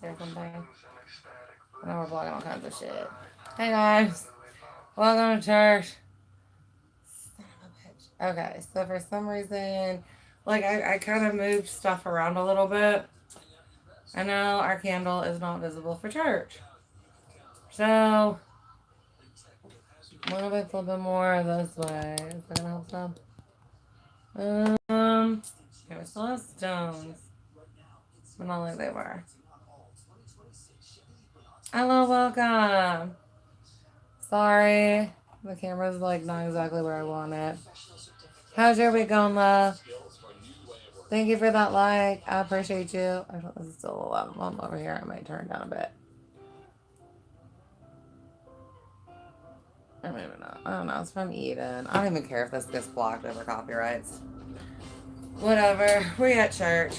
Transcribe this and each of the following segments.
or something. I know we're blocking all kinds of shit. Hey guys, welcome to church. Son of a bitch. Okay, so for some reason, like I kind of moved stuff around a little bit. I know our candle is not visible for church. So, what if I flip it more this way? Is that gonna help some? Okay, we still have stones, but not like they were. Hello, welcome. Sorry, the camera's like not exactly where I want it. How's your week going, love? Thank you for that like. I appreciate you. I don't, this is still a little loud. I'm over here. I might turn it down a bit. Or maybe not. I don't know. It's from Eden. I don't even care if this gets blocked over copyrights. Whatever. We're at church.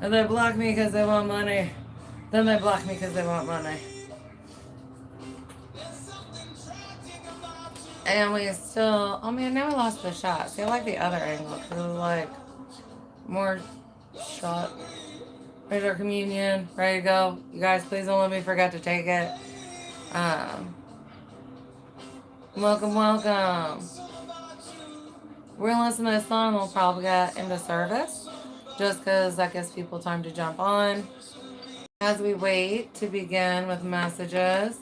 And they block me because they want money. Then they block me because they want money. And we still... Oh man, now we lost the shot. See, I like the other angle. Because it was like... More shot. There's our communion. Ready to go. You guys, please don't let me forget to take it. Welcome, welcome. We're going to listen to this song and we'll probably get into service. Just because that gives people time to jump on. As we wait to begin with messages.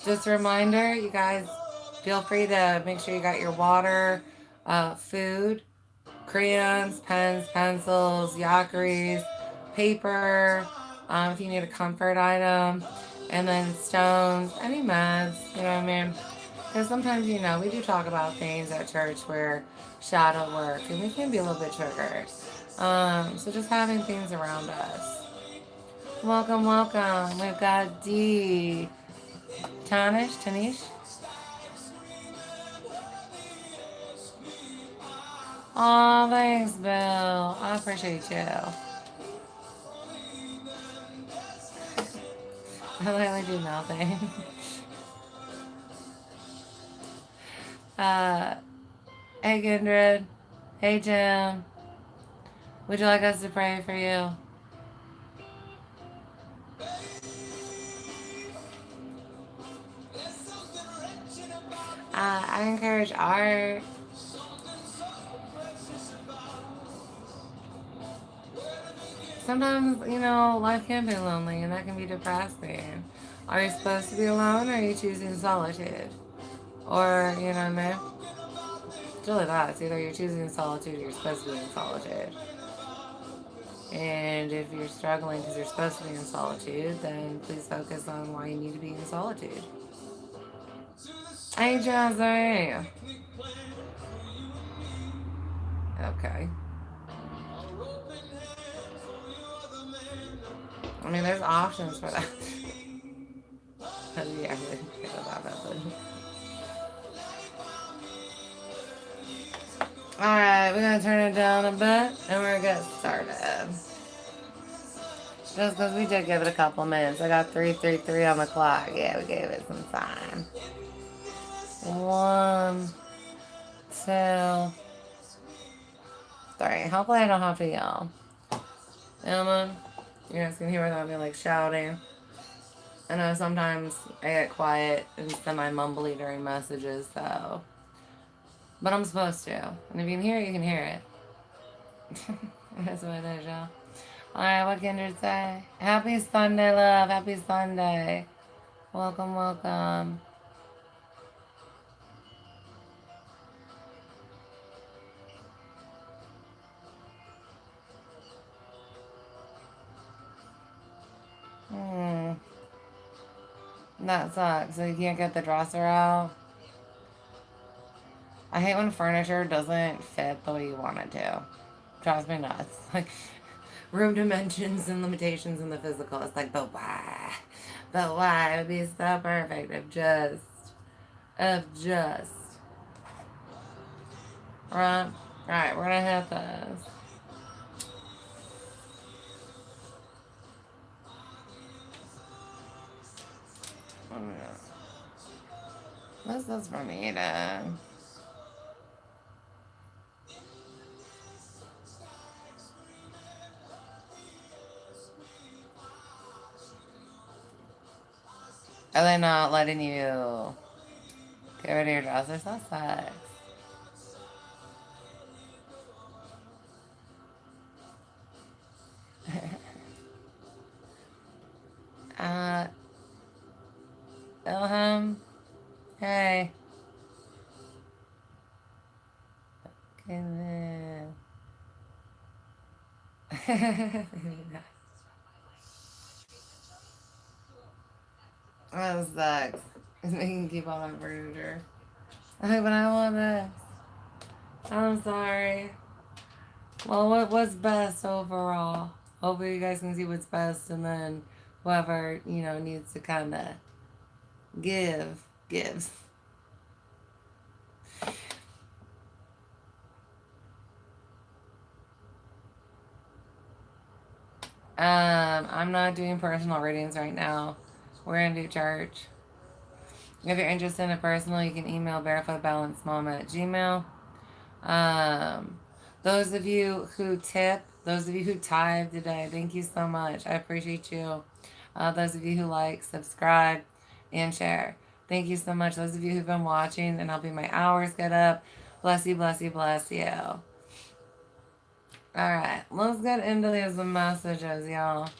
Just a reminder, you guys feel free to make sure you got your water, food, crayons, pens, pencils, yakiris, paper, if you need a comfort item, and then stones, any meds, you know what I mean? Because sometimes, you know, we do talk about things at church where shadow work, and we can be a little bit triggered. So just having things around us. Welcome, welcome. We've got Tanish. Oh, thanks, Bill. I appreciate you. I literally do nothing. Hey, Kindred. Hey, Jim. Would you like us to pray for you? I encourage art. Sometimes, you know, life can be lonely and that can be depressing. Are you supposed to be alone or are you choosing solitude? Or, you know what I mean? It's really that. It's either you're choosing solitude or you're supposed to be in solitude. And if you're struggling because you're supposed to be in solitude, then please focus on why you need to be in solitude. Hey, Jazzy. Okay. I mean, there's options for that. Yeah, that method. Alright, we're gonna turn it down a bit and we're gonna get started. Just because we did give it a couple minutes. I got 3:33 on the clock. Yeah, we gave it some time. 1, 2, 3. Hopefully I don't have to yell. Emma, you guys can hear without me like shouting. I know sometimes I get quiet and semi-mumbly during messages, so... But I'm supposed to. And if you can hear it, you can hear it. That's what it is, y'all. Alright, what Kindred say? Happy Sunday, love. Happy Sunday. Welcome, welcome. That sucks. So you can't get the dresser out? I hate when furniture doesn't fit the way you want it to. Drives me nuts. Like, room dimensions and limitations in the physical. It's like, but why? But why? It would be so perfect if just. Right? Alright, we're gonna hit this. What's this for me to... Are they not letting you get rid of your dressers? That sucks. uh, Ilham, hey. Goodness. That sucks. It's making me keep all my furniture. But I want this. I'm sorry. Well, what's best overall? Hopefully you guys can see what's best, and then whoever, needs to kind of gives. I'm not doing personal readings right now. We're going to do church. If you're interested in a personal, you can email BarefootBalancedMama@gmail. Those of you who tip, those of you who tithe today, thank you so much. I appreciate you. Those of you who like, subscribe, and share, thank you so much. Those of you who've been watching and helping my hours get up, bless you, bless you, bless you. All right, let's get into these messages, y'all.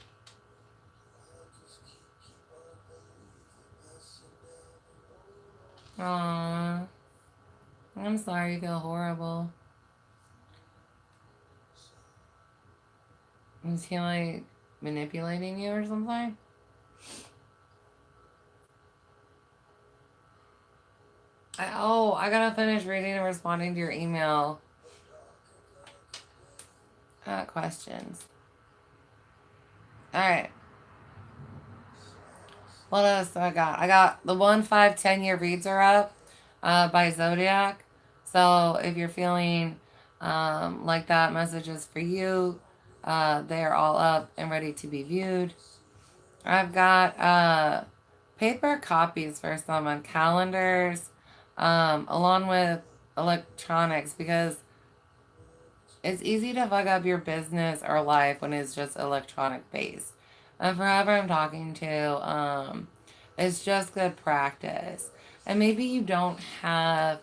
Aww. I'm sorry you feel horrible. Is he like manipulating you or something? I gotta finish reading and responding to your email questions. All right. What else do I got? I got the 1, 5, 10-year reads are up by Zodiac. So if you're feeling like that message is for you, they are all up and ready to be viewed. I've got paper copies for someone, calendars, along with electronics, because it's easy to fuck up your business or life when it's just electronic based. And for whoever I'm talking to, it's just good practice. And maybe you don't have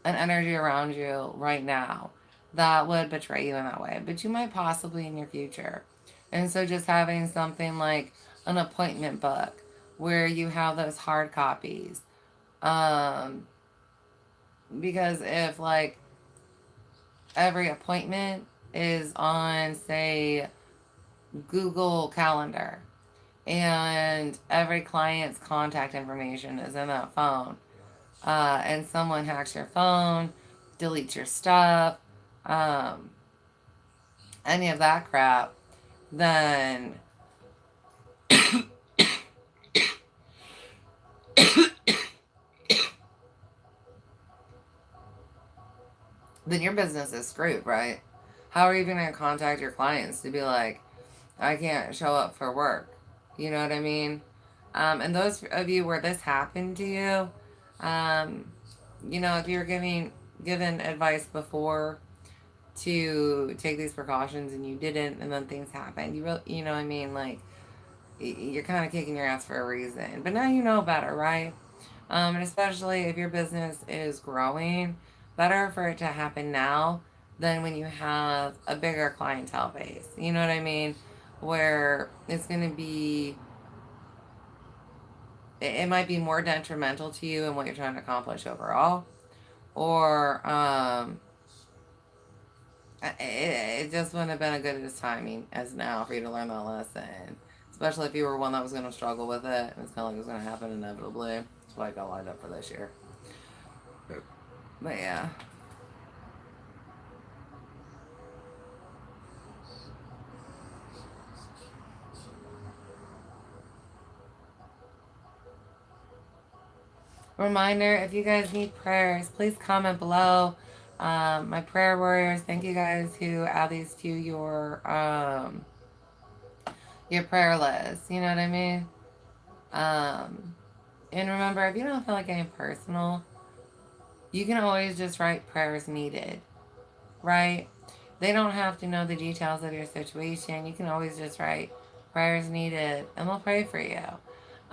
an energy around you right now that would betray you in that way, but you might possibly in your future. And so just having something like an appointment book where you have those hard copies. Because if like every appointment is on, say, Google Calendar, and every client's contact information is in that phone, and someone hacks your phone, deletes your stuff, any of that crap, then then your business is screwed, right? How are you going to contact your clients to be like, I can't show up for work? You know what I mean? And those of you where this happened to you, if you're given advice before to take these precautions and you didn't, and then things happen, you know what I mean? Like, you're kind of kicking your ass for a reason. But now you know better, right? And especially if your business is growing, better for it to happen now than when you have a bigger clientele base. You know what I mean? Where it's going to be, it might be more detrimental to you and what you're trying to accomplish overall. Or it just wouldn't have been a good as timing as now for you to learn that lesson. Especially if you were one that was going to struggle with it. It's kind of like it was going to happen inevitably. That's why I got lined up for this year. But yeah. Reminder, if you guys need prayers, please comment below. My prayer warriors, thank you guys who add these to your prayer list. You know what I mean? And remember, if you don't feel like getting personal, you can always just write prayers needed, right? They don't have to know the details of your situation. You can always just write prayers needed, and they'll pray for you.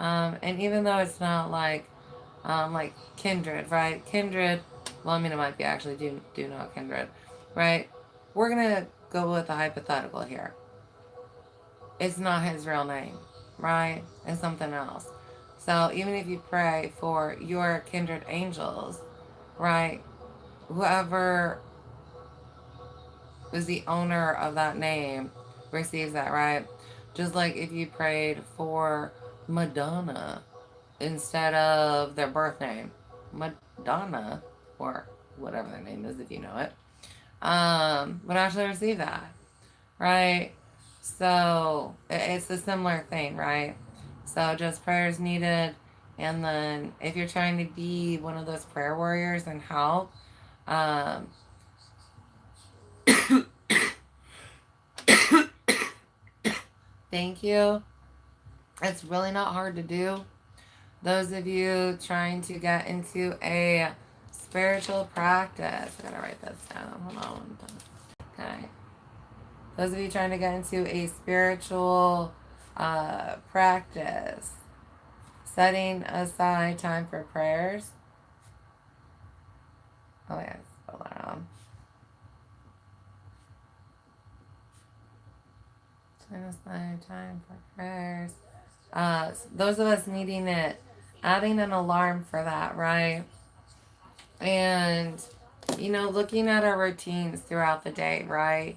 And even though it's not like kindred, right? Kindred, well, I mean, it might be actually do know kindred, right? We're going to go with the hypothetical here. It's not his real name, right? It's something else. So even if you pray for your kindred angels, right? Whoever is the owner of that name receives that, right? Just like if you prayed for Madonna instead of their birth name, Madonna, or whatever their name is if you know it, would actually receive that, right? So it's a similar thing, right? So just prayers needed. And then if you're trying to be one of those prayer warriors and help, um, thank you. It's really not hard to do. Those of you trying to get into a spiritual practice, I gotta write this down. Hold on. Okay. Those of you trying to get into a spiritual practice, setting aside time for prayers. Oh, yeah, spell that out. Setting aside time for prayers. Those of us needing it, adding an alarm for that, right? And, looking at our routines throughout the day, right?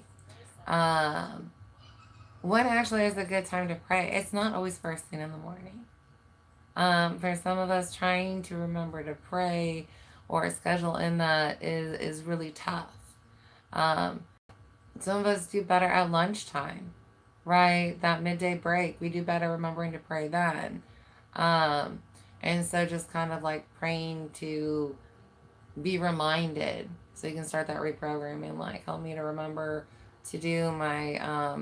When actually is a good time to pray? It's not always first thing in the morning. For some of us, trying to remember to pray or schedule in that is really tough. Some of us do better at lunchtime, right? That midday break, we do better remembering to pray then. And so just kind of like praying to be reminded so you can start that reprogramming, like help me to remember to do my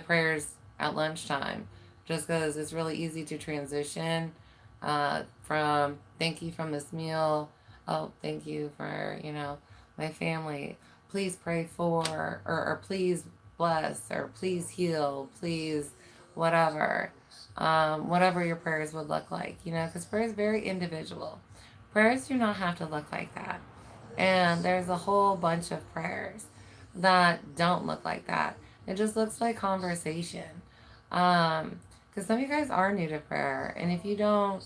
prayers at lunchtime, just because it's really easy to transition from thank you from this meal, oh thank you for my family, please pray for, or please bless, or please heal, please whatever, whatever your prayers would look like, because prayer is very individual. Prayers do not have to look like that. And there's a whole bunch of prayers that don't look like that. It just looks like conversation. Because some of you guys are new to prayer. And if you don't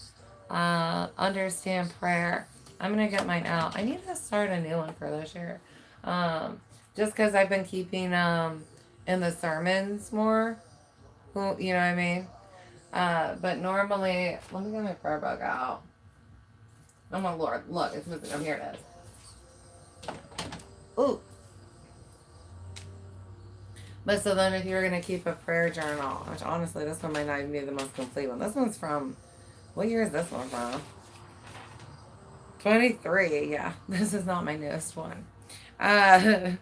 understand prayer, I'm going to get mine out. I need to start a new one for this year. Just because I've been keeping in the sermons more. You know what I mean? But normally, let me get my prayer book out. Oh my Lord, look, it's missing. Oh, here it is. Ooh. But so then if you're going to keep a prayer journal, which honestly, this one might not even be the most complete one. This one's from, what year is this one from? 23, yeah. This is not my newest one. But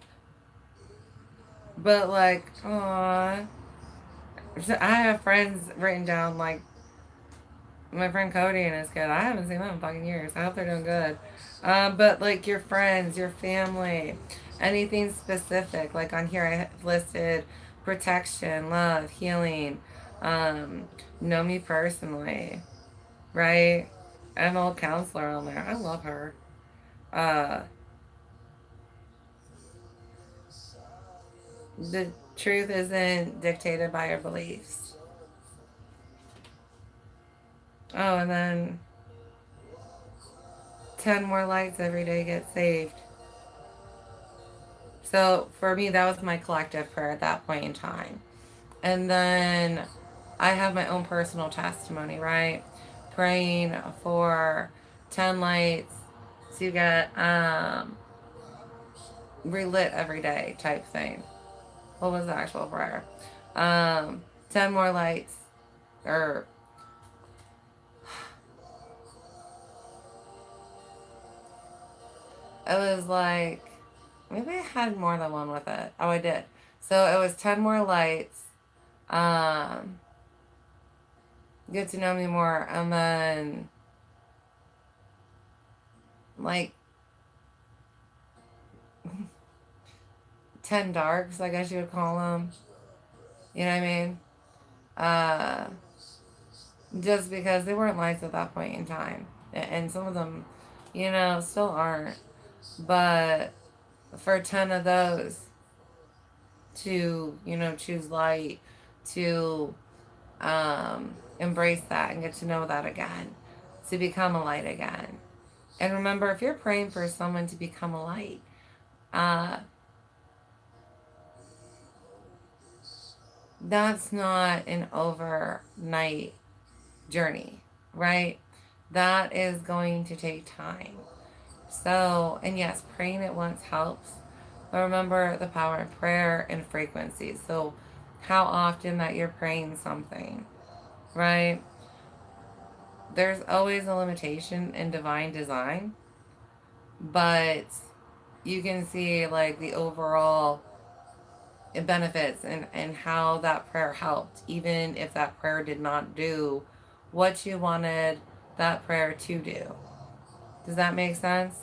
like, I have friends written down like, my friend Cody and his kid. I haven't seen them in fucking years. I hope they're doing good. But like your friends, your family, anything specific. Like on here, I listed protection, love, healing. Know me personally, right? I have an old counselor on there. I love her. Uh, the truth isn't dictated by your beliefs. Oh, and then 10 more lights every day get saved. So for me, that was my collective prayer at that point in time. And then I have my own personal testimony, right? Praying for 10 lights to get relit every day type thing. What was the actual prayer? 10 more lights, or it was like, maybe I had more than one with it. Oh, I did. So it was 10 more lights. Get to know me more. And then, like, 10 darks, I guess you would call them. You know what I mean? just because they weren't liked at that point in time. And some of them, still aren't. But for 10 of those to, choose light, to embrace that and get to know that again, to become a light again. And remember, if you're praying for someone to become a light, uh, that's not an overnight journey, right? That is going to take time. So, and yes, praying at once helps. But remember the power of prayer and frequency. So, how often that you're praying something, right? There's always a limitation in divine design, but you can see like the overall benefits and how that prayer helped, even if that prayer did not do what you wanted that prayer to do. Does that make sense?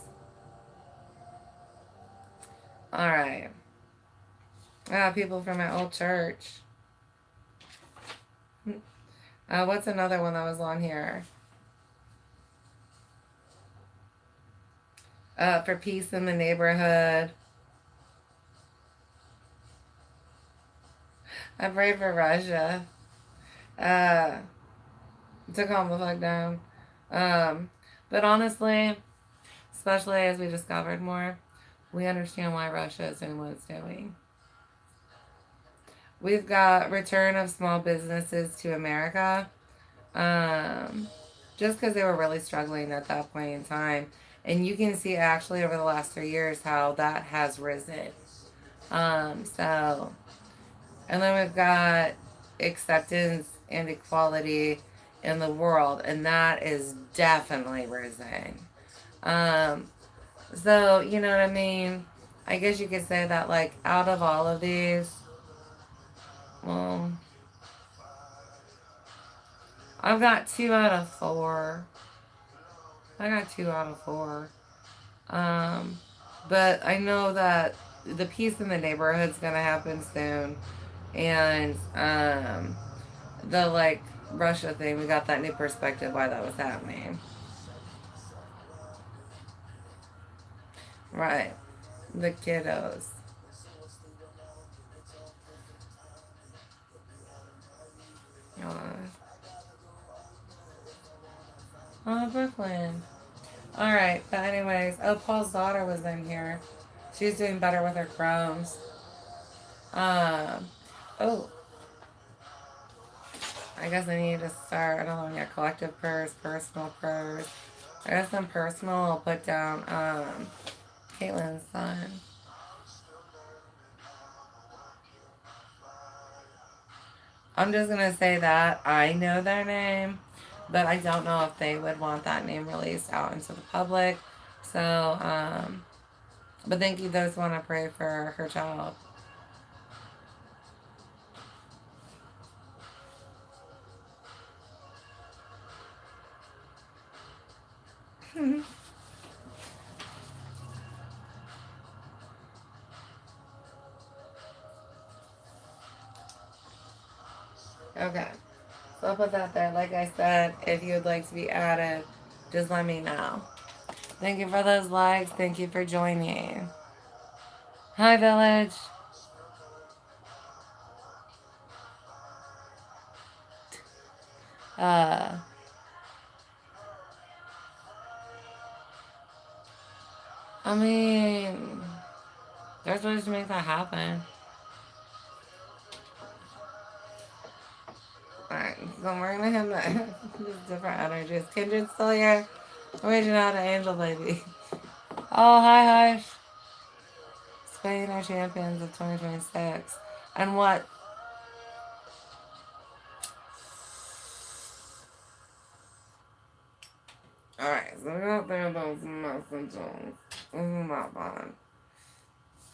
All right. I got people from my old church. What's another one that was on here? For peace in the neighborhood. I prayed for Russia. Uh, to calm the fuck down. But honestly, especially as we discovered more, we understand why Russia is doing what it's doing. We've got return of small businesses to America. Just because they were really struggling at that point in time. And you can see actually over the last 3 years how that has risen. So, and then we've got acceptance and equality in the world, and that is definitely risen. Um, so, you know what I mean? I guess you could say that, like, out of all of these, well, I've got 2 out of 4. I got 2 out of 4. Um, but I know that the peace in the neighborhood's gonna happen soon, and the like Russia thing, we got that new perspective why that was happening. Right, the kiddos. Uh, oh, Brooklyn. All right, but anyways, oh, Paul's daughter was in here. She's doing better with her Crohn's. Um, oh, I guess I need to start. I don't know, yeah, collective prayers, personal prayers. I guess some personal. I'll put down Caitlin's son. I'm just gonna say that I know their name, but I don't know if they would want that name released out into the public. So, but thank you those who want to pray for her child. Okay. So I'll put that there. Like I said, if you'd like to be added, just let me know. Thank you for those likes. Thank you for joining. Hi, Village. Uh, I mean, there's ways to make that happen. Alright, so we're gonna have that. Just different energies. Kindred still here? I'm reaching out to Angel Baby. Oh, hi, Hush. Spain are champions of 2026. And what? Alright, so we got there those messages. This is not fun.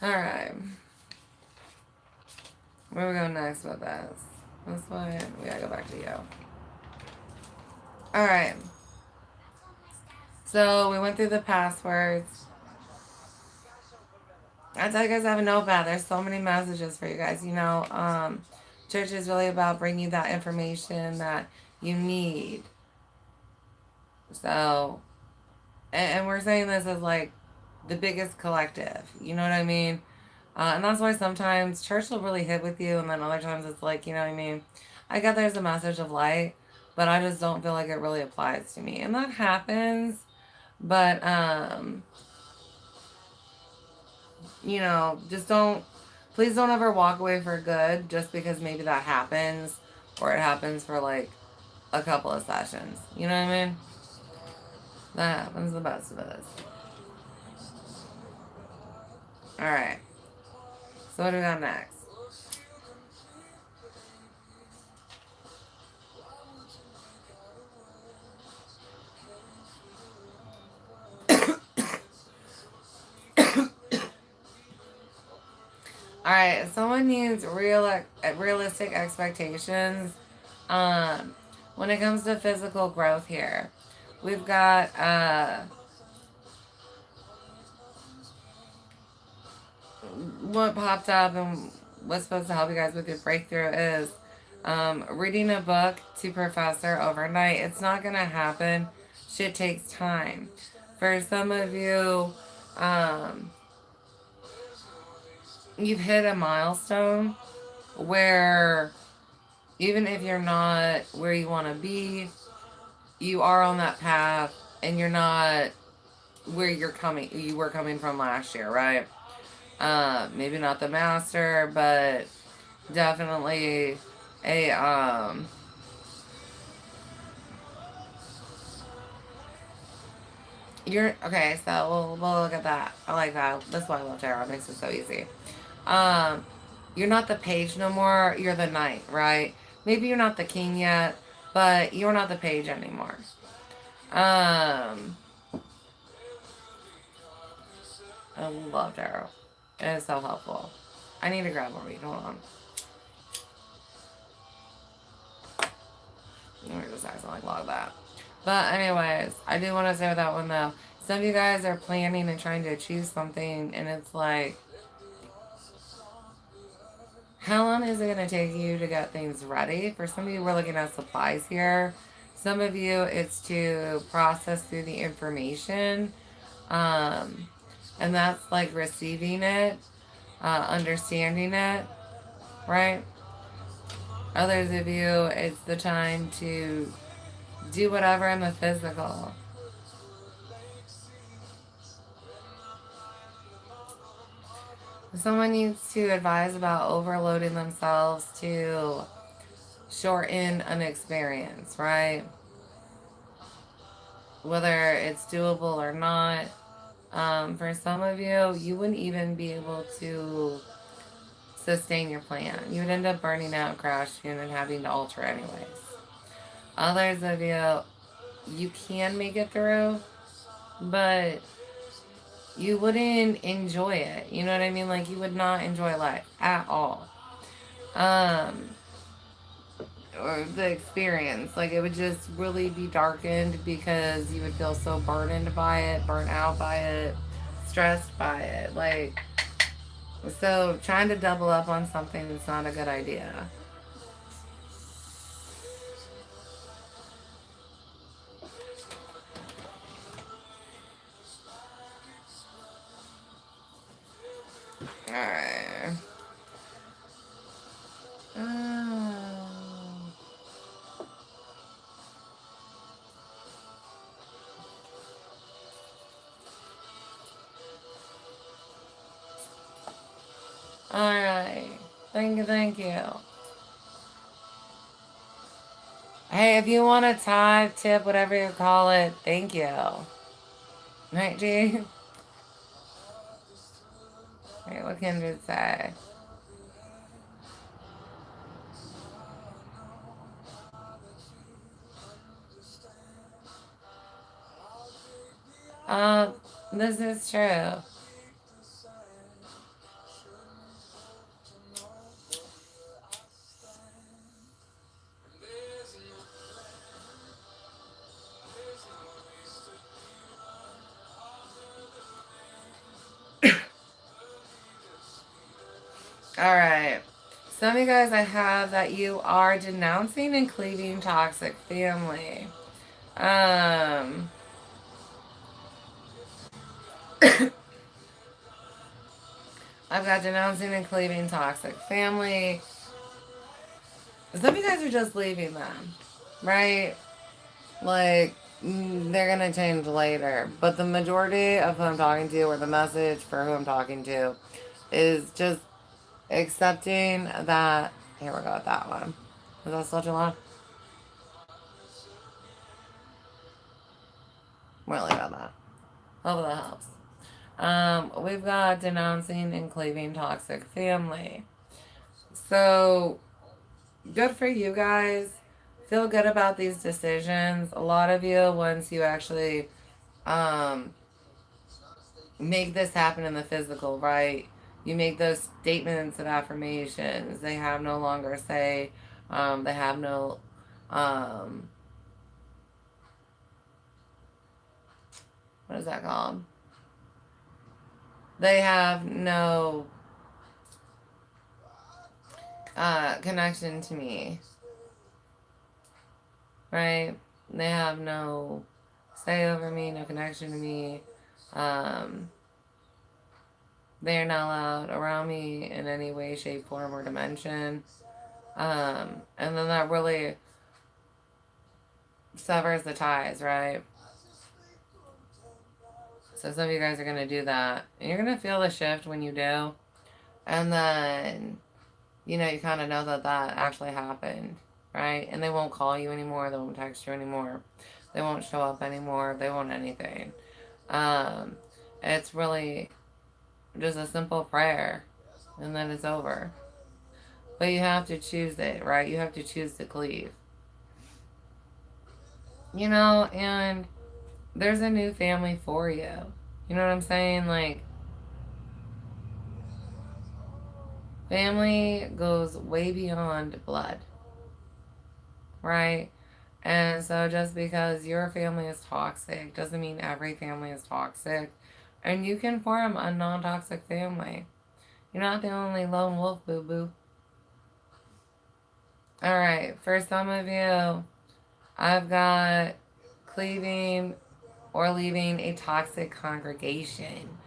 Alright. Where we go next with this? This way? We gotta go back to you. Alright. So we went through the passwords. I tell you guys I have a notepad. There's so many messages for you guys. Church is really about bringing that information that you need. So, and we're saying this as like the biggest collective. You know what I mean? And that's why sometimes church will really hit with you, and then other times it's like, you know what I mean? I get there's a message of light, but I just don't feel like it really applies to me. And that happens, but, you know, just don't, please don't ever walk away for good just because maybe that happens, or it happens for like a couple of sessions. You know what I mean? That happens the best of us. All right. So what do we got next? All right. Someone needs realistic expectations. When it comes to physical growth here, we've got what popped up and what's supposed to help you guys with your breakthrough is reading a book to professor overnight. It's not gonna happen. Shit takes time. For some of you, um, you've hit a milestone where even if you're not where you want to be, you are on that path, and you're not where you were coming from last year, right? Maybe not the master, but definitely a you're okay. So we'll look at that. I like that. That's why I love tarot. It makes it so easy. Um, you're not the page no more. You're the knight, right? Maybe you're not the king yet, but you're not the page anymore. Um, I love tarot. It is so helpful. I need to grab more read. Hold on. Let me just accidentally like log that. But anyways, I do want to say with that one though, some of you guys are planning and trying to achieve something, and it's like, how long is it going to take you to get things ready? For some of you, we're looking at supplies here. Some of you, it's to process through the information. Um, and that's like receiving it, understanding it, right? Others of you, it's the time to do whatever in the physical. Someone needs to advise about overloading themselves to shorten an experience, right? Whether it's doable or not. For some of you, you wouldn't even be able to sustain your plan. You would end up burning out, crashing, and having to alter anyways. Others of you, you can make it through, but you wouldn't enjoy it. You know what I mean? Like, you would not enjoy life at all. Um, or the experience. Like, it would just really be darkened because you would feel so burdened by it, burnt out by it, stressed by it. Like, so trying to double up on something is not a good idea. Alright. Alright. Thank you, thank you. Hey, if you want a tithe, tip, whatever you call it, thank you. Right, G? Wait, what can it say? Um, this is true. Alright. Some of you guys, I have that you are denouncing and cleaving toxic family. I've got denouncing and cleaving toxic family. Some of you guys are just leaving them, right? Like, they're going to change later. But the majority of who I'm talking to, or the message for who I'm talking to, is just accepting that. Here we go with that one. Is that still too loud? We'll leave it at that. Hope that helps. We've got denouncing and cleaving toxic family. So, good for you guys. Feel good about these decisions. A lot of you, once you actually make this happen in the physical, right? You make those statements and affirmations. They have no longer say. They have no. What is that called? They have no connection to me, right? They have no say over me, no connection to me. They are not allowed around me in any way, shape, form, or dimension. And then that really severs the ties, right? So some of you guys are going to do that. And you're going to feel the shift when you do. And then, you kind of know that that actually happened, right? And they won't call you anymore. They won't text you anymore. They won't show up anymore. They won't anything. It's really just a simple prayer. And then it's over. But you have to choose it, right? You have to choose to cleave. And there's a new family for you. You know what I'm saying? Like, family goes way beyond blood, right? And so just because your family is toxic doesn't mean every family is toxic. And you can form a non-toxic family. You're not the only lone wolf, boo-boo. All right, for some of you, I've got cleaving or leaving a toxic congregation.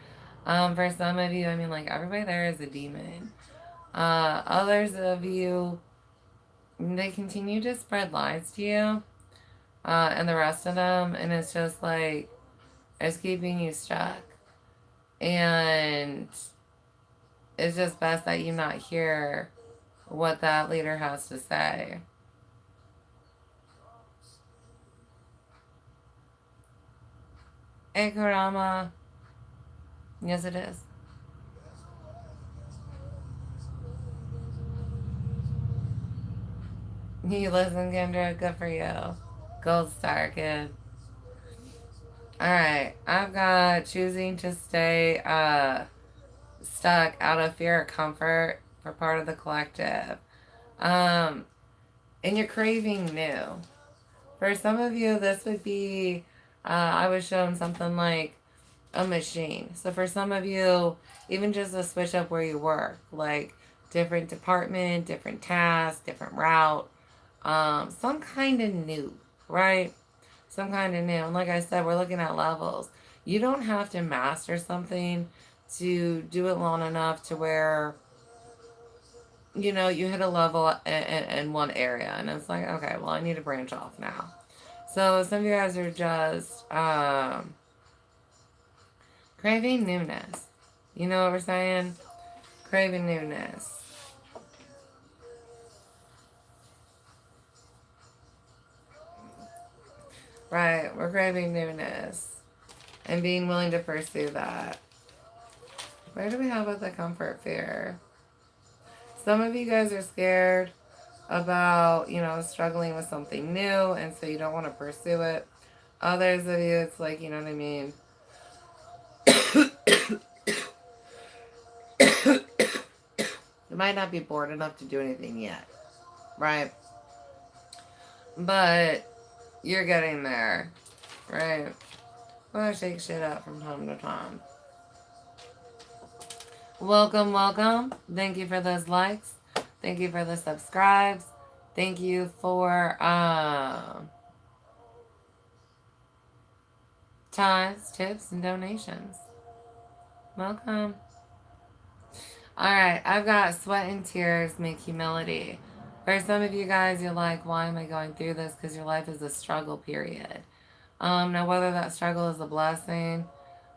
For some of you, like everybody there is a demon. Others of you, they continue to spread lies to you, and the rest of them, and it's just like, it's keeping you stuck. And it's just best that you not hear what that leader has to say. Hey, Kurama. Yes, it is. You listen, Kendra. Good for you. Gold star, kid. Alright. I've got choosing to stay stuck out of fear or comfort for part of the collective. And you're craving new. For some of you, this would be, I was shown something like a machine. So for some of you, even just a switch up where you work, like different department, different task, different route, some kind of new, right? Some kind of new. And like I said, we're looking at levels. You don't have to master something to do it long enough to where, you hit a level in one area. And it's like, okay, well, I need to branch off now. So some of you guys are just craving newness. You know what we're saying? Craving newness. Right, we're craving newness. And being willing to pursue that. Where do we have with the comfort fear? Some of you guys are scared about, struggling with something new, and so you don't want to pursue it. Others of you, it's like, you know what I mean? You might not be bored enough to do anything yet, right? But you're getting there, right? I'm gonna shake shit up from time to time. Welcome, welcome. Thank you for those likes. Thank you for the subscribes. Thank you for tithes, tips, and donations. Welcome. Alright, I've got sweat and tears make humility. For some of you guys, you're like, why am I going through this? Because your life is a struggle period. Now, whether that struggle is a blessing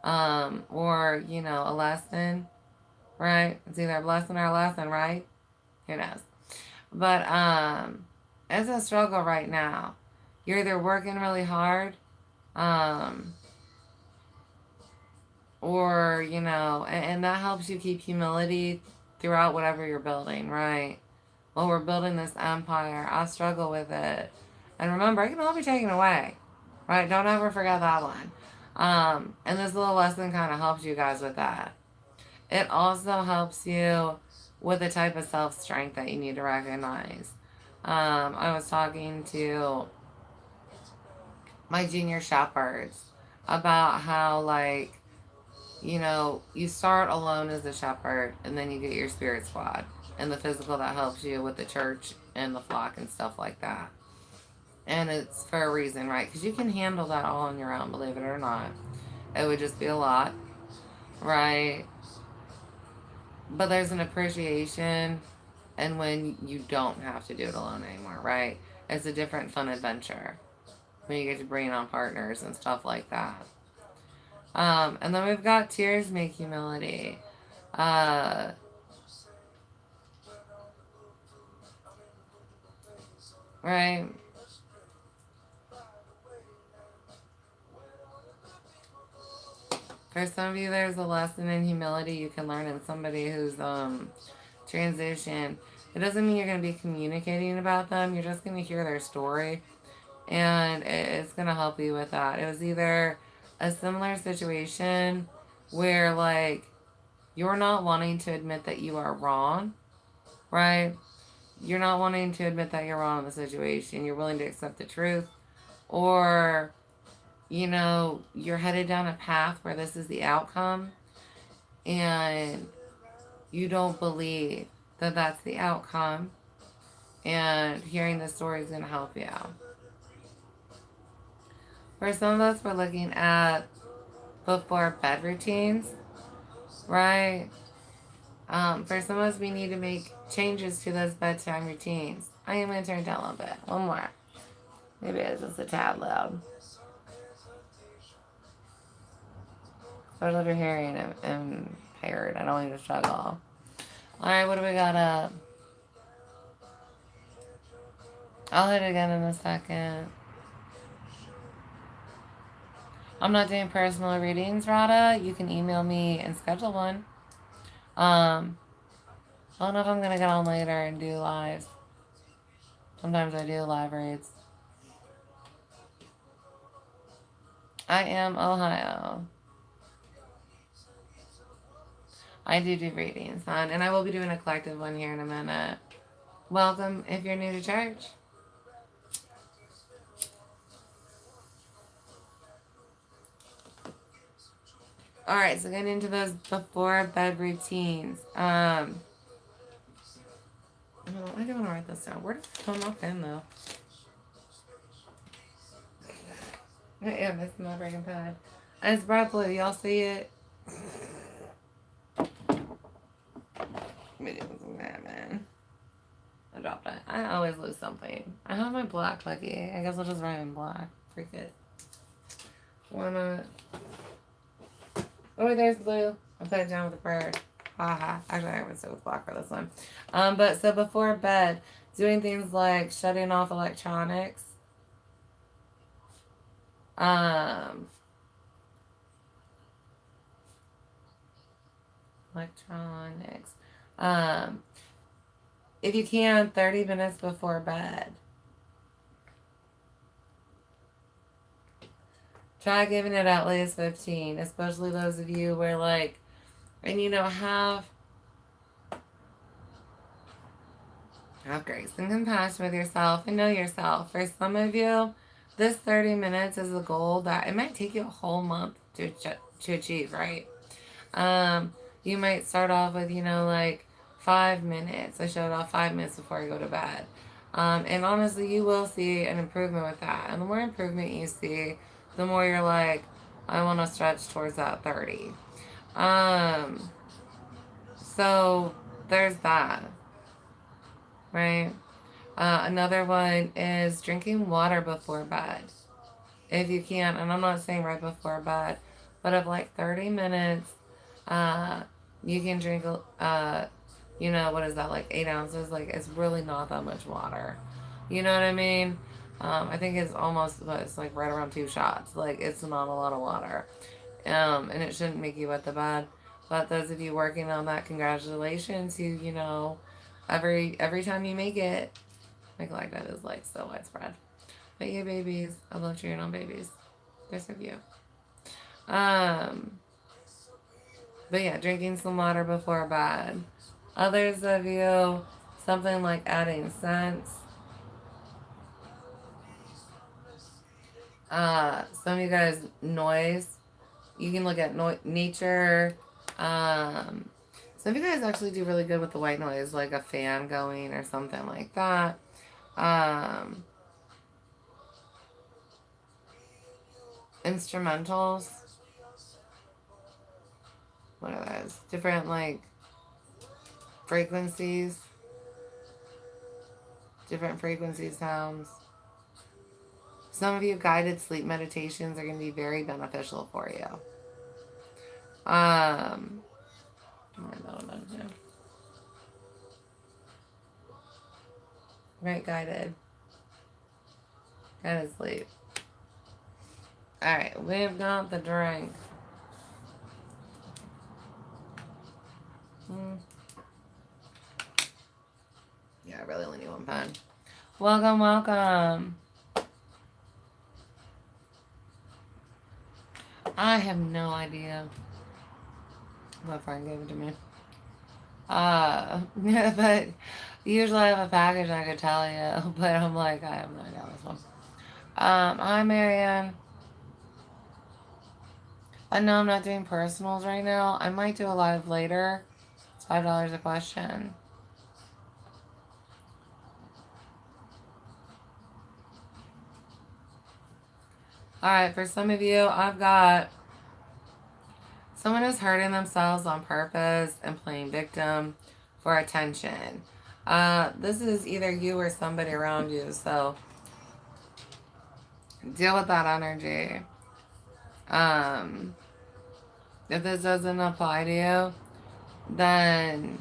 or, you know, a lesson, right? It's either a blessing or a lesson, right? Who knows? But it's a struggle right now. You're either working really hard or, you know, and that helps you keep humility throughout whatever you're building, right? Well, we're building this empire. I struggle with it. And remember, it can all be taken away, right? Don't ever forget that one. And this little lesson kind of helps you guys with that. It also helps you with the type of self-strength that you need to recognize. I was talking to my junior shepherds about how, like, you know, you start alone as a shepherd and then you get your spirit squad and the physical that helps you with the church and the flock and stuff like that. And it's for a reason, right? Because you can handle that all on your own, believe it or not. It would just be a lot, right? But there's an appreciation and when you don't have to do it alone anymore, right? It's a different fun adventure when you get to bring on partners and stuff like that. And then we've got tears make humility. Right? For some of you, there's a lesson in humility you can learn in somebody who's transitioned. It doesn't mean you're going to be communicating about them. You're just going to hear their story. And it's going to help you with that. It was either a similar situation where, like, you're not wanting to admit that you are wrong, right? You're not wanting to admit that you're wrong in the situation. You're willing to accept the truth. Or, you know, you're headed down a path where this is the outcome and you don't believe that that's the outcome. And hearing the story is going to help you out. For some of us, we're looking at before bed routines, right? For some of us, we need to make changes to those bedtime routines. I am going to turn it down a little bit. One more. Maybe it's just a tad loud. Especially if you're hearing impaired. I don't want you to struggle. Alright, what do we got up? I'll hit it again in a second. I'm not doing personal readings, Rada. You can email me and schedule one. I don't know if I'm going to get on later and do lives. Sometimes I do live reads. I am Ohio. I do readings, hon. And I will be doing a collective one here in a minute. Welcome if you're new to church. Alright, so getting into those before bed routines. I do want to write this down. Where did it come up in, though? Yeah, this is my breaking pad. And it's bright blue. Y'all see it? Man. I dropped it. I always lose something. I have my black lucky. I guess I'll just write in black. Freak it. Why not? Oh, wait, there's blue. I put it down with a prayer. Haha. Actually, I would stay with black for this one. But so before bed, doing things like shutting off electronics. Electronics. If you can, 30 minutes before bed. Try giving it at least 15, especially those of you where, like, and you know, have grace and compassion with yourself and know yourself. For some of you, this 30 minutes is a goal that it might take you a whole month to achieve, right? You might start off with, you know, like 5 minutes. I shut it off 5 minutes before I go to bed. And honestly, you will see an improvement with that. And the more improvement you see, the more you're like, I want to stretch towards that 30. So there's that, right? Another one is drinking water before bed. If you can, and I'm not saying right before bed, but of like 30 minutes, uh, you can drink, what is that, like 8 ounces? Like, it's really not that much water. You know what I mean? I think it's almost, it's like right around 2 shots. Like, it's not a lot of water. And it shouldn't make you wet the bed. But those of you working on that, congratulations. Every time you make it, neglect is like so widespread. But yeah, babies, I love cheering on babies. They're so cute. But yeah, drinking some water before bed. Others of you, something like adding scents. Some of you guys, noise. You can look at nature. Some of you guys actually do really good with the white noise, like a fan going or something like that. Instrumentals. What are those? Different, like, frequencies. Different frequency sounds. Some of you, guided sleep meditations are going to be very beneficial for you. Right, guided sleep. All right, we've got the drink. Yeah, I really only need one pen. Welcome, welcome. I have no idea. My friend gave it to me. But usually I have a package I could tell you, but I'm like, I have no idea this one. Hi, Marianne. I know I'm not doing personals right now. I might do a live later. It's $5 a question. Alright, for some of you, I've got someone who's hurting themselves on purpose and playing victim for attention. This is either you or somebody around you, so deal with that energy. If this doesn't apply to you, then,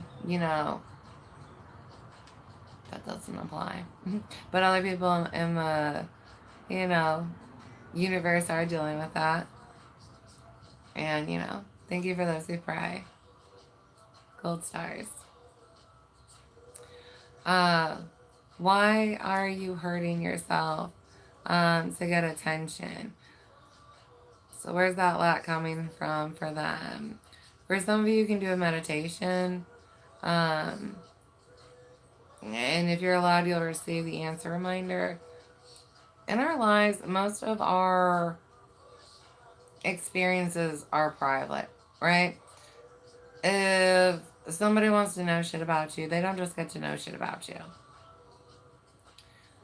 that doesn't apply. But other people in the, universe are dealing with that. And, thank you for those who pray. Gold stars. Why are you hurting yourself to get attention? So where's that lack coming from for them? For some of you, you can do a meditation. And if you're allowed, you'll receive the answer reminder. In our lives, most of our experiences are private, right? If somebody wants to know shit about you, they don't just get to know shit about you.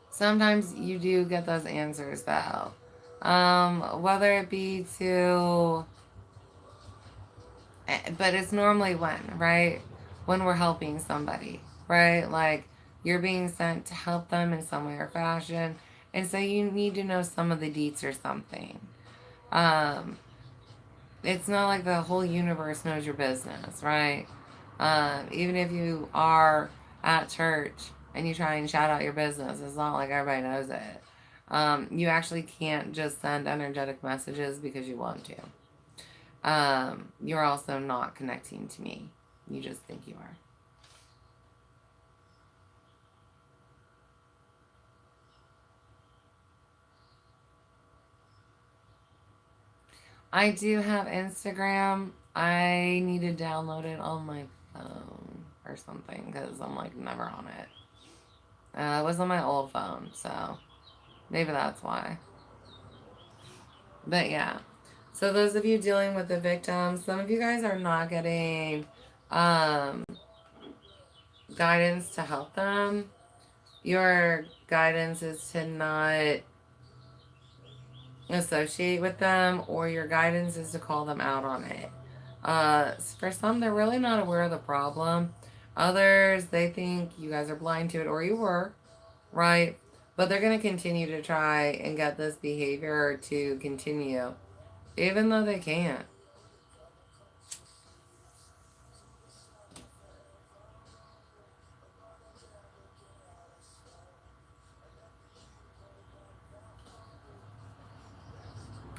Sometimes you do get those answers, though. Whether it be to... But it's normally when, right? When we're helping somebody, right? Like, you're being sent to help them in some way or fashion. And so you need to know some of the deets or something. It's not like the whole universe knows your business, right? Even if you are at church and you try and shout out your business, it's not like everybody knows it. You actually can't just send energetic messages because you want to. You're also not connecting to me. You just think you are. I do have Instagram. I need to download it on my phone or something because I'm like never on it. It was on my old phone, so maybe that's why. But yeah. So those of you dealing with the victims, some of you guys are not getting guidance to help them. Your guidance is to not associate with them, or your guidance is to call them out on it. For some, they're really not aware of the problem. Others, they think you guys are blind to it, or you were, right? But they're going to continue to try and get this behavior to continue, even though they can't.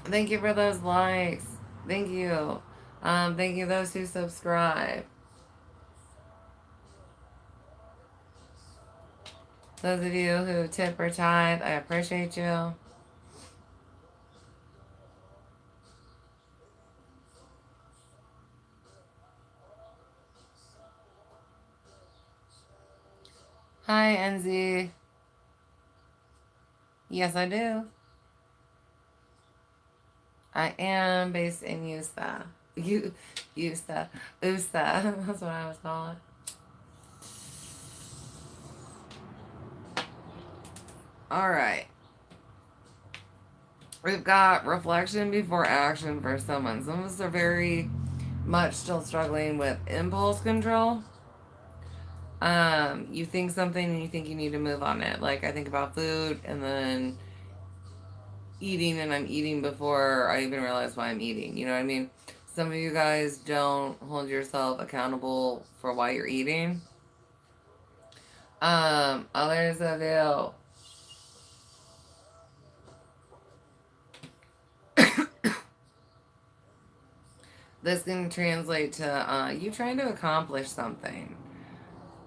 Thank you for those likes. Thank you. Thank you those who subscribe. Those of you who tip or tithe, I appreciate you. Hi, NZ. Yes, I do. I am based in USA. USA. That's what I was calling. All right. We've got reflection before action for someone. Some of us are very much still struggling with impulse control. You think something and you think you need to move on it. Like, I think about food and then eating, and I'm eating before I even realize why I'm eating. You know what I mean? Some of you guys don't hold yourself accountable for why you're eating. Others of you, this can translate to you trying to accomplish something.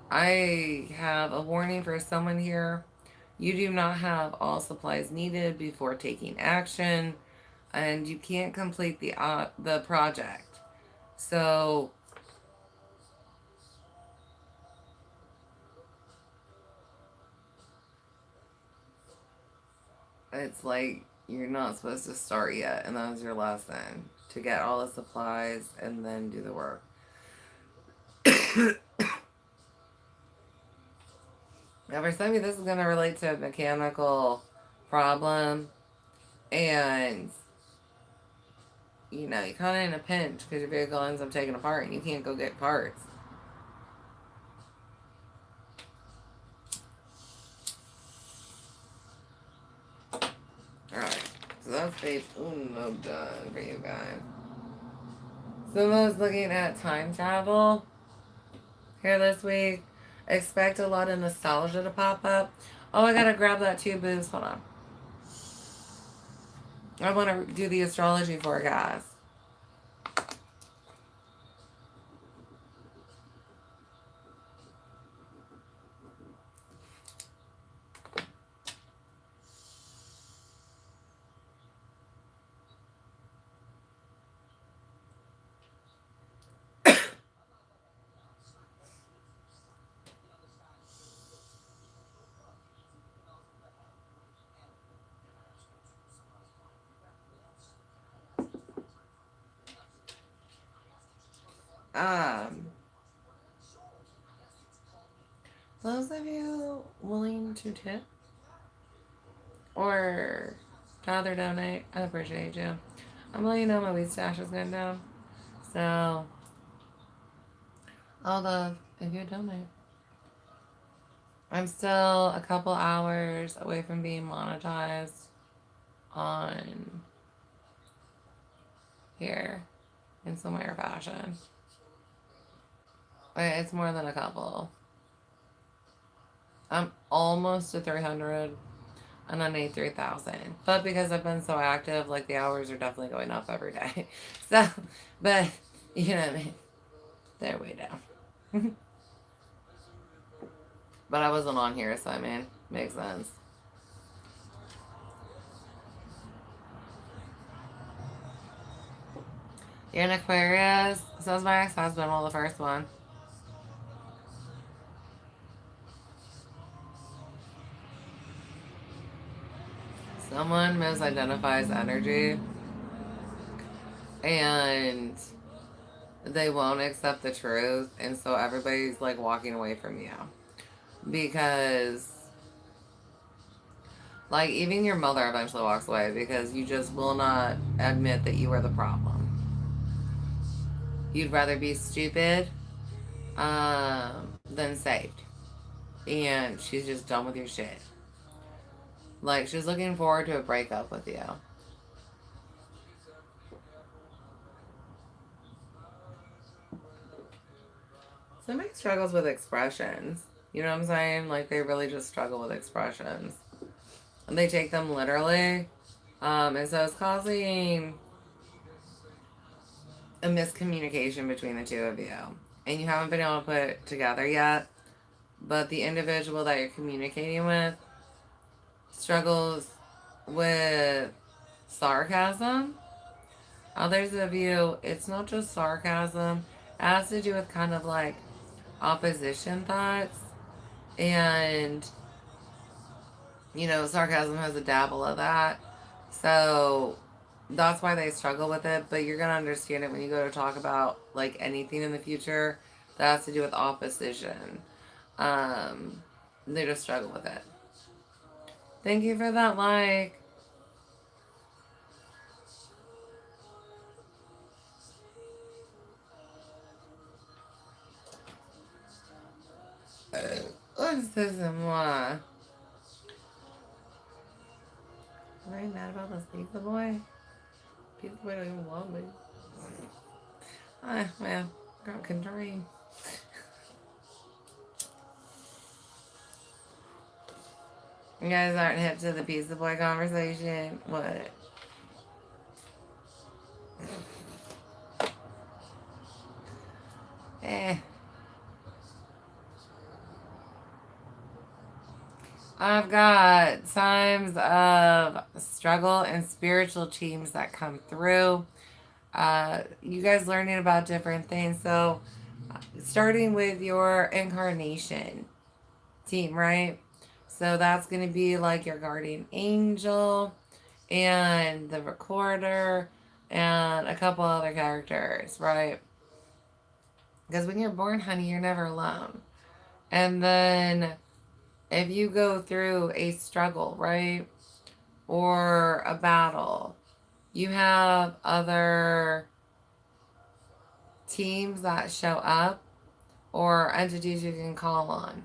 I have a warning for someone here. You do not have all supplies needed before taking action, and you can't complete the project. So it's like you're not supposed to start yet, and that was your lesson, to get all the supplies and then do the work. Now, for some of you, this is going to relate to a mechanical problem, and you know, you're kind of in a pinch because your vehicle ends up taking apart and you can't go get parts. Alright, so that's page uno done for you guys. Someone's looking at time travel here this week. Expect a lot of nostalgia to pop up. Oh, I gotta grab that too, booze. Hold on. I want to do the astrology forecast. Those of you willing to tip or rather donate, I appreciate you. I'm letting you know my weed stash is going down. So, all the, if you donate. I'm still a couple hours away from being monetized on here in some way or fashion. It's more than a couple. I'm almost to 300 and I need 3,000. But because I've been so active, like the hours are definitely going up every day. So, but you know what I mean? They're way down. But I wasn't on here, so I mean, makes sense. You're an Aquarius. So is my ex-husband, well, the first one. Someone misidentifies energy. And they won't accept the truth, and so everybody's like walking away from you because, like, even your mother eventually walks away because you just will not admit that you are the problem. You'd rather be stupid than saved, and she's just done with your shit. Like, she's looking forward to a breakup with you. Somebody struggles with expressions. You know what I'm saying? Like, they really just struggle with expressions. And they take them literally. And so it's causing a miscommunication between the two of you. And you haven't been able to put it together yet. But the individual that you're communicating with struggles with sarcasm. Others of you, it's not just sarcasm. It has to do with kind of like opposition thoughts. And, you know, sarcasm has a dabble of that. So that's why they struggle with it. But you're going to understand it when you go to talk about like anything in the future that has to do with opposition. They just struggle with it. Thank you for that like. What's this and why? Am I mad about this pizza boy? Pizza boy don't even love me. Well, girl can dream. You guys aren't hip to the pizza boy conversation? What? Eh. I've got times of struggle and spiritual teams that come through. You guys learning about different things. So, starting with your incarnation team, right? So, that's going to be like your guardian angel and the recorder and a couple other characters, right? Because when you're born, honey, you're never alone. And then if you go through a struggle, right? Or a battle, you have other teams that show up or entities you can call on,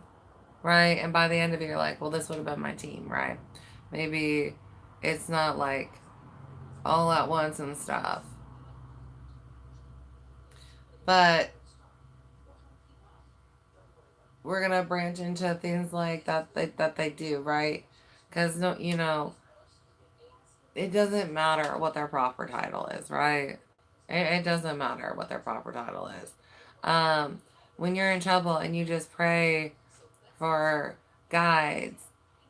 right? And by the end of it, you're like, well, this would have been my team, right? Maybe it's not like all at once and stuff. But we're gonna branch into things like that they do, right? Because no, you know, it doesn't matter what their proper title is, right? It doesn't matter what their proper title is. Um, when you're in trouble and you just pray for guides,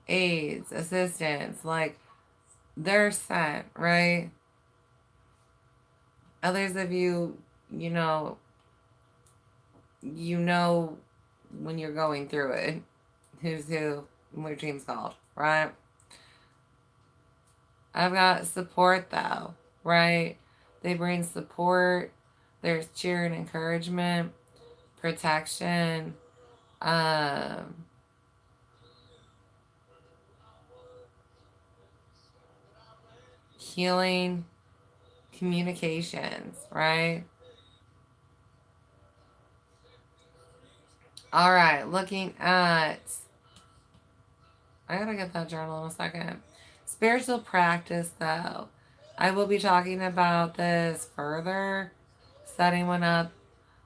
aids, assistance, like they're sent, right? Others of you, you know, you know when you're going through it, who's who, what your team's called, right? I've got support though, right? They bring support. There's cheer and encouragement, protection, um, healing, communications, right? All right, looking at, I gotta get that journal in a second. Spiritual practice, though. I will be talking about this further, setting one up,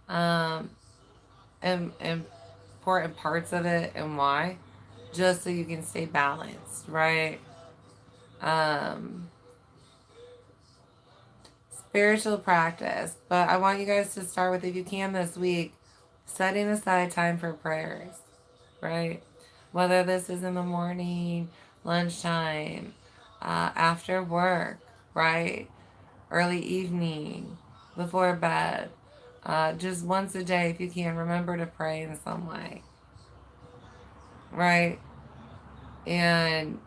um, and important parts of it and why, just so you can stay balanced, right? Um, spiritual practice, but I want you guys to start with, if you can this week, setting aside time for prayers, right? Whether this is in the morning, lunchtime, after work, right? Early evening, before bed. Just once a day, if you can, remember to pray in some way, right? And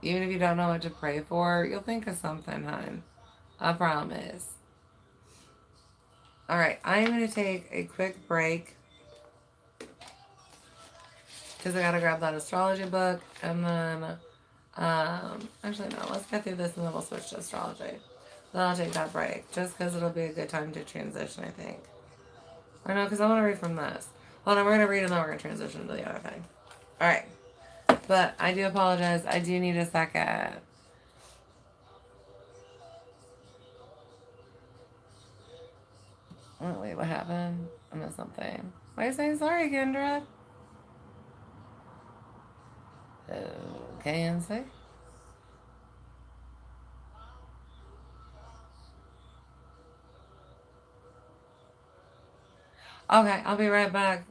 even if you don't know what to pray for, you'll think of something, hon. I promise. All right, I'm going to take a quick break because I got to grab that astrology book. And then, actually, no, let's get through this and then we'll switch to astrology. Then I'll take that break just because it'll be a good time to transition, I think. Or no, because I want to read from this. Hold on, we're going to read and then we're going to transition to the other thing. All right. But I do apologize. I do need a second. Oh, wait, what happened? I missed something. Why are you saying sorry, Kendra? Okay, and say. Okay, I'll be right back.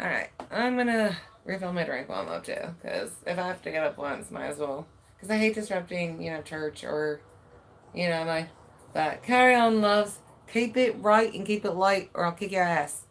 Alright, I'm gonna refill my drink while I'm up too. Because if I have to get up once, might as well. Because I hate disrupting, church or, my. But carry on, loves. Keep it right and keep it light, or I'll kick your ass.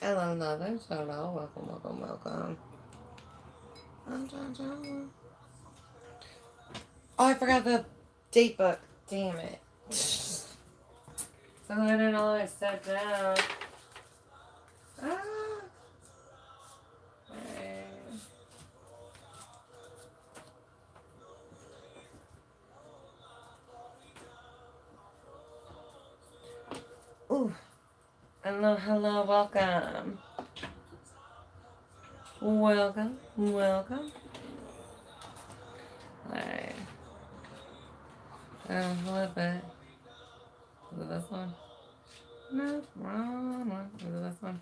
Hello, Mother. Hello. Welcome, welcome, welcome. Oh, I forgot the date book. Damn it. So I didn't know I sat down. Ah. Okay. Ooh. Hello, hello, welcome. Welcome, welcome. Alright. A little bit. Is it this one? No, wrong one. Is it this one?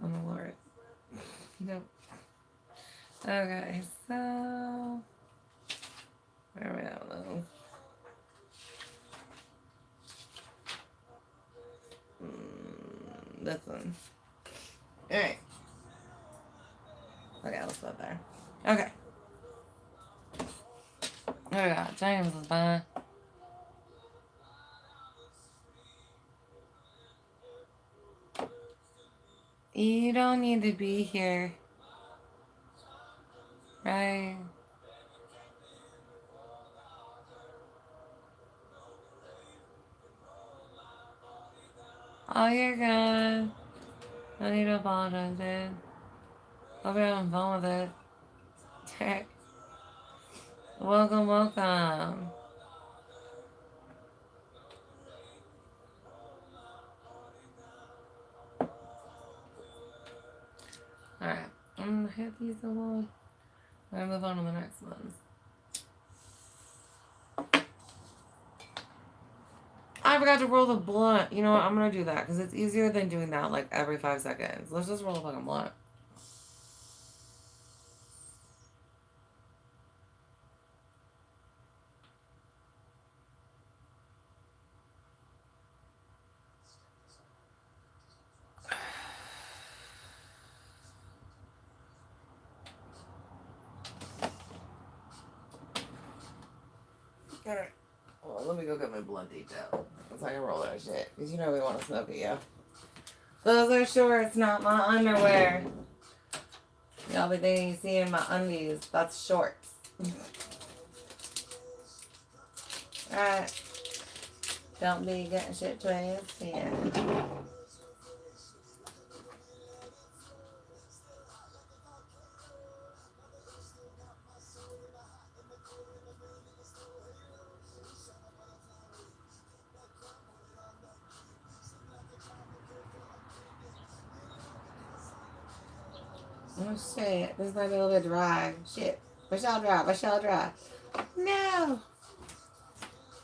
Oh, my Lord. Nope. Okay, so. Where are we at, though? this one. Alright. Okay, let's put it there. Okay. Oh my god, James is fine. You don't need to be here. Right? Oh, you're good. I need to apologize, dude. Hope you're having fun with it. Welcome, welcome. Alright, I'm gonna hit these alone. I'm gonna move on to the next ones. I forgot to roll the blunt. You know what? I'm gonna do that because it's easier than doing that like every 5 seconds. Let's just roll a fucking blunt. Alright. Well, let me go get my blunt detail. So I can roll that shit. Because you know we want to smoke it, yeah. Those are shorts, not my underwear. Y'all be thinking you see in my undies. That's shorts. Alright. Don't be getting shit twisted. Yeah. Oh shit, this might be a little bit dry. Shit. Wish y'all dry. Wish y'all dry. No!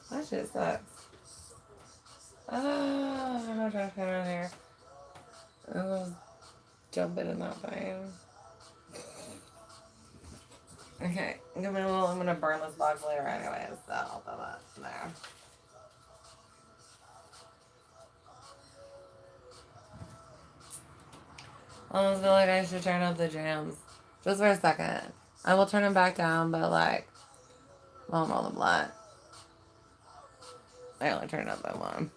That shit sucks. Oh, I'm not trying to come around here. I'm gonna jump in that thing. Okay, I'm gonna burn this box later anyway, so I'll put that there. I almost feel like I should turn up the jams. Just for a second. I will turn them back down, but like, won't roll the blunt. I only turned up by one.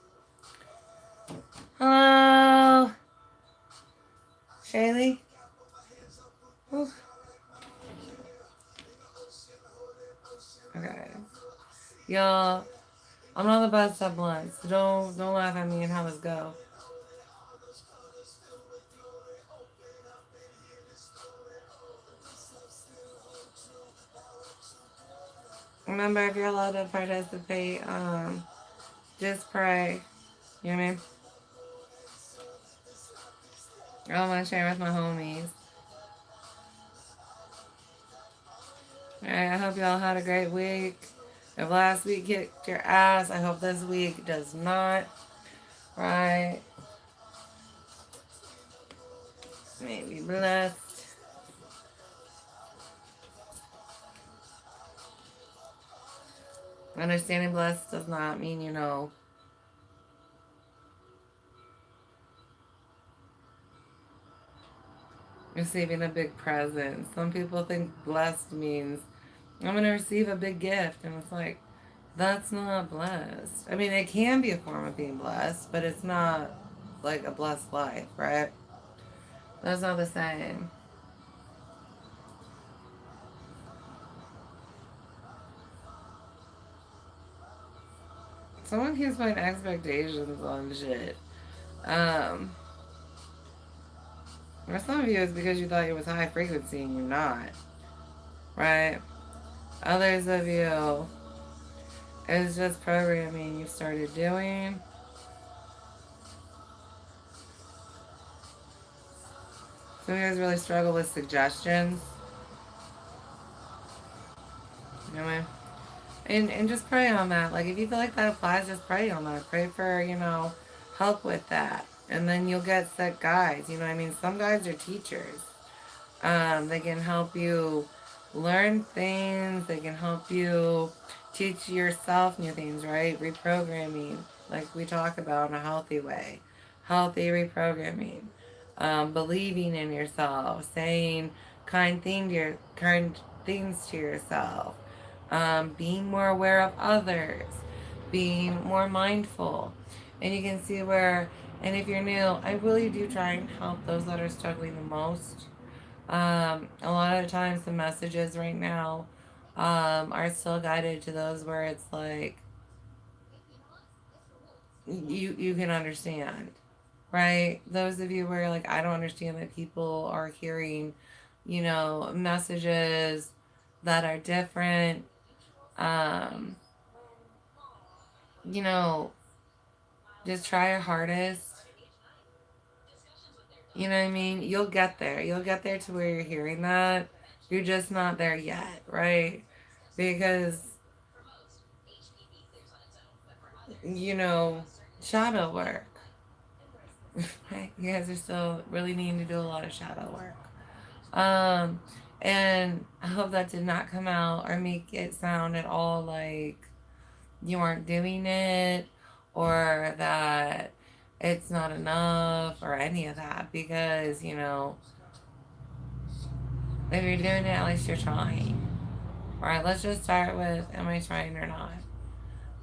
Hello? Shaylee? Ooh. Okay. Y'all, I'm not the best at blunts, so don't laugh at me and how this go. Remember, if you're allowed to participate, just pray. You know what I mean? I want to share with my homies. Alright, I hope y'all had a great week. If last week kicked your ass, I hope this week does not. Right? May be blessed. Understanding blessed does not mean, receiving a big present. Some people think blessed means I'm going to receive a big gift. And it's like, that's not blessed. I mean, it can be a form of being blessed, but it's not like a blessed life, right? That's not the same. Someone keeps putting expectations on shit. For some of you, it's because you thought it was high frequency and you're not, right? Others of you, it's just programming you started doing. Some of you guys really struggle with suggestions. You know what I mean? And just pray on that. Like, if you feel like that applies, just pray on that. Pray for, help with that. And then you'll get set guides. You know what I mean? Some guides are teachers. They can help you learn things. They can help you teach yourself new things, right? Reprogramming, like we talk about in a healthy way. healthy reprogramming, believing in yourself, saying kind things to yourself, being more aware of others, being more mindful. And you can see where, and if you're new, I really do try and help those that are struggling the most. A lot of times the messages right now are still guided to those where it's like you can understand, right? Those of you where like I don't understand that people are hearing, messages that are different. Um, you know, just try your hardest. You know what I mean? You'll get there. You'll get there to where you're hearing that. You're just not there yet, right? Because, you know, shadow work. Right? You guys are still really needing to do a lot of shadow work. Um, and I hope that did not come out or make it sound at all like you weren't doing it or that it's not enough or any of that because, if you're doing it, at least you're trying. All right, let's just start with, am I trying or not?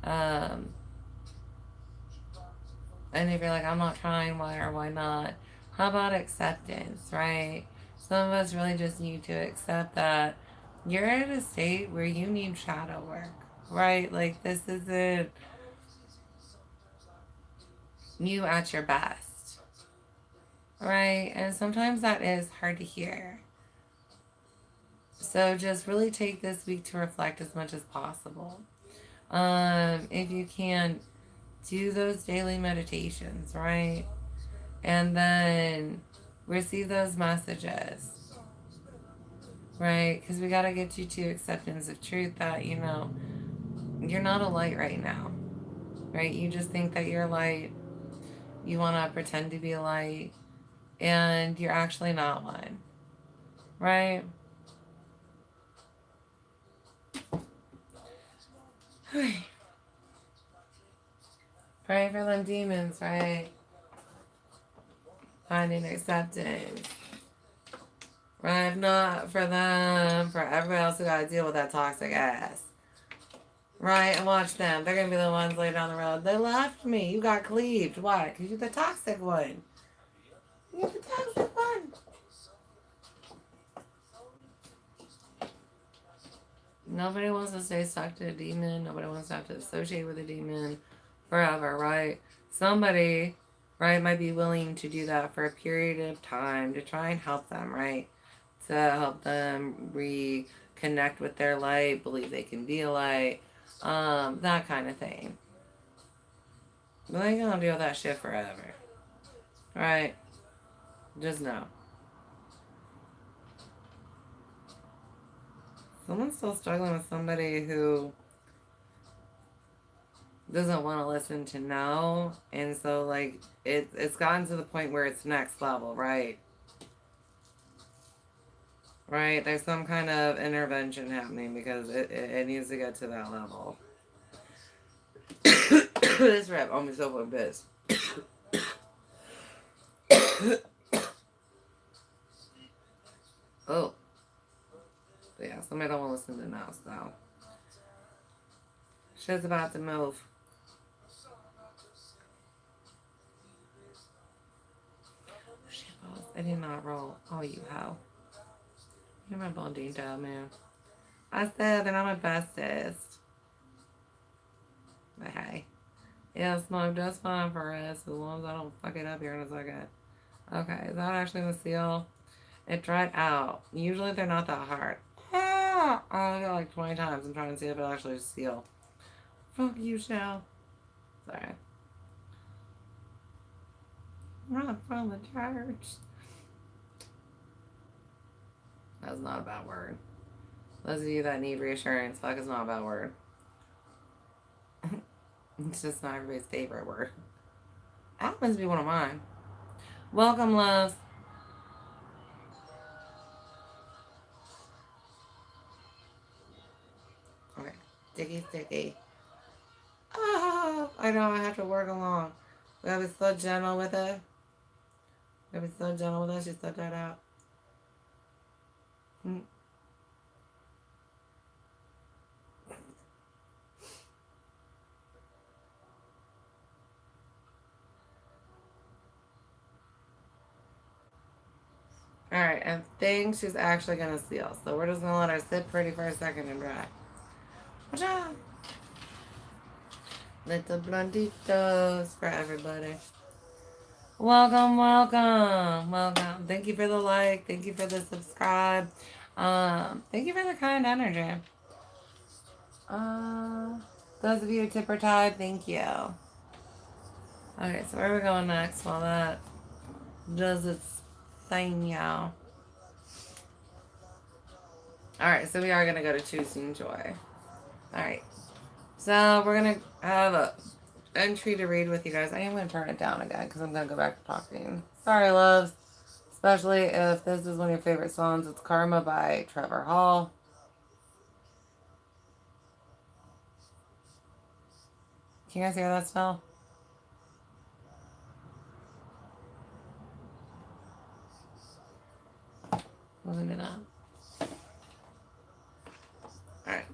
Um, and if you're like, I'm not trying, why or why not? How about acceptance, right? Some of us really just need to accept that you're at a state where you need shadow work, right? Like, this isn't you at your best, right? And sometimes that is hard to hear. So just really take this week to reflect as much as possible. If you can, do those daily meditations, right? And then receive those messages, right? Because we got to get you to acceptance of truth that, you're not a light right now, right? You just think that you're light. You want to pretend to be a light, and you're actually not one, right? Pray for them demons, right? Finding acceptance. Right? If not for them, for everybody else who got to deal with that toxic ass. Right? And watch them. They're going to be the ones later down the road. They left me. You got cleaved. Why? Because you're the toxic one. You're the toxic one. Nobody wants to stay stuck to a demon. Nobody wants to have to associate with a demon forever, right? Somebody, right, might be willing to do that for a period of time to try and help them, right? To help them reconnect with their light, believe they can be a light, that kind of thing. But they ain't gonna deal with that shit forever, right? Just know. Someone's still struggling with somebody who doesn't want to listen to no, and so like it's gotten to the point where it's next level, right? Right? There's some kind of intervention happening because it needs to get to that level. This rap on myself on piss. Oh. But yeah, somebody don't want to listen to now, so. Shit's about to move. Shit, boss. I did not roll. Oh, you hoe. You're my blondine dog, man. I said that I'm a bestest. But hey. Yeah, smoke just fine for us as long as I don't fuck it up here in a second. Okay, is that actually the seal? It dried out. Usually they're not that hard. Ah! I got like 20 times. I'm trying to see if it actually is seal. Fuck you, Shell. Sorry. Run from the church. That's not a bad word. Those of you that need reassurance, fuck is not a bad word. It's just not everybody's favorite word. Happens to be one of mine. Welcome, loves. Okay. Sticky, sticky. Oh, I know I have to work along. We gotta be so gentle with it. We gotta be so gentle with it. She stuck that out. Alright, I think she's actually gonna seal. So we're just gonna let her sit pretty for a second and dry. Watcha! Little blonditos for everybody. Welcome, welcome, welcome. Thank you for the like. Thank you for the subscribe. Thank you for the kind energy. Those of you who tip or tied, thank you. Okay, so where are we going next while that does its thing, y'all? Alright, so we are going to go to Choosing Joy. Alright, so we're going to have a entry to read with you guys. I am going to turn it down again because I'm going to go back to talking. Sorry, loves. Especially if this is one of your favorite songs. It's Karma by Trevor Hall. Can you guys hear that still? Wasn't it up? Alright.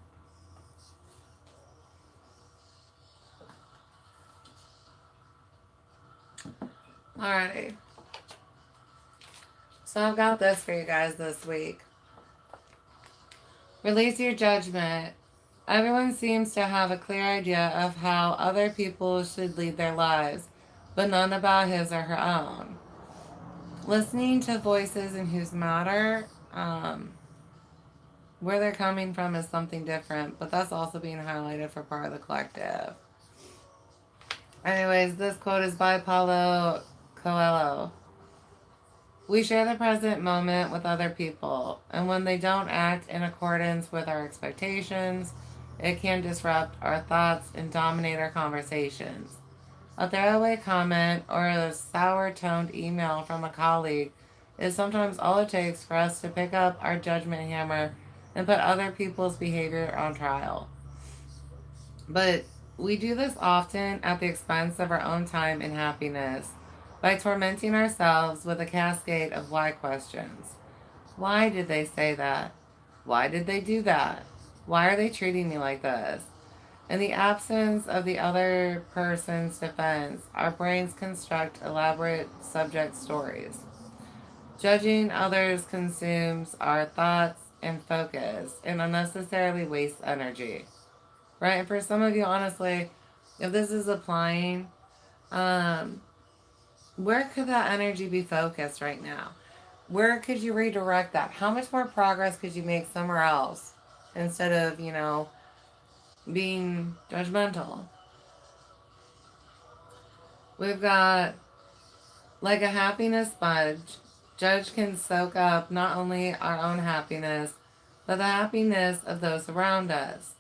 Alrighty. So I've got this for you guys this week. Release your judgment. Everyone seems to have a clear idea of how other people should lead their lives, but none about his or her own. Listening to voices in whose matter, where they're coming from is something different, but that's also being highlighted for part of the collective. Anyways, this quote is by Paulo Coelho. We share the present moment with other people, and when they don't act in accordance with our expectations, it can disrupt our thoughts and dominate our conversations. A throwaway comment or a sour-toned email from a colleague is sometimes all it takes for us to pick up our judgment hammer and put other people's behavior on trial. But we do this often at the expense of our own time and happiness by tormenting ourselves with a cascade of why questions. Why did they say that? Why did they do that? Why are they treating me like this? In the absence of the other person's defense, our brains construct elaborate subject stories. Judging others consumes our thoughts and focus and unnecessarily wastes energy. Right? And for some of you, honestly, if this is applying, where could that energy be focused right now? Where could you redirect that? How much more progress could you make somewhere else instead of, being judgmental? We've got like a happiness sponge. Judge can soak up not only our own happiness, but the happiness of those around us.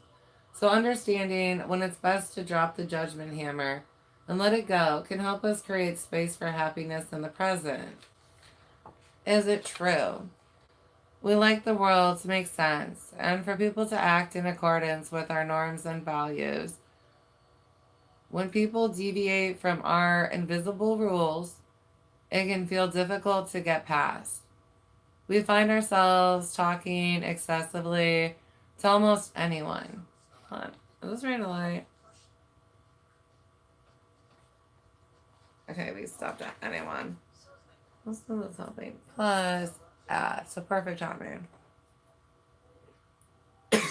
So understanding when it's best to drop the judgment hammer and let it go can help us create space for happiness in the present. Is it true? We like the world to make sense and for people to act in accordance with our norms and values. When people deviate from our invisible rules, it can feel difficult to get past. We find ourselves talking excessively to almost anyone. Hold on. Is this red light? Okay, we stopped at anyone. Let's do something. Plus, so perfect timing. Y'all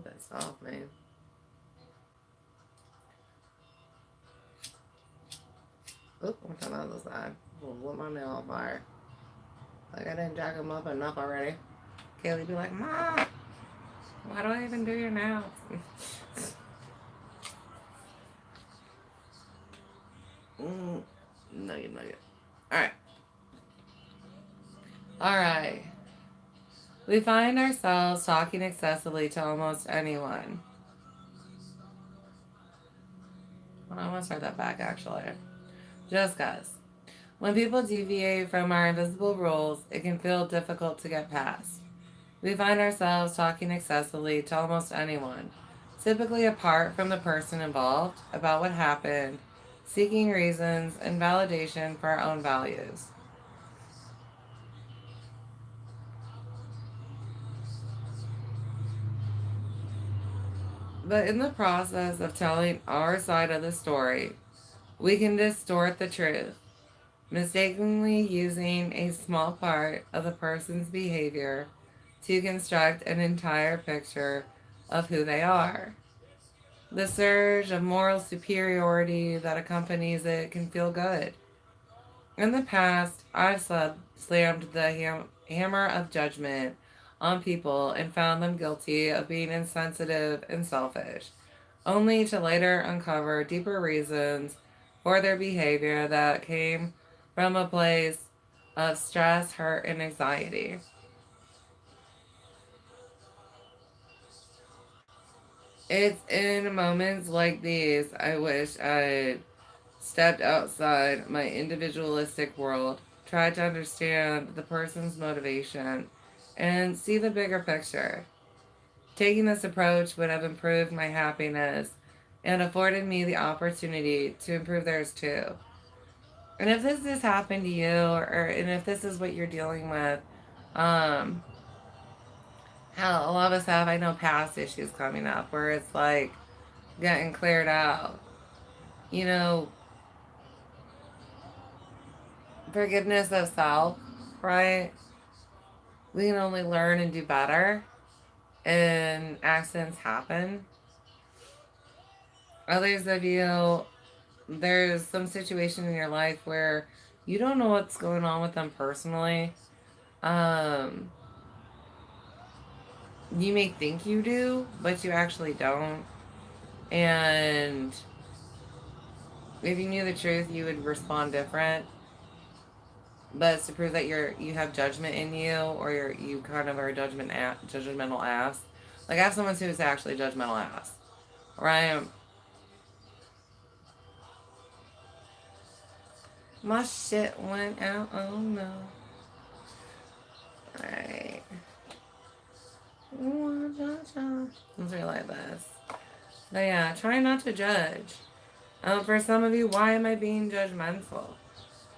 been soft, man. Oop, I'm talking about the side. We'll lit my nail on fire. Like I didn't jack them up enough already. Kaylee be like, Mom, why do I even do your nails? Nugget. Alright. We find ourselves talking excessively to almost anyone. I want to start that back actually. Just cause. When people deviate from our invisible rules, it can feel difficult to get past. We find ourselves talking excessively to almost anyone. typically apart from the person involved, about what happened, seeking reasons and validation for our own values. But in the process of telling our side of the story, we can distort the truth, mistakenly using a small part of the person's behavior to construct an entire picture of who they are. The surge of moral superiority that accompanies it can feel good. In the past, I've slammed the hammer of judgment on people and found them guilty of being insensitive and selfish, only to later uncover deeper reasons for their behavior that came from a place of stress, hurt, and anxiety. It's in moments like these I wish I'd stepped outside my individualistic world, tried to understand the person's motivation, and see the bigger picture. Taking this approach would have improved my happiness and afforded me the opportunity to improve theirs too. And if this has happened to you, and if this is what you're dealing with, um, how a lot of us have, I know, past issues coming up where it's like getting cleared out. You know, forgiveness of self, right? We can only learn and do better, and accidents happen. Others of you, there's some situation in your life where you don't know what's going on with them personally. Um, you may think you do, but you actually don't. And if you knew the truth, you would respond different. But it's to prove that you have judgment in you, or you kind of are a judgmental ass. Like I have someone who's actually judgmental ass, right? My shit went out. Oh no! Alright. Let's relay this. But yeah, try not to judge. For some of you, why am I being judgmental?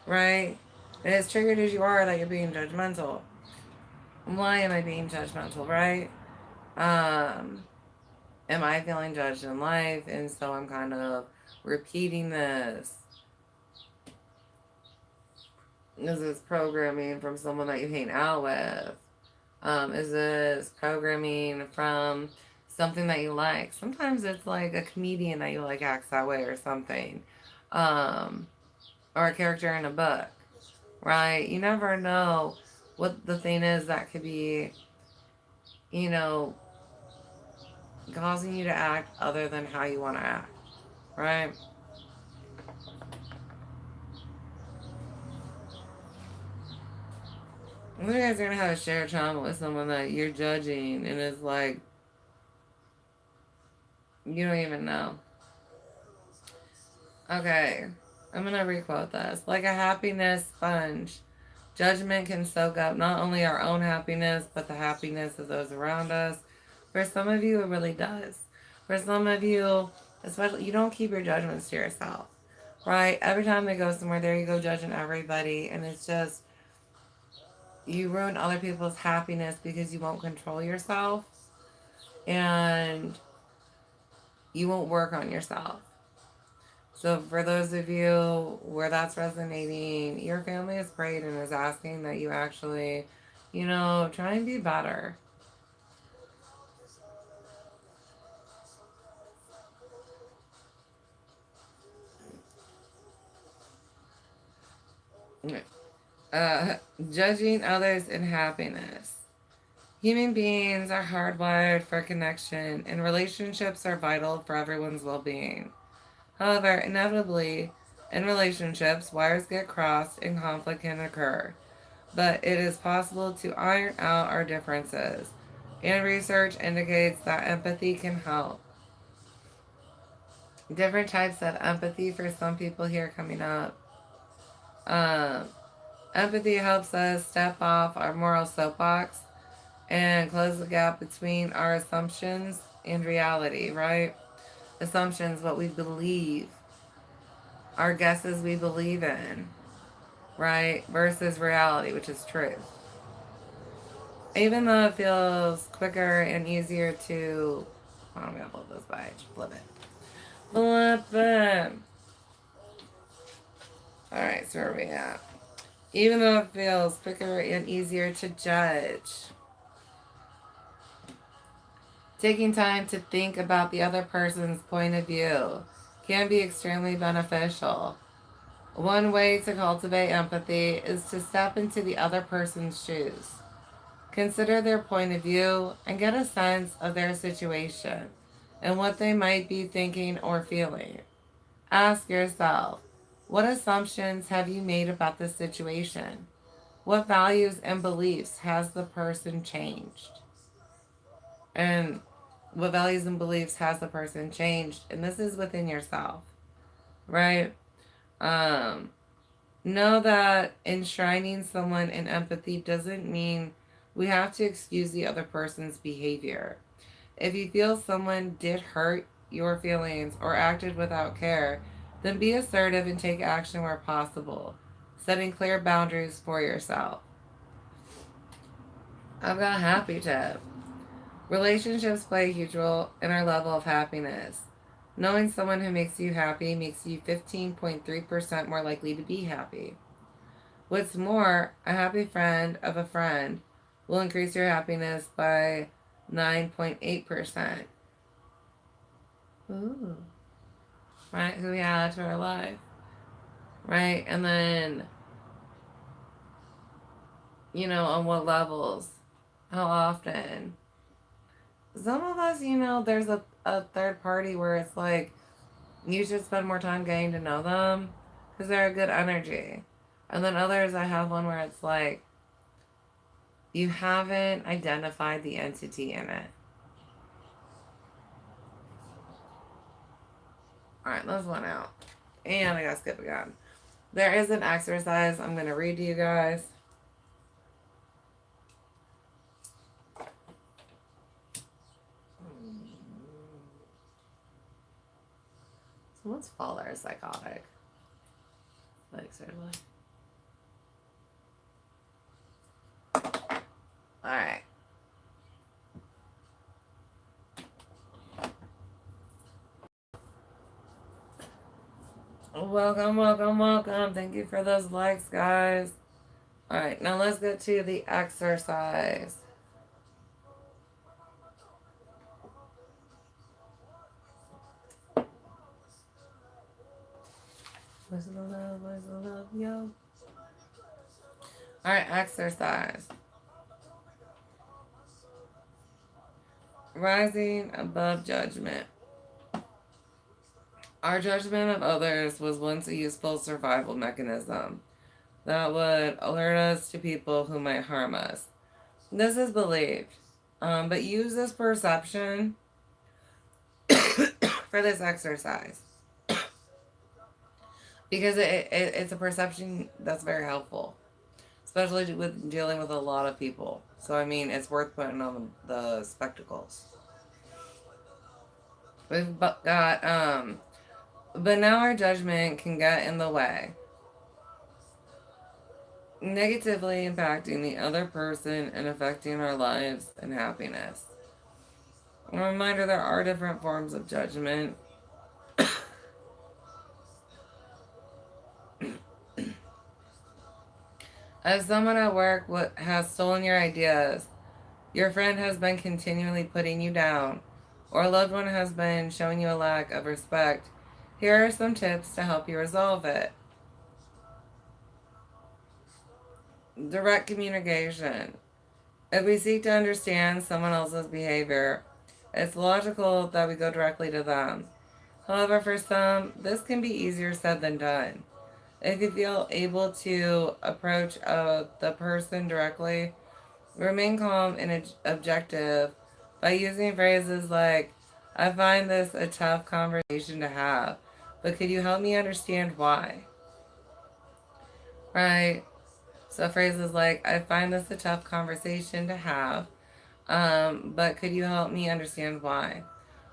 Right? And as triggered as you are that you're being judgmental, why am I being judgmental, right? Um, am I feeling judged in life? And so I'm kind of repeating this. Is this programming from someone that you hang out with? Is this programming from something that you like? Sometimes it's like a comedian that you like acts that way or something. Um, or a character in a book, right? You never know what the thing is that could be, you know, causing you to act other than how you want to act, right? You guys are gonna have a shared trauma with someone that you're judging, and it's like you don't even know. Okay, I'm gonna requote this. Like a happiness sponge, judgment can soak up not only our own happiness, but the happiness of those around us. For some of you, it really does. For some of you, especially, you don't keep your judgments to yourself, right? Every time they go somewhere, there you go judging everybody, and it's just, you ruin other people's happiness because you won't control yourself, and you won't work on yourself. So for those of you where that's resonating, your family has prayed and is asking that you actually, try and be better. Uh, Judging others in happiness. Human beings are hardwired for connection, and relationships are vital for everyone's well being. However, inevitably, in relationships, wires get crossed and conflict can occur. But it is possible to iron out our differences, and research indicates that empathy can help. Different types of empathy for some people here coming up. Um, Empathy helps us step off our moral soapbox and close the gap between our assumptions and reality, right? Assumptions, what we believe, our guesses we believe in, right? Versus reality, which is truth. Even though it feels quicker and easier to, I'm gonna flip this page, flip it. Flip it. Alright, so where are we at? Even though it feels quicker and easier to judge, taking time to think about the other person's point of view can be extremely beneficial. One way to cultivate empathy is to step into the other person's shoes. Consider their point of view and get a sense of their situation and what they might be thinking or feeling. Ask yourself, what assumptions have you made about this situation? What values and beliefs has the person changed? And what values and beliefs has the person changed? And this is within yourself, right? Um, know that enshrining someone in empathy doesn't mean we have to excuse the other person's behavior. If you feel someone did hurt your feelings or acted without care, then be assertive and take action where possible, setting clear boundaries for yourself. I've got a happy tip. Relationships play a huge role in our level of happiness. Knowing someone who makes you happy makes you 15.3% more likely to be happy. What's more, a happy friend of a friend will increase your happiness by 9.8%. Ooh. Right? Who we add to our life. Right? And then, on what levels, how often. Some of us, there's a third party where it's like, you should spend more time getting to know them because they're a good energy. And then others, I have one where it's like, you haven't identified the entity in it. Alright, let's one out. And I gotta skip again. There is an exercise I'm gonna read to you guys. Someone's father is psychotic. Like, seriously. Alright. Welcome, welcome, welcome. Thank you for those likes, guys. Alright, now let's get to the exercise. Where's the love? Where's the love, yo? Alright, exercise. Rising above judgment. Our judgment of others was once a useful survival mechanism that would alert us to people who might harm us. This is believed, but use this perception for this exercise because it's a perception that's very helpful, especially with dealing with a lot of people. So, I mean, it's worth putting on the spectacles. We've got, but now our judgment can get in the way, negatively impacting the other person and affecting our lives and happiness. A reminder, there are different forms of judgment. As someone at work has stolen your ideas, your friend has been continually putting you down, or a loved one has been showing you a lack of respect, here are some tips to help you resolve it. Direct communication. If we seek to understand someone else's behavior, it's logical that we go directly to them. However, for some, this can be easier said than done. If you feel able to approach the person directly, remain calm and objective by using phrases like, I find this a tough conversation to have, but could you help me understand why? Right? So phrases like, I find this a tough conversation to have, but could you help me understand why?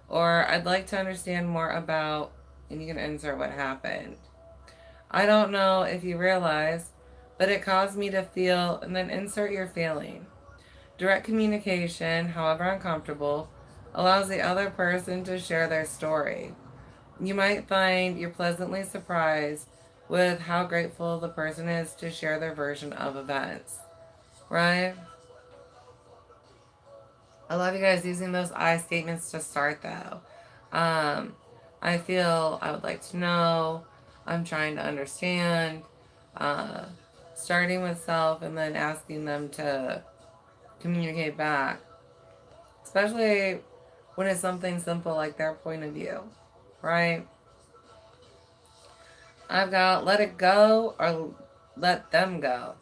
Or I'd like to understand more about, and you can insert what happened. I don't know if you realize, but it caused me to feel, and then insert your feeling. Direct communication, however uncomfortable, allows the other person to share their story. You might find you're pleasantly surprised with how grateful the person is to share their version of events, right? I love you guys using those I statements to start though. Um, I feel I would like to know. I'm trying to understand. Uh, Starting with self and then asking them to communicate back, especially when it's something simple like their point of view, right? I've got let it go or let them go.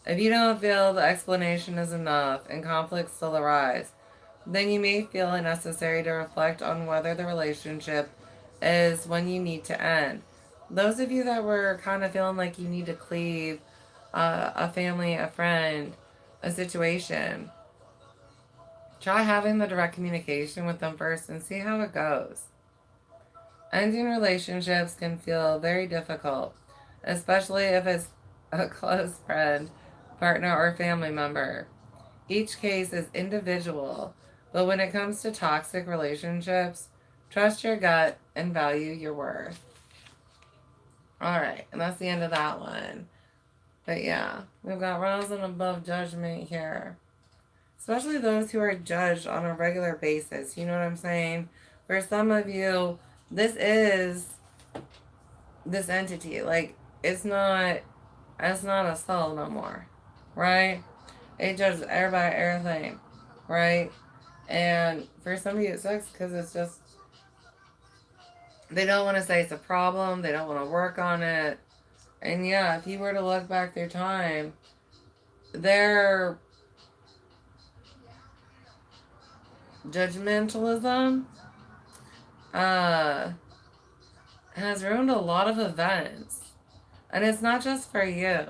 If you don't feel the explanation is enough and conflicts still arise, then you may feel it necessary to reflect on whether the relationship is one you need to end. Those of you that were kind of feeling like you need to cleave a family, a friend, a situation, try having the direct communication with them first and see how it goes. Ending relationships can feel very difficult, especially if it's a close friend, partner, or family member. Each case is individual, but when it comes to toxic relationships, trust your gut and value your worth. All right, and that's the end of that one. But yeah, we've got rising above judgment here, especially those who are judged on a regular basis. You know what I'm saying? For some of you, this is this entity. Like it's not a soul no more, right? It judges everybody, everything, right? And for some of you, it sucks because it's just, they don't want to say it's a problem. They don't want to work on it. And yeah, if you were to look back through time, their judgmentalism uh, has ruined a lot of events. And it's not just for you.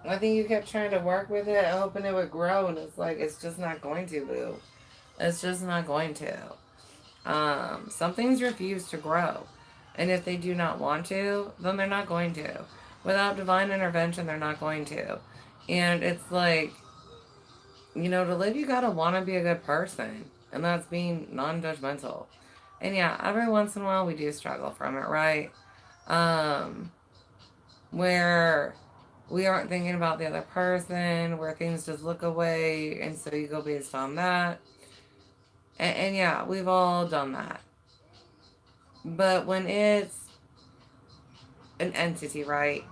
I think you kept trying to work with it, hoping it would grow, and it's like, it's just not going to, boo. It's just not going to. Some things refuse to grow. And if they do not want to, then they're not going to. Without divine intervention, they're not going to. And it's like, to live, you gotta want to be a good person. And that's being non judgmental. And yeah, every once in a while we do struggle from it, right? Um, where we aren't thinking about the other person, where things just look away, and so you go based on that. And yeah, we've all done that. But when it's an entity, right?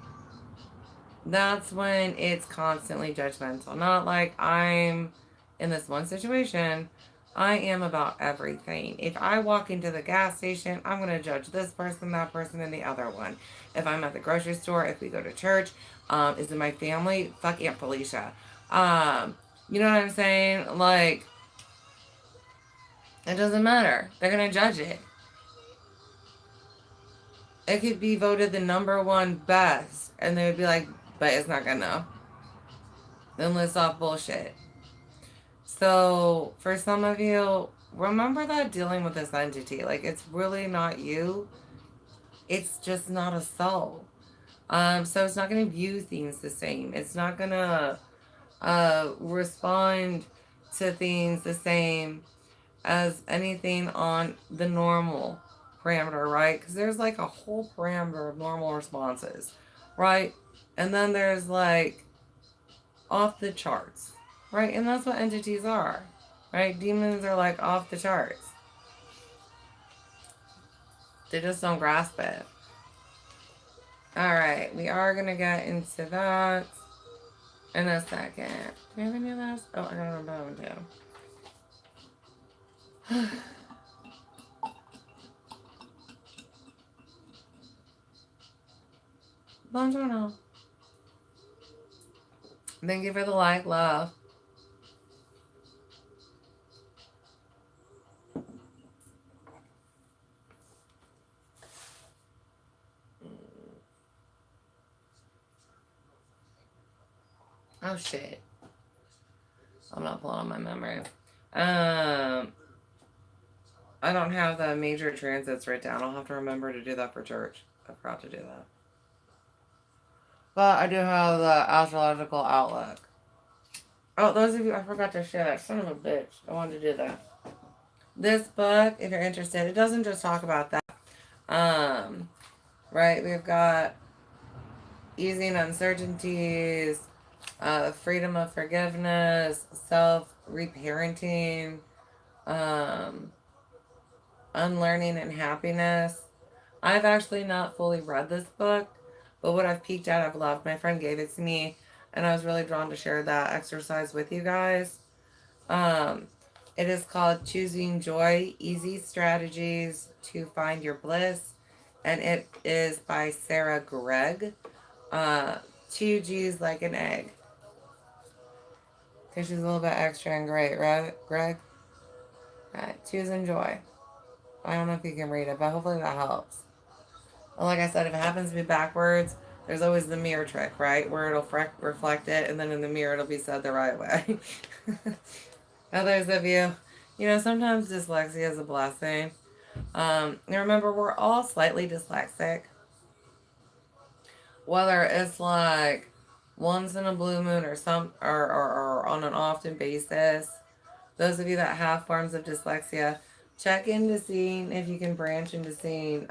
That's when it's constantly judgmental. Not like I'm in this one situation. I am about everything. If I walk into the gas station, I'm going to judge this person, that person, and the other one. If I'm at the grocery store, if we go to church, is it my family? Fuck Aunt Felicia. You know what I'm saying? Like, it doesn't matter. They're going to judge it. It could be voted the number one best, and they would be like, but it's not gonna. Then list off bullshit. So, for some of you, remember that dealing with this entity, like, it's really not you. It's just not a soul. So it's not gonna view things the same. It's not gonna respond to things the same as anything on the normal parameter, right? Because there's like a whole parameter of normal responses, right? And then there's like off the charts, right? And that's what entities are, right? Demons are like off the charts. They just don't grasp it. All right, we are going to get into that in a second. Do you have any of those? Oh, I got a bone too. Buongiorno. Thank you for the like, love. Oh shit. I'm not pulling on my memory. I don't have the major transits written down. I'll have to remember to do that for church. I forgot to do that. But I do have the astrological outlook. Oh, those of you, I forgot to share that. Son of a bitch. I wanted to do that. This book, if you're interested, it doesn't just talk about that. Right, we've got easing uncertainties, freedom of forgiveness, self-reparenting, um, unlearning and happiness. I've actually not fully read this book, but what I've peeked at, I've loved. My friend gave it to me, and I was really drawn to share that exercise with you guys. Um, it is called Choosing Joy, Easy Strategies to Find Your Bliss, and it is by Sarah Gregg. Uh, two G's like an egg. Because she's a little bit extra and great, right, Greg? Right, Choosing Joy. I don't know if you can read it, but hopefully that helps. And like I said, if it happens to be backwards, there's always the mirror trick, right? Where it'll reflect it, and then in the mirror it'll be said the right way. Others of you, sometimes dyslexia is a blessing. And remember, we're all slightly dyslexic. Whether it's like once in a blue moon or on an often basis. Those of you that have forms of dyslexia, check into seeing if you can branch into seeing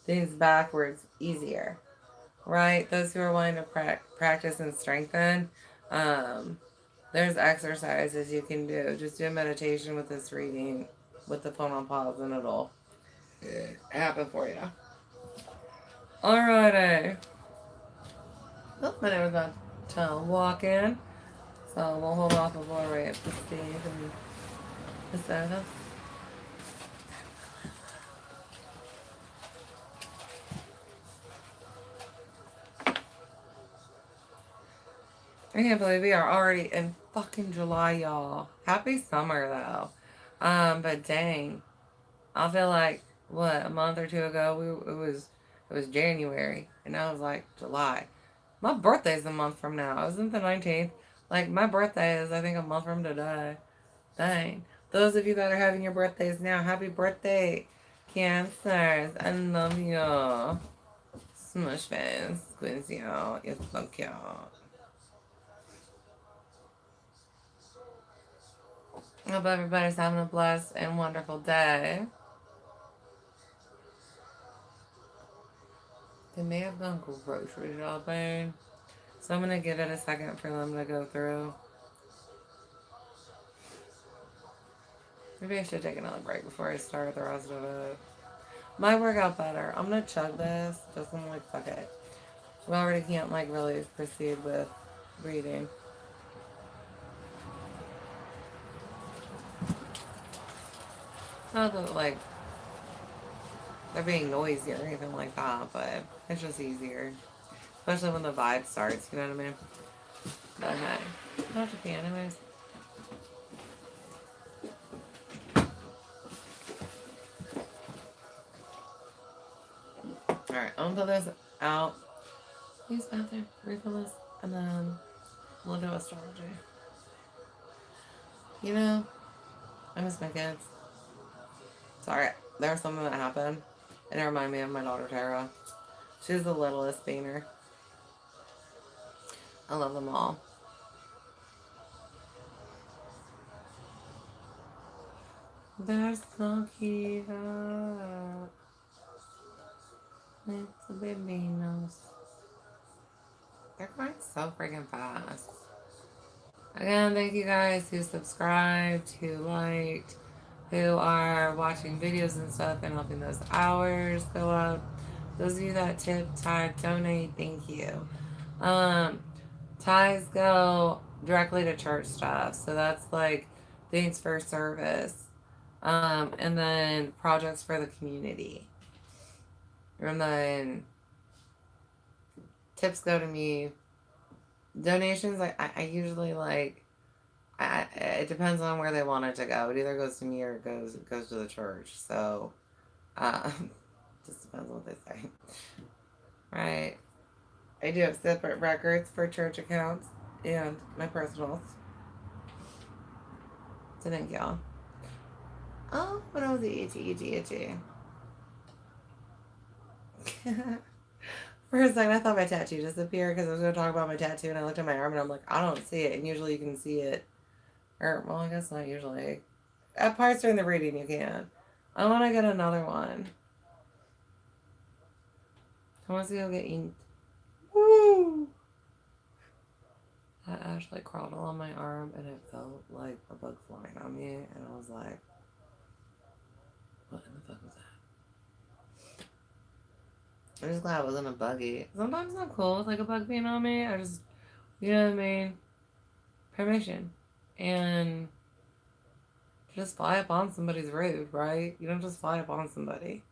things backwards easier. Right? Those who are wanting to practice and strengthen, there's exercises you can do. Just do a meditation with this reading with the phone on pause and it'll happen for you. Alrighty. Oh, my name is about to walk in. So we'll hold off before we proceed and the service. I can't believe we are already in fucking July, y'all. Happy summer though. But dang, I feel like a month or two ago it was January, and now it's like July. My birthday's a month from now. Isn't the 19th? Like my birthday is I think a month from today. Dang. Those of you that are having your birthdays now, happy birthday, Cancers. I love you. Smush face, Quincy, you're so cute. Hope everybody's having a blessed and wonderful day. They may have gone grocery shopping. So I'm going to give it a second for them to go through. Maybe I should take another break before I start the rest of it. Might work out better. I'm going to chug this. Just I'm like, fuck it. We already can't really proceed with reading. Not that they're being noisy or anything like that, but it's just easier. Especially when the vibe starts, you know what I mean? But hey, not to be anyways. Alright, I'm gonna put this out. Use bathroom, refill this, and then we'll do astrology. I miss my kids. Sorry, there was something that happened, and it reminded me of my daughter Tara. She's the littlest beaner. I love them all. They're so cute. Little baby nose. They're going so freaking fast. Again, thank you guys who subscribed, who liked, who are watching videos and stuff and helping those hours go up. Those of you that tip, tithe, donate, thank you. Tithes go directly to church stuff. So that's things for service. And then projects for the community. And then tips go to me. Donations, I usually it depends on where they want it to go. It either goes to me or it goes to the church. So, just depends on what they say. Right. I do have separate records for church accounts and my personals. So thank y'all. Oh, but I was itchy. For a second, I thought my tattoo disappeared because I was going to talk about my tattoo, and I looked at my arm, and I'm like, I don't see it. And usually you can see it. Or, well, I guess not usually. At parts during the reading, you can. I want to get another one. I want to go get inked. Woo! I actually crawled along my arm, and it felt like a bug flying on me, and I was like, what in the fuck was that? I'm just glad it wasn't a buggy. Sometimes I'm cool with like a bug being on me. I just, you know what I mean? Permission. And just fly up on somebody's rude, right? You don't just fly up on somebody.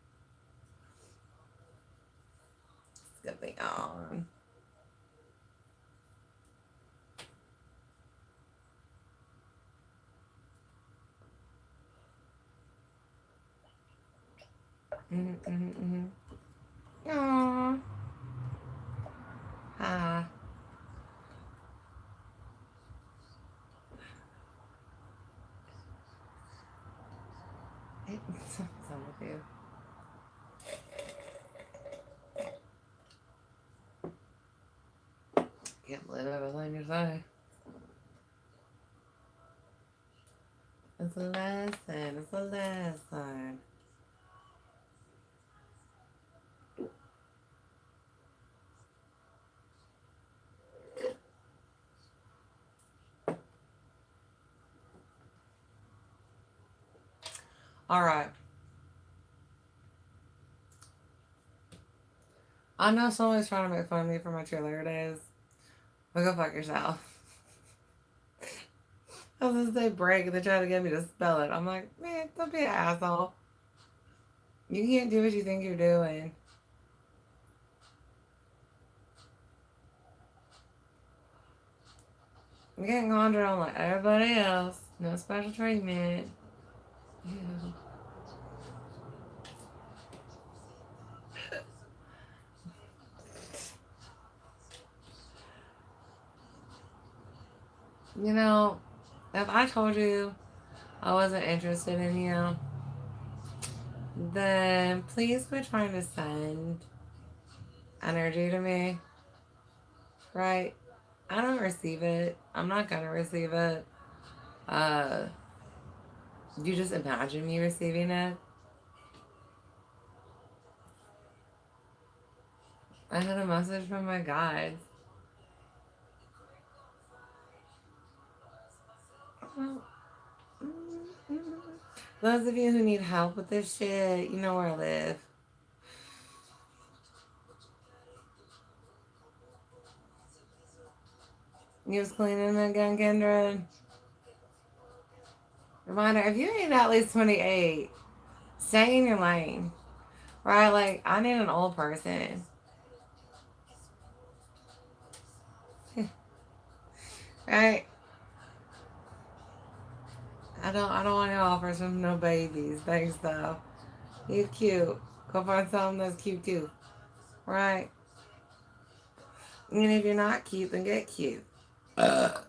Let's get me on. Aww. Hi. What's wrong with you? Can't believe everything you say. It's a lesson. It's a lesson. All right. I know somebody's trying to make fun of me for my cheerleader days. But go fuck yourself. I was gonna say break and they try to get me to spell it. I'm like, man, don't be an asshole. You can't do what you think you're doing. I'm getting conjured on like everybody else. No special treatment. Ew. You know, if I told you I wasn't interested in you, then please quit trying to send energy to me. Right? I don't receive it. I'm not gonna receive it. Uh, you just imagine me receiving it. I had a message from my guides. Those of you who need help with this shit, you know where I live. You was cleaning again, Kendra? Reminder, if you ain't at least 28, stay in your lane. Right? Like, I need an old person. Right? I don't want any offers from no babies. Thanks though. You cute. Go find something that's cute too. Right? And if you're not cute, then get cute. I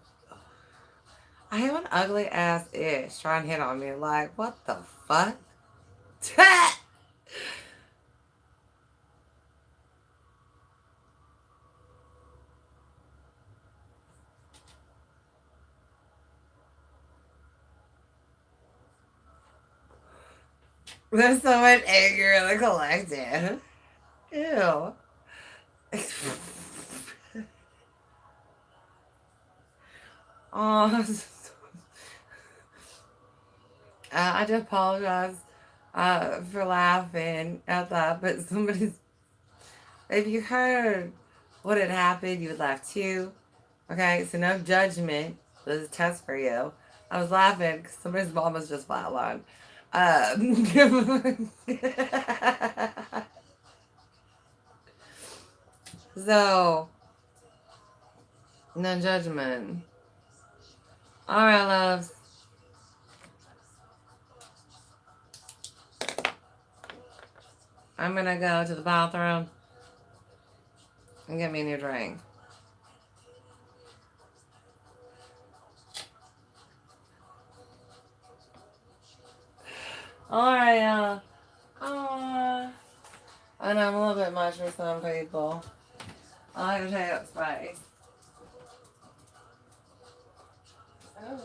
have an ugly ass ish trying to hit on me. Like, what the fuck? There's so much anger in the collective. Ew. Oh, I do apologize for laughing at that, but somebody's. If you heard what had happened, you would laugh too. Okay, so no judgment. This is a test for you. I was laughing because somebody's mom was just flatlined. So, no judgment. All right, loves. I'm gonna go to the bathroom and get me a new drink. Alright, I know I'm a little bit much for some people. I like to take up space. Oh.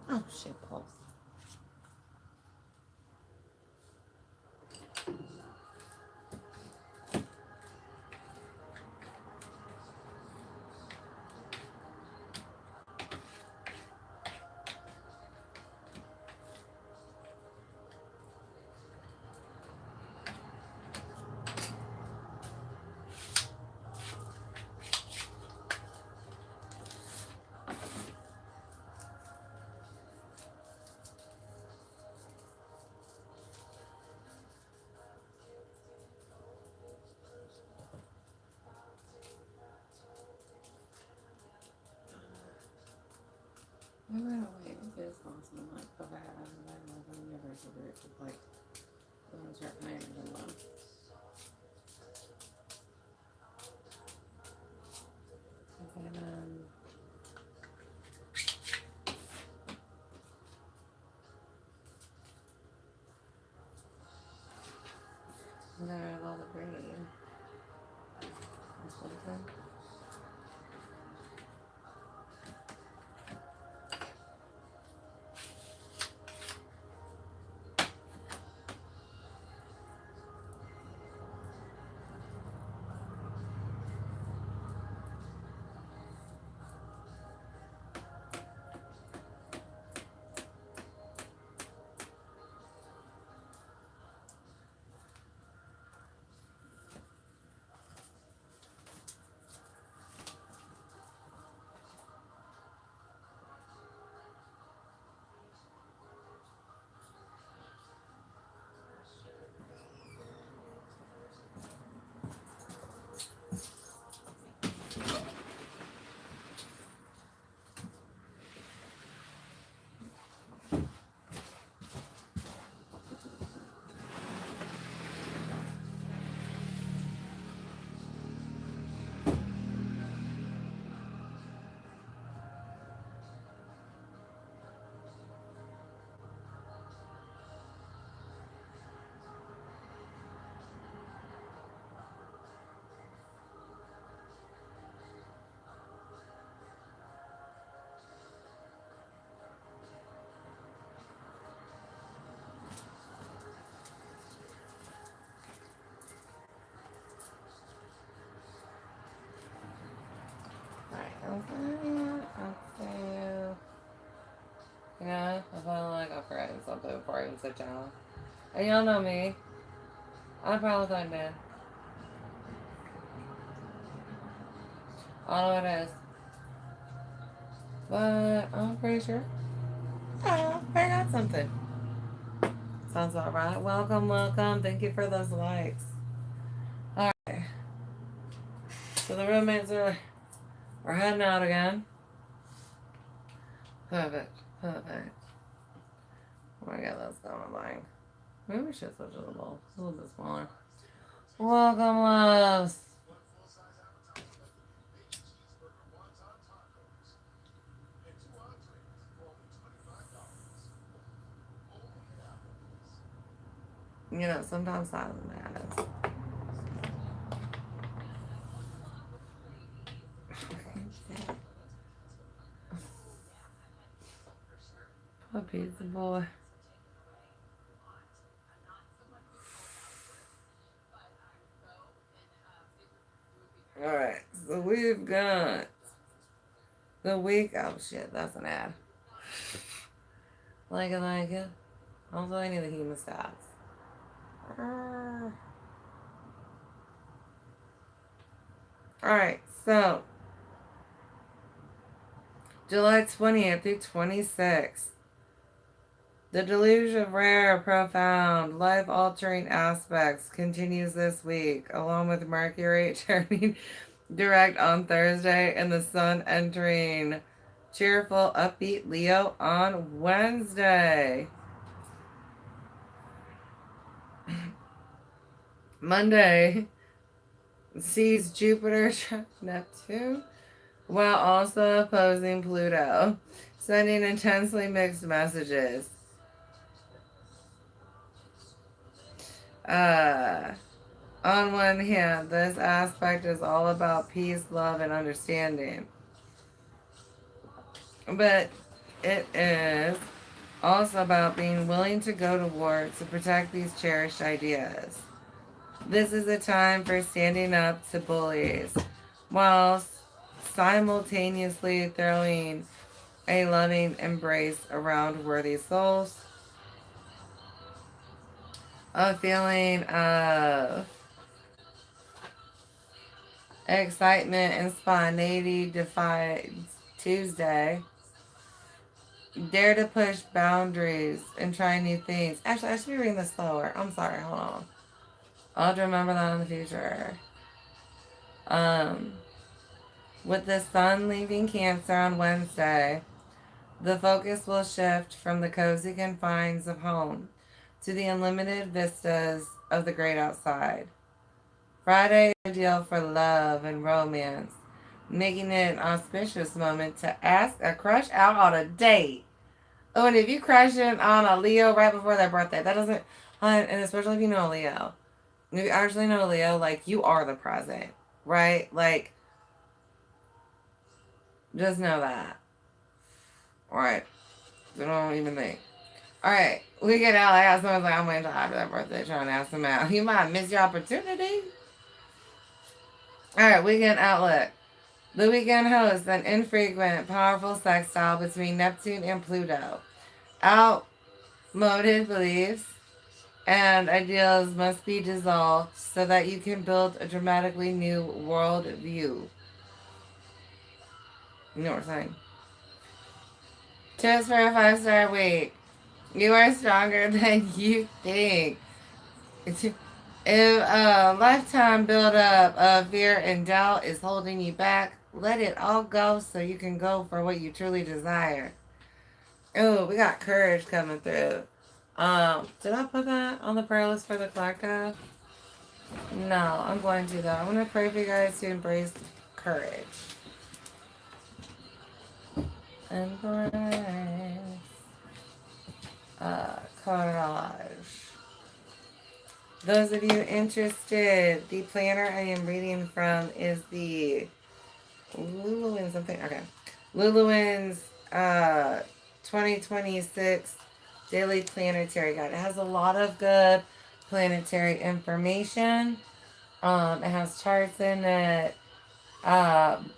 Oh, shit, pulse. Why would I wait with this on some like go back out of my life and never figure it to like I'm gonna start playing with them. And then I have all the green. That's what it said. Yeah, I felt like I forgot something before I even sit down. And y'all know me. I probably thought that. I don't know what it is. But I'm pretty sure. Oh, I got something. Sounds all right. Welcome, welcome. Thank you for those likes. All right. So the roommates are heading out again. Perfect. Perfect. Oh my god, that's going blank. Maybe we should switch it a little bit smaller. Welcome, loves. You know, sometimes silent matters. Poor pizza boy. Alright, so we've got the week. Oh shit, that's an ad. Like it. Also, I need the hemostats. Alright, so July 20th through 26th. The deluge of rare, profound, life-altering aspects continues this week, along with Mercury turning direct on Thursday and the Sun entering cheerful, upbeat Leo on Wednesday. Monday sees Jupiter Neptune while also opposing Pluto, sending intensely mixed messages. On one hand, this aspect is all about peace, love, and understanding. But it is also about being willing to go to war to protect these cherished ideas. This is a time for standing up to bullies, whilst simultaneously throwing a loving embrace around worthy souls. A feeling of excitement and spontaneity defines Tuesday. Dare to push boundaries and try new things. Actually, I should be reading this slower. I'm sorry. Hold on. I'll have to remember that in the future. With the sun leaving Cancer on Wednesday, the focus will shift from the cozy confines of home to the unlimited vistas of the great outside. Friday is ideal for love and romance, making it an auspicious moment to ask a crush out on a date. Oh, and if you crush it on a Leo right before their birthday, that doesn't, and especially if you know a Leo, if you actually know a Leo, like, you are the present, right? Like, just know that. Alright. So don't even think. Alright. We get out. I got someone's like, I'm waiting until after that birthday trying to ask them out. You might miss your opportunity. Alright, weekend outlook. The weekend hosts an infrequent, powerful sextile between Neptune and Pluto. Outmoded beliefs and ideals must be dissolved so that you can build a dramatically new world view. You know what I'm saying? Tips for a 5-star week. You are stronger than you think. If a lifetime buildup of fear and doubt is holding you back, let it all go so you can go for what you truly desire. Oh, we got courage coming through. Did I put that on the prayer list for the collective? No, I'm going to though. I'm going to pray for you guys to embrace courage. Embrace courage. Those of you interested, the planner I am reading from is the Luluin something. Okay. Luluin's 2026 Daily Planetary Guide. It has a lot of good planetary information. It has charts in it.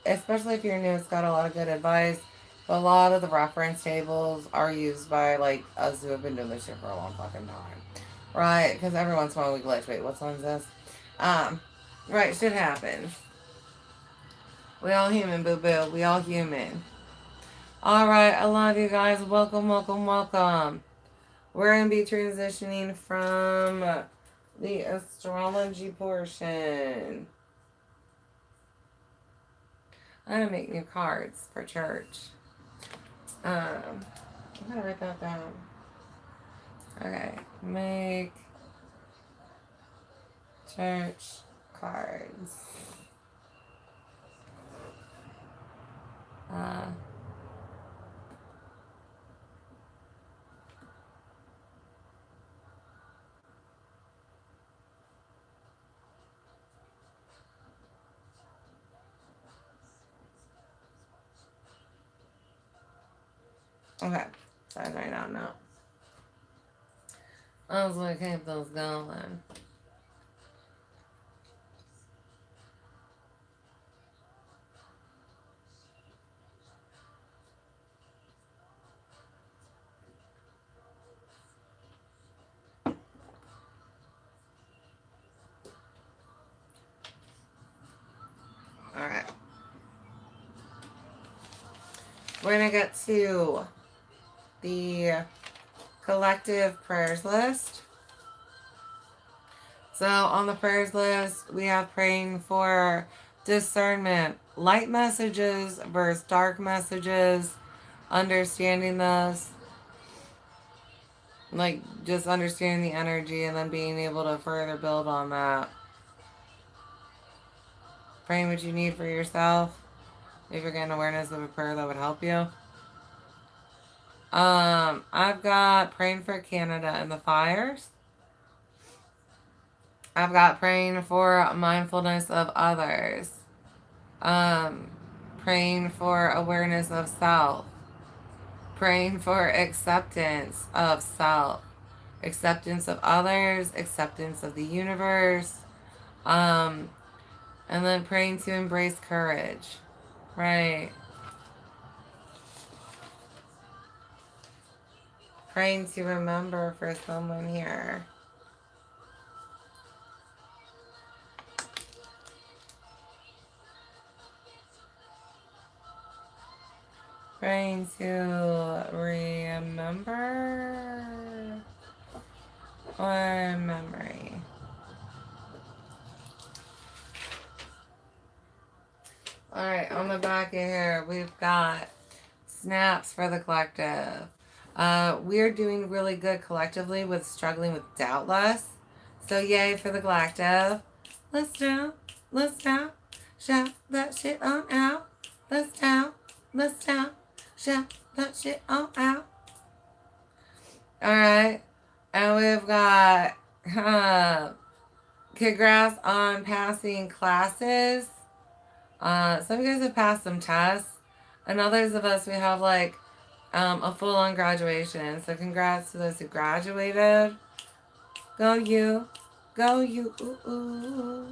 Especially if you're new, it's got a lot of good advice. But a lot of the reference tables are used by like us who have been doing this shit for a long fucking time. Right? Because every once in a while we glitch. Wait, what song is this? Um, right, shit happens. We all human, boo boo. We all human. Alright, I love you guys. Welcome, welcome, welcome. We're going to be transitioning from the astrology portion. I'm going to make new cards for church. I'm going to write that down. Okay, make church cards. Okay, so I write down now. I was going to keep those going. Alright. We're going to get to the collective prayers list. So on the prayers list, we have praying for discernment, light messages versus dark messages, understanding those, like just understanding the energy and then being able to further build on that. Praying what you need for yourself. If you're getting awareness of a prayer that would help you. I've got praying for Canada and the fires. I've got praying for mindfulness of others. Praying for awareness of self. Praying for acceptance of self. Acceptance of others. Acceptance of the universe. And then praying to embrace courage. Right. Praying to remember for someone here. Praying to remember or memory. Alright, on the back of here, we've got snaps for the collective. We're doing really good collectively with struggling with doubt less. So yay for the collective. Let's down, shout that shit on out. Let's down, shout that shit on out. Alright, and we've got congrats on passing classes. Some of you guys have passed some tests, and others of us, we have like a full-on graduation. So congrats to those who graduated. Go you. Go you. Ooh, ooh.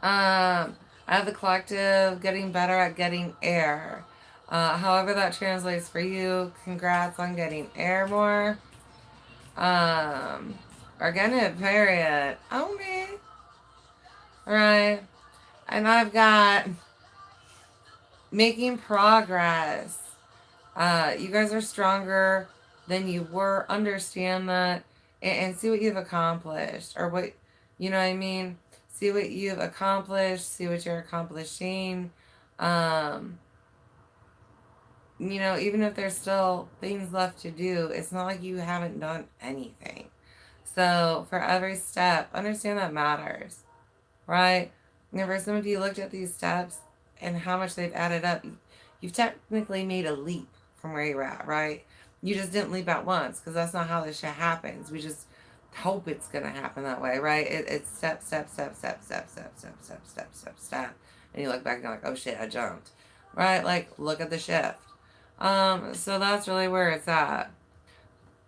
I have the collective getting better at getting air. However that translates for you, congrats on getting air more. Or getting it, period. Oh, me. Right. And I've got making progress. You guys are stronger than you were. Understand that and see what you've accomplished, or what, you know what I mean? See what you've accomplished, see what you're accomplishing. You know, even if there's still things left to do, it's not like you haven't done anything. So for every step, understand that matters, right? And for some of you looked at these steps and how much they've added up, you've technically made a leap from where you're at, right? You just didn't leap at once, because that's not how this shit happens. We just hope it's going to happen that way, right? It's step, step, step, step, step, step, step, step, step, step, step. And you look back and you're like, oh shit, I jumped. Right? Like, look at the shift. So that's really where it's at.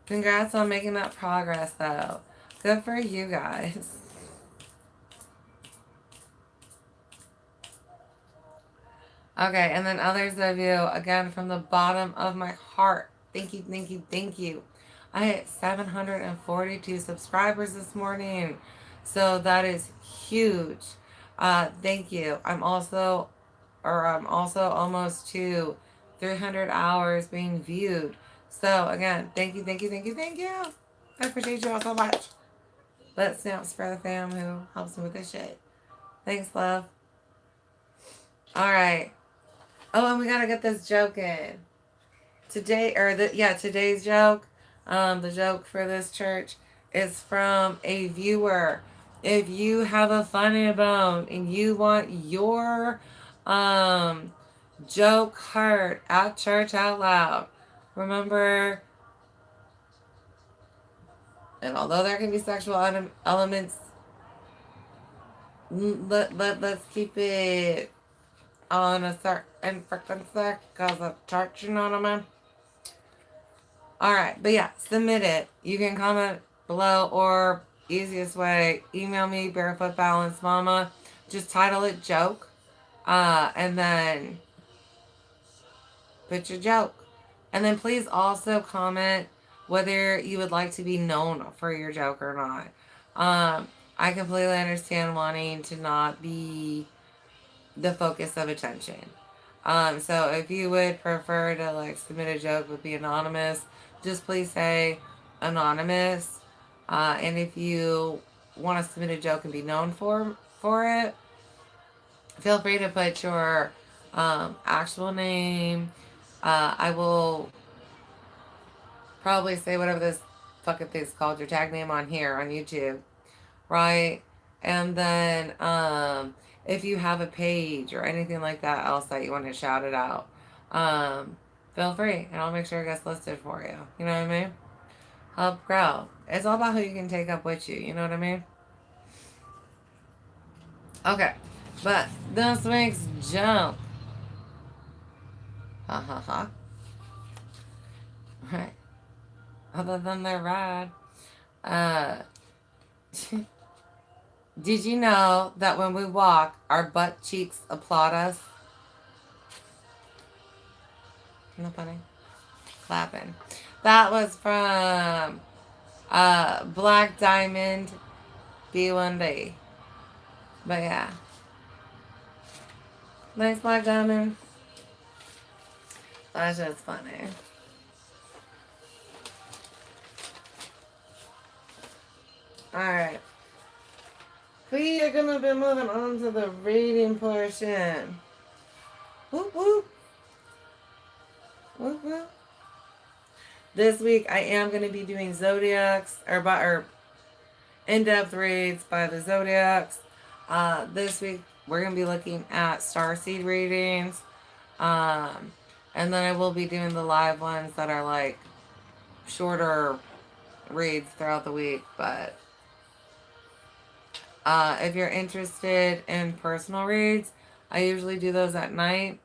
Congrats on making that progress, though. Good for you guys. Okay, and then others of you, again, from the bottom of my heart, thank you, thank you, thank you. I hit 742 subscribers this morning, so that is huge. Thank you. I'm also almost to 300 hours being viewed. So again, thank you, thank you, thank you, thank you. I appreciate you all so much. Let's snaps for the fam who helps me with this shit. Thanks, love. All right. Oh, and we gotta get this joke in today, today's joke. The joke for this church is from a viewer. If you have a funny bone and you want your joke heard at church out loud, remember, and although there can be sexual elements, let's keep it on a certain frequency because of church, you know what I mean? Alright, but yeah, submit it. You can comment below, or easiest way, email me, BarefootBalancedMama. Just title it joke. And then put your joke. And then please also comment whether you would like to be known for your joke or not. I completely understand wanting to not be the focus of attention. So if you would prefer to like submit a joke but be anonymous, just please say anonymous. And if you want to submit a joke and be known for it, feel free to put your actual name. I will probably say whatever this fucking thing's called, your tag name on here on YouTube, right? And then if you have a page or anything like that else that you want to shout it out, feel free, and I'll make sure it gets listed for you. You know what I mean? Help grow. It's all about who you can take up with you. You know what I mean? Okay, but this week's jump. Ha ha ha. Right. Other than their ride. Did you know that when we walk, our butt cheeks applaud us? Isn't that funny? Clapping. That was from Black Diamond B1D. But yeah. Thanks, Black Diamond. That's just funny. Alright. We are going to be moving on to the reading portion. Whoop whoop. Whoop whoop. This week I am going to be doing zodiacs or in-depth reads by the zodiacs. This week we're going to be looking at starseed readings. And then I will be doing the live ones that are like shorter reads throughout the week. But if you're interested in personal reads, I usually do those at night.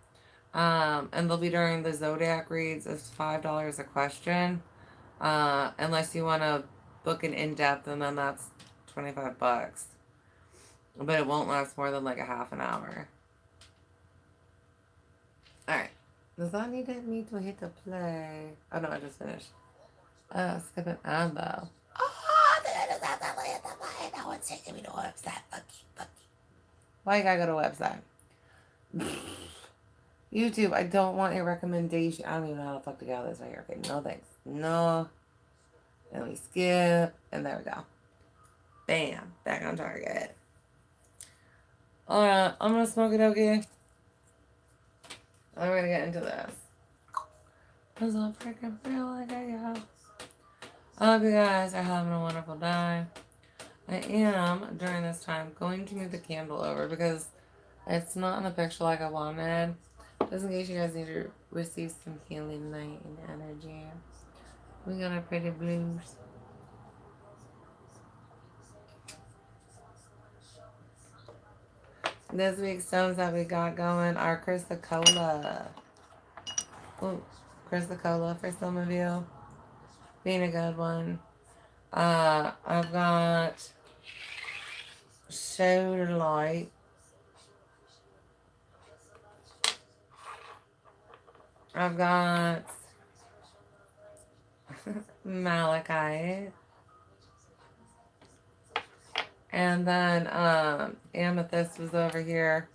And they'll be during the zodiac reads. It's $5 a question. Unless you want to book an in-depth, and then that's $25. But it won't last more than like a half an hour. Alright. Does that need me to hit the play? Oh no, I just finished. Skip an ad though. Oh, then I just have to hit the play. Now it's taking me to a website. Fuck you. Why you gotta go to a website? YouTube, I don't want your recommendation. I don't even know how the fuck to get out of this right here. Okay, no thanks. No. And we skip. And there we go. Bam. Back on target. Alright, I'm gonna smoke it okay. I'm gonna get into this. Cause I freaking feel like I have. I hope you guys are having a wonderful day. I am, during this time, going to move the candle over because it's not in the picture like I wanted. Just in case you guys need to receive some healing light and energy. We got our pretty blues. This week's stones that we got going are Chrysocolla. Ooh, Chrysocolla for some of you. Being a good one. I've got Soda Light. I've got malachite. And then amethyst was over here.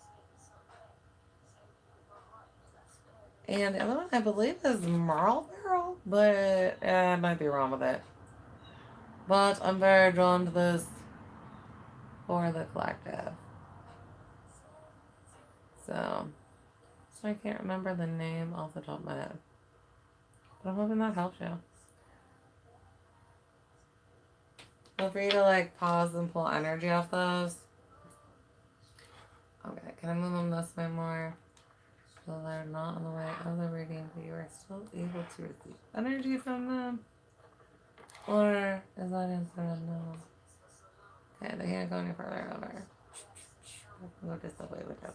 And the other one I believe is marl beryl, but I might be wrong with it. But I'm very drawn to this for the collective. So I can't remember the name off the top of my head. But I'm hoping that helps you. Feel free to like pause and pull energy off those. Okay, can I move them this way more? So they're not on the way of the reading, but you are still able to receive energy from them. Or is that answer no? Okay, they can't go any further over. Go just the way we go.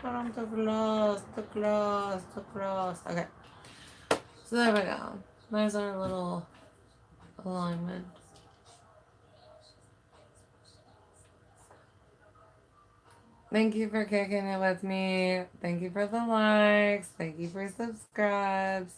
But I'm too close, too close, too close. Okay. So there we go. There's our little alignment. Thank you for kicking it with me. Thank you for the likes. Thank you for subscribes.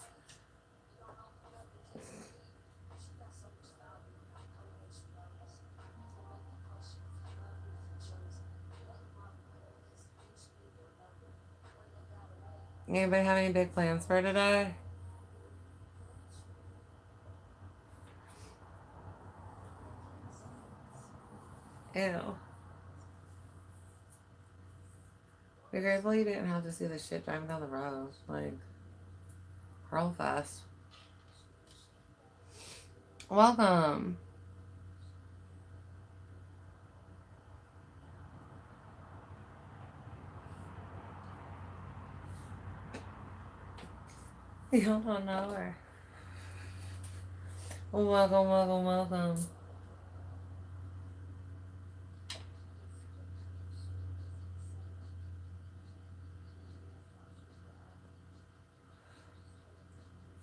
Anybody have any big plans for today? Ew. Be grateful you didn't have to see the shit driving down the road. Like, Pearl Fest. Welcome. You don't know her. Welcome, welcome, welcome.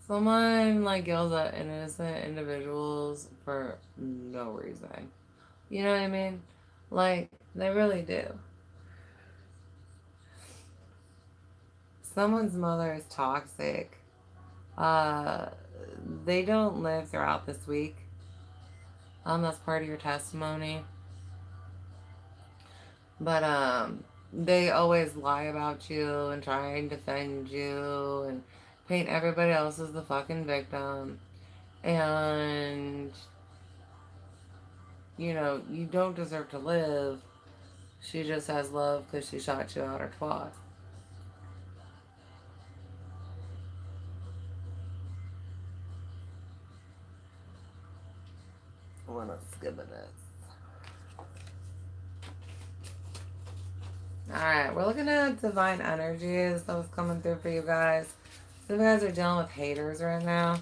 Someone like yells at innocent individuals for no reason. You know what I mean? Like, they really do. Someone's mother is toxic. They don't live throughout this week. That's part of your testimony. But they always lie about you and try and defend you and paint everybody else as the fucking victim. And you know, you don't deserve to live. She just has love because she shot you out her twat. I want to skip this. Alright, we're looking at divine energies that was coming through for you guys. Some guys are dealing with haters right now.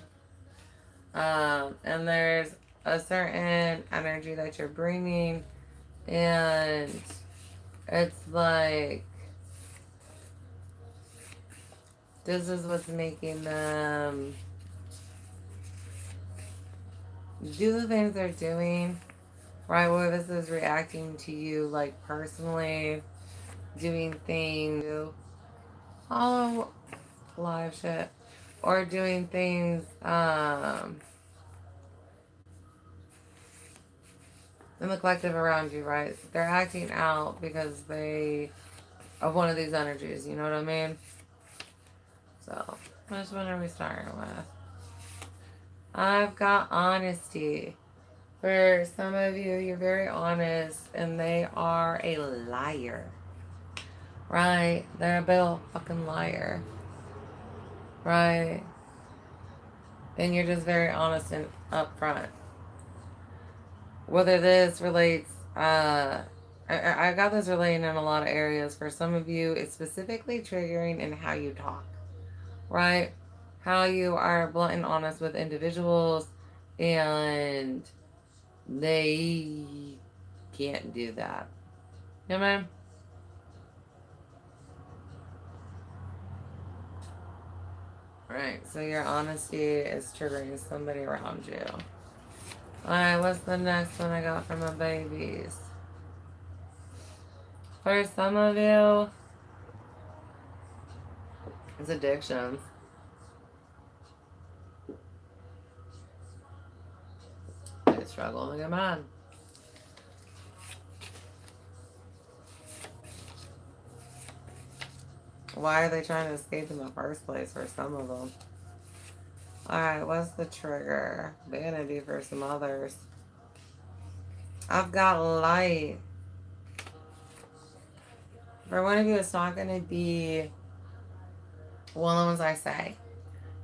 And there's a certain energy that you're bringing, and it's like this is what's making them do the things they're doing, right? Where this is reacting to you, like personally, doing things, all live shit, or doing things, in the collective around you, right? They're acting out because they of one of these energies, you know what I mean? So, which one are we starting with? I've got honesty. For some of you, you're very honest, and they are a liar. Right? They're a big old fucking liar. Right? And you're just very honest and upfront. Whether this relates, I got this relating in a lot of areas. For some of you, it's specifically triggering in how you talk. Right? How you are blunt and honest with individuals, and they can't do that. You know what I mean? Right, so your honesty is triggering somebody around you. Alright, what's the next one I got from my babies? For some of you, it's addictions. They struggle to get mad. Why are they trying to escape in the first place for some of them? Alright, what's the trigger? Vanity for some others. I've got light. For one of you, it's not going to be one of the ones I say.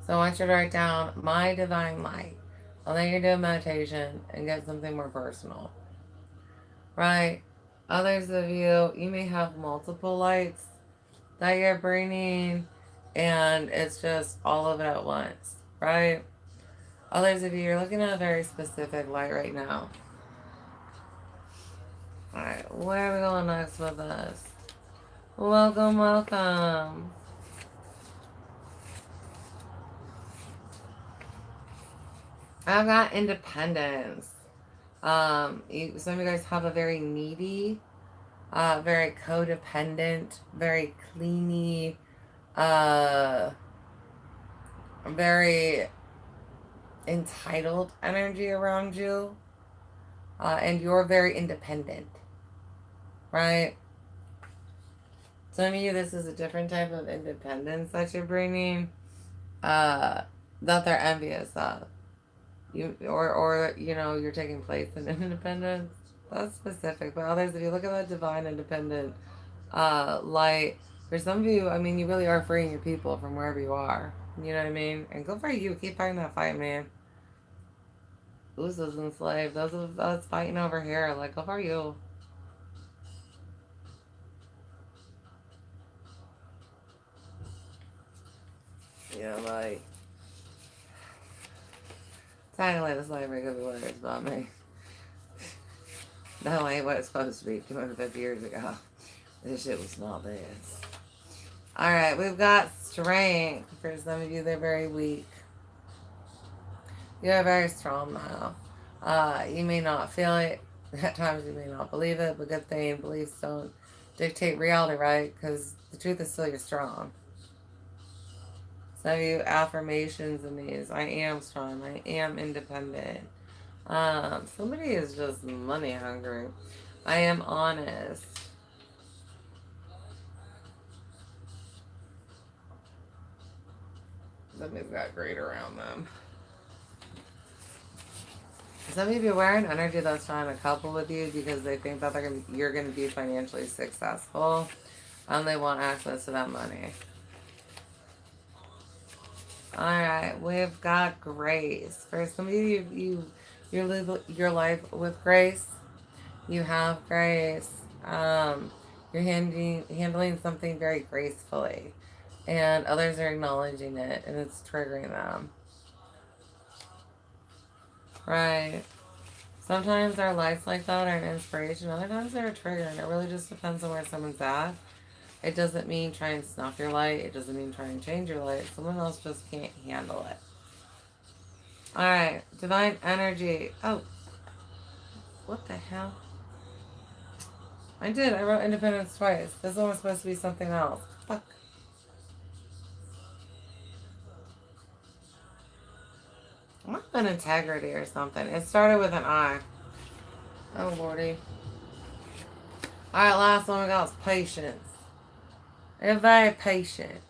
So I want you to write down my divine light. And then you do a meditation and get something more personal. Right? Others of you, you may have multiple lights that you're bringing, and it's just all of it at once. Right? Others of you, you're looking at a very specific light right now. Alright, where are we going next with this? Welcome, welcome. I've got independence. Some of you guys have a very needy, very codependent, very clingy, very entitled energy around you. And you're very independent, right? Some of you, this is a different type of independence that you're bringing, that they're envious of. Or you know, you're taking place in independence. That's specific. But others, if you look at that divine independent light, for some of you, I mean, you really are freeing your people from wherever you are. You know what I mean? And go for you. Keep fighting that fight, man. Usos enslaved. Those of us fighting over here, like, go for you. Yeah, like, technically, this library could be words about me. That ain't what it's supposed to be 250 years ago. This shit was not this. Alright, we've got strength. For some of you, they're very weak. You're very strong now. You may not feel it. At times you may not believe it, but good thing beliefs don't dictate reality, right? Because the truth is still you're strong. Some of you, affirmations in these. I am strong. I am independent. Somebody is just money hungry. I am honest. Somebody's got great around them. Some of you are wearing energy that's trying to couple with you because they think that you're going to be financially successful and they want access to that money. Alright, we've got grace. For some of you live your life with grace. You have grace. You're handling something very gracefully. And others are acknowledging it and it's triggering them. Right. Sometimes our lights like that are an inspiration. Other times they're a trigger, and it really just depends on where someone's at. It doesn't mean try and snuff your light. It doesn't mean try and change your light. Someone else just can't handle it. Alright, divine energy. Oh. What the hell? I did. I wrote independence twice. This one was supposed to be something else. Fuck. I might have been integrity or something. It started with an I. Oh, lordy. Alright, last one we got is patience. They're very patient.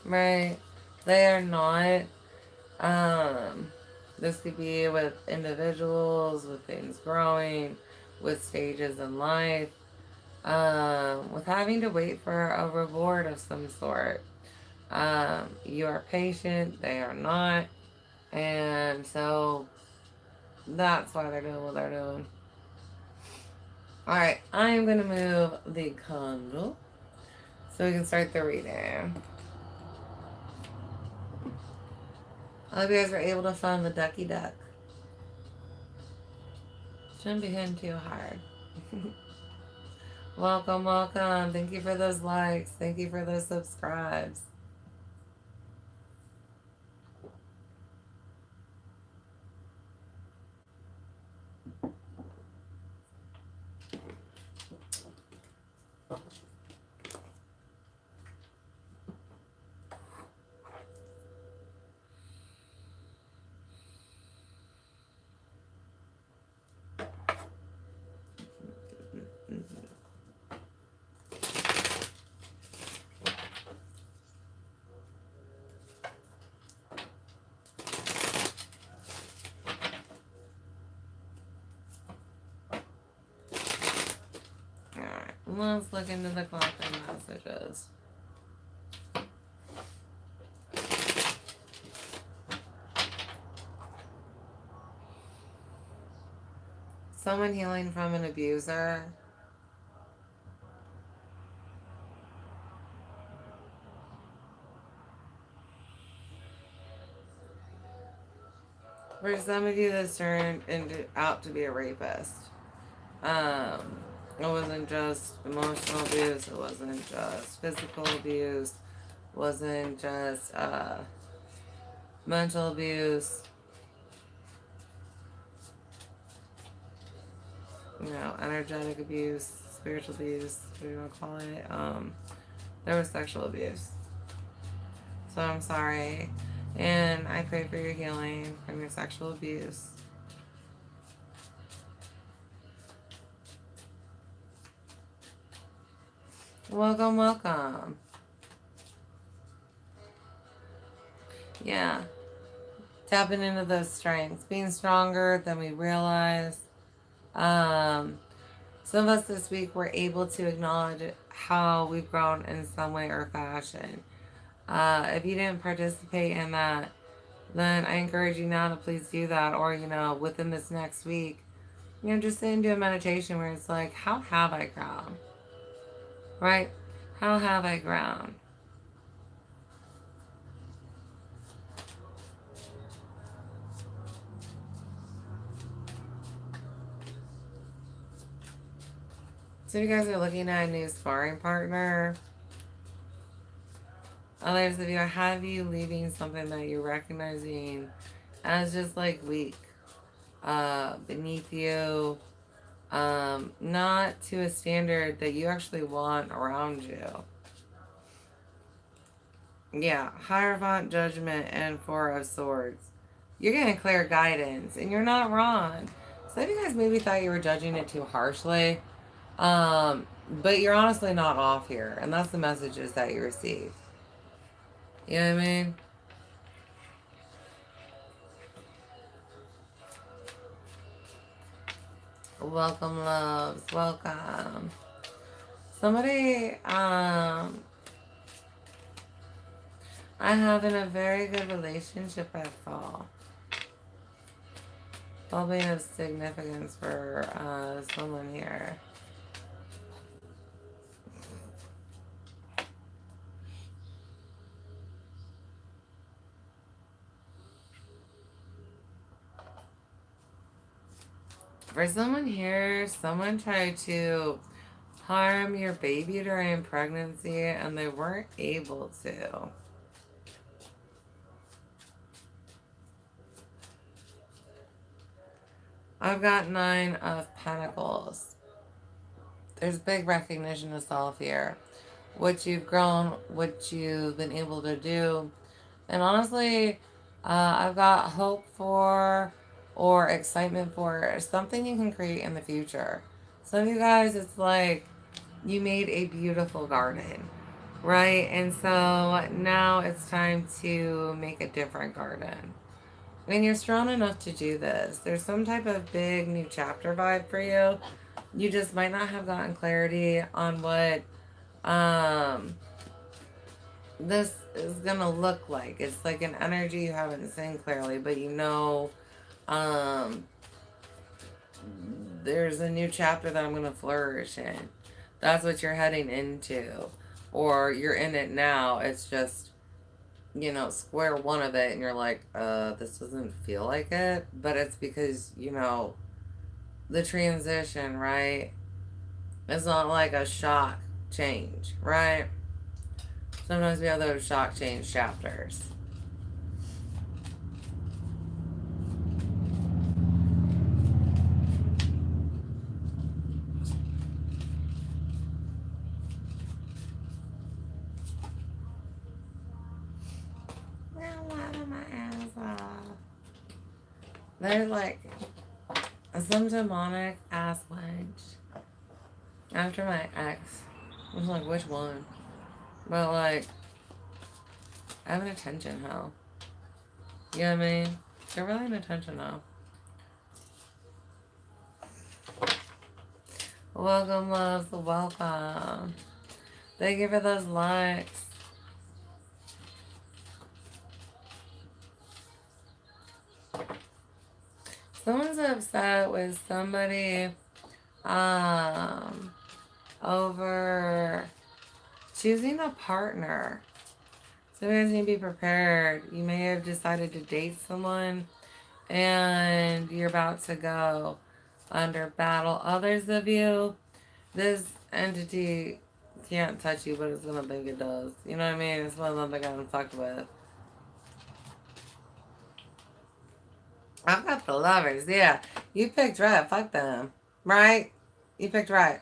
Right? They are not. This could be with individuals, with things growing, with stages in life, with having to wait for a reward of some sort. You are patient, they are not. And so that's why they're doing what they're doing. Alright, I am going to move the candle so we can start the reading. I hope you guys were able to find the Ducky Duck. Shouldn't be hitting too hard. Welcome, welcome. Thank you for those likes. Thank you for those subscribes. Let's look into the clothing messages. Someone healing from an abuser. For some of you, this turned out to be a rapist. It wasn't just emotional abuse. It wasn't just physical abuse. It wasn't just mental abuse. Energetic abuse, spiritual abuse, what do you want to call it? There was sexual abuse. So I'm sorry. And I pray for your healing from your sexual abuse. Welcome, welcome. Yeah. Tapping into those strengths. Being stronger than we realize. Some of us this week were able to acknowledge how we've grown in some way or fashion. If you didn't participate in that, then I encourage you now to please do that. Or, within this next week, just sit and do a meditation where it's like, how have I grown? Right? How have I grown? So if you guys are looking at a new sparring partner, others of you, I have you leaving something that you're recognizing as just like weak, beneath you, not to a standard that you actually want around you. Yeah, Hierophant, Judgment, and Four of Swords. You're getting clear guidance, and you're not wrong. Some of you guys maybe thought you were judging it too harshly, but you're honestly not off here, and that's the messages that you receive. You know what I mean? Welcome, loves. Welcome. Somebody, I have in a very good relationship I fall. All being of significance for someone here. For someone here, someone tried to harm your baby during pregnancy and they weren't able to. I've got 9 of Pentacles. There's big recognition of self here. What you've grown, what you've been able to do. And honestly, I've got hope for or excitement for something you can create in the future. Some of you guys, it's like you made a beautiful garden, right? And so now it's time to make a different garden. And you're strong enough to do this. There's some type of big new chapter vibe for you. You just might not have gotten clarity on what this is gonna look like. It's like an energy you haven't seen clearly, but there's a new chapter that I'm gonna flourish in. That's what you're heading into. Or you're in it now. It's just, square one of it and you're like, this doesn't feel like it. But it's because, the transition, right? It's not like a shock change, right? Sometimes we have those shock change chapters. There's like some demonic ass wench after my ex. I was like, which one? But like, I have an attention hoe. You know what I mean? They're really an attention hoe. Welcome, loves. Welcome. Thank you for those likes. Someone's upset with somebody over choosing a partner. So you guys need to be prepared. You may have decided to date someone and you're about to go under battle. Others of you, this entity can't touch you, but it's gonna think it does. You know what I mean? It's one of them that got fucked with. I've got the lovers. Yeah, you picked right. Fuck them. Right? You picked right.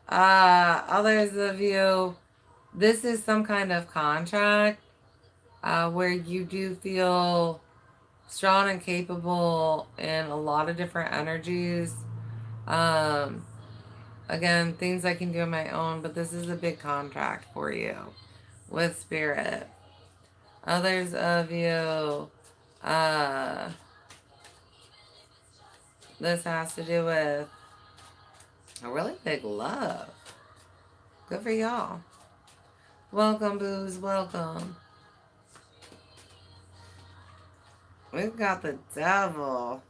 Others of you, this is some kind of contract where you do feel strong and capable in a lot of different energies. Um, Again, things I can do on my own, but this is a big contract for you with spirit. Others of you, this has to do with a really big love. Good for y'all. Welcome, booze. Welcome. We've got the devil.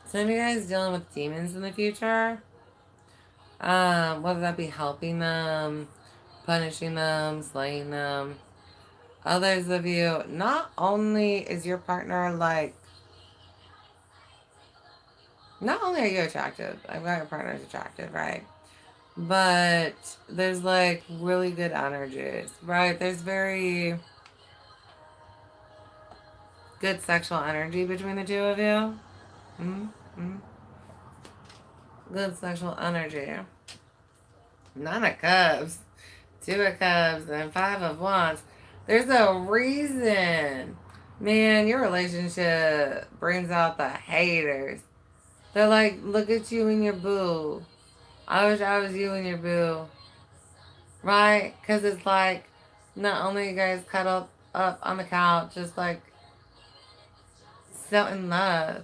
Some of you guys dealing with demons in the future. Whether that be helping them, punishing them, slaying them. Others of you, not only is your partner like, not only are you attractive, I've got your partner's attractive, right? But there's like really good energies, right? There's very good sexual energy between the two of you. Mm-hmm. Good sexual energy. 9 of Cups, 2 of Cups, and 5 of Wands. There's a reason. Man, your relationship brings out the haters. They're like, look at you and your boo. I wish I was you and your boo. Right? Because it's like, not only you guys cuddle up on the couch, just like so in love,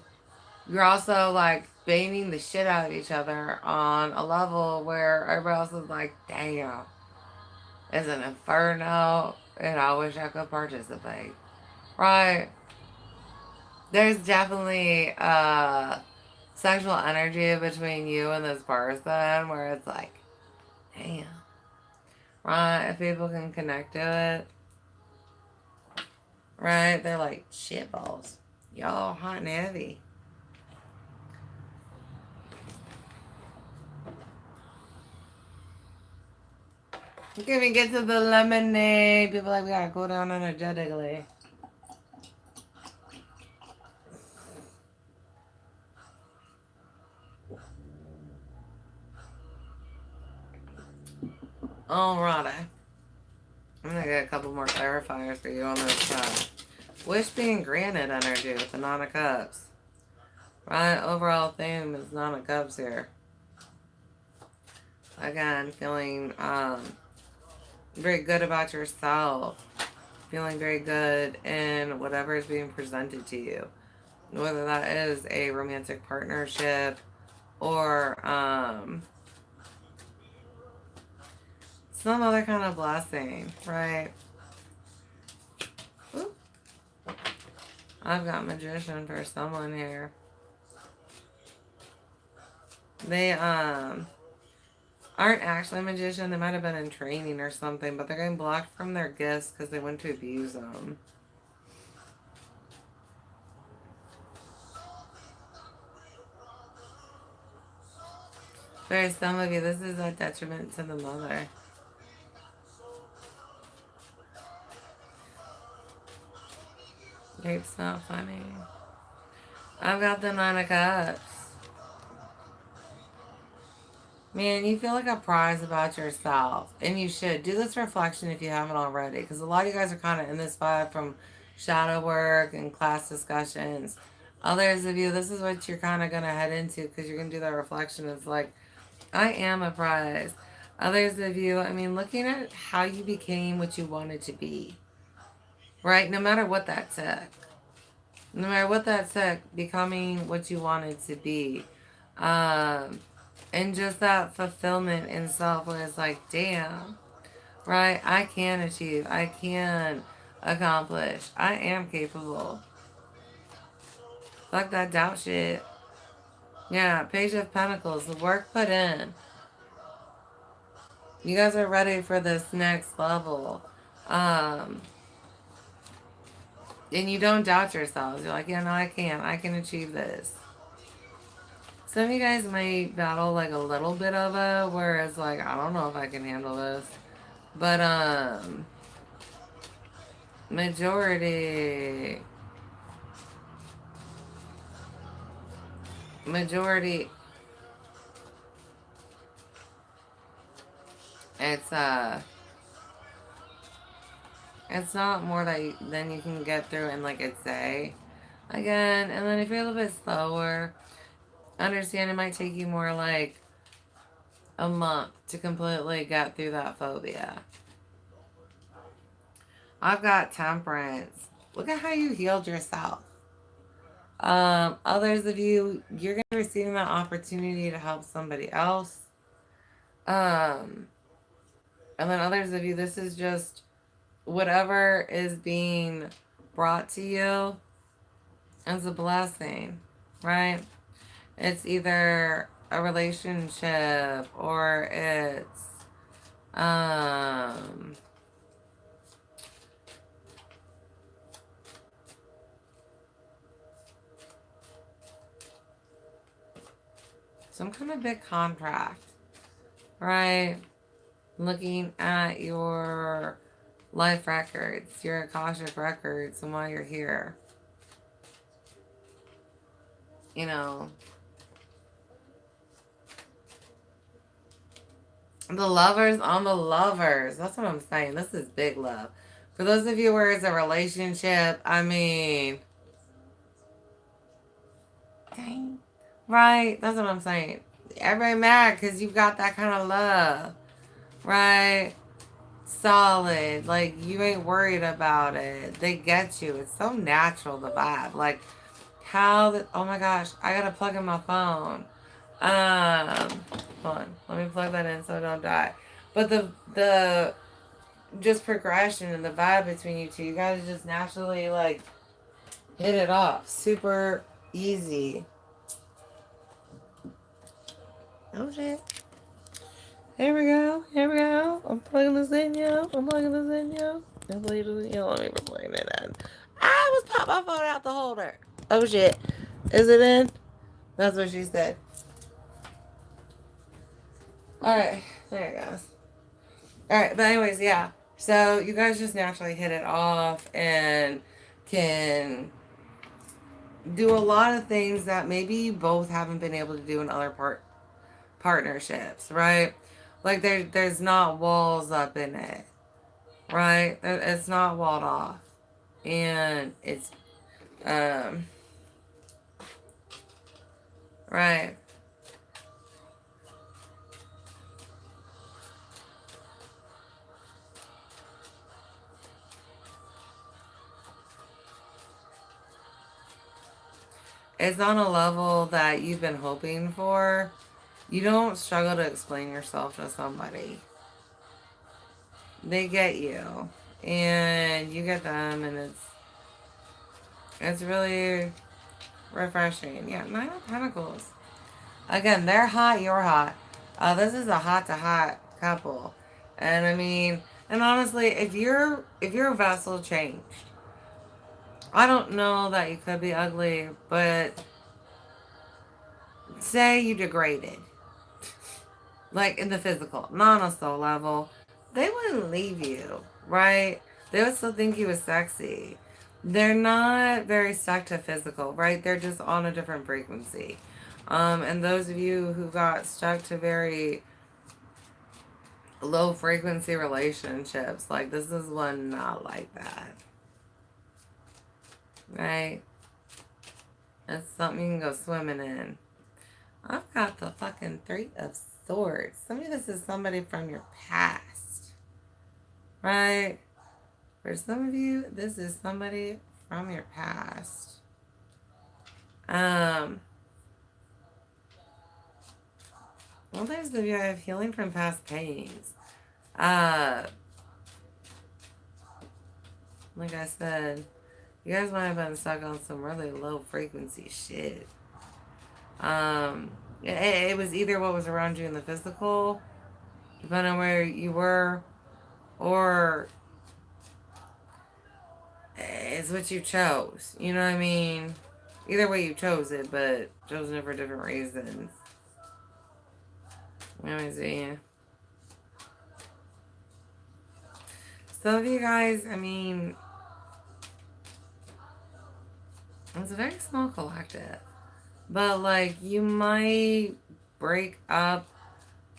you're also like banging the shit out of each other on a level where everybody else is like, damn, it's an inferno and I wish I could participate. Right? There's definitely sexual energy between you and this person where it's like, damn. Right? If people can connect to it. Right? They're like, shit balls. Y'all hot and heavy. You can't even get to the lemonade. People like, we gotta go down energetically. Alrighty. I'm gonna get a couple more clarifiers for you on this wish being granted energy with the 9 of Cups. Right? Overall theme is 9 of Cups here. Again, feeling very good about yourself. Feeling very good in whatever is being presented to you. Whether that is a romantic partnership or some other kind of blessing, right? Ooh. I've got Magician for someone here. They aren't actually a magician. They might have been in training or something, but they're getting blocked from their gifts because they went to abuse them. For some of you, this is a detriment to the mother. Rape's not funny. I've got the 9 of Cups. Man, you feel like a prize about yourself. And you should. Do this reflection if you haven't already. Because a lot of you guys are kind of in this vibe from shadow work and class discussions. Others of you, this is what you're kind of going to head into because you're going to do that reflection. It's like, I am a prize. Others of you, I mean, looking at how you became what you wanted to be. Right? No matter what that took. No matter what that took, becoming what you wanted to be. And just that fulfillment in self where it's like, damn, right? I can achieve. I can accomplish. I am capable. Fuck that doubt shit. Yeah, Page of Pentacles, the work put in. You guys are ready for this next level. And you don't doubt yourselves. You're like, yeah, no, I can. I can achieve this. Some of you guys might battle like a little bit of it, where it's like, I don't know if I can handle this. But, majority, it's, it's not more than you can get through in like a day. Again, and then if you're a little bit slower, understand it might take you more like a month to completely get through that phobia. I've got Temperance. Look at how you healed yourself. Others of you, you're going to be receiving that opportunity to help somebody else. And then others of you, this is just whatever is being brought to you as a blessing, right? It's either a relationship or it's some kind of big contract, right? Looking at your life records, your Akashic records, and why you're here. You know, the lovers on the lovers. That's what I'm saying. This is big love. For those of you where it's a relationship, I mean, dang. Right? That's what I'm saying. Everybody mad because you've got that kind of love. Right? Solid. Like, you ain't worried about it. They get you. It's so natural, the vibe. Like, oh my gosh, I gotta plug in my phone. Hold on. Let me plug that in so I don't die. But the just progression and the vibe between you two, you guys just naturally, like, hit it off. Super easy. Oh, shit. Here we go. Here we go. I'm plugging this in, yo. I'm plugging this in, yo. I'm plugging this in, yo. Let me plug it in. I almost popped my phone out the holder. Oh, shit. Is it in? That's what she said. Alright. There it goes. Alright. But anyways, yeah. So you guys just naturally hit it off and can do a lot of things that maybe you both haven't been able to do in other partnerships, right? Like there's not walls up in it, right? It's not walled off, and it's right. It's on a level that you've been hoping for. You don't struggle to explain yourself to somebody. They get you, and you get them, and it's really refreshing. Yeah, 9 of Pentacles. Again, they're hot, you're hot. This is a hot to hot couple. And I mean, and honestly, if your vessel changed, I don't know that you could be ugly, but say you degraded, like in the physical, not on a soul level, they wouldn't leave you, right? They would still think you was sexy. They're not very stuck to physical, right? They're just on a different frequency. And those of you who got stuck to very low frequency relationships, like this is one not like that. Right? It's something you can go swimming in. I've got the fucking 3 of Swords. Some of this is somebody from your past. Right? For some of you, this is somebody from your past. there's the view I have healing from past pains. Like I said, you guys might have been stuck on some really low frequency shit. It was either what was around you in the physical, depending on where you were, or it's what you chose. You know what I mean? Either way you chose it, but chosen it for different reasons. Let me see. Some of you guys, I mean, it's a very small collective. But, like, you might break up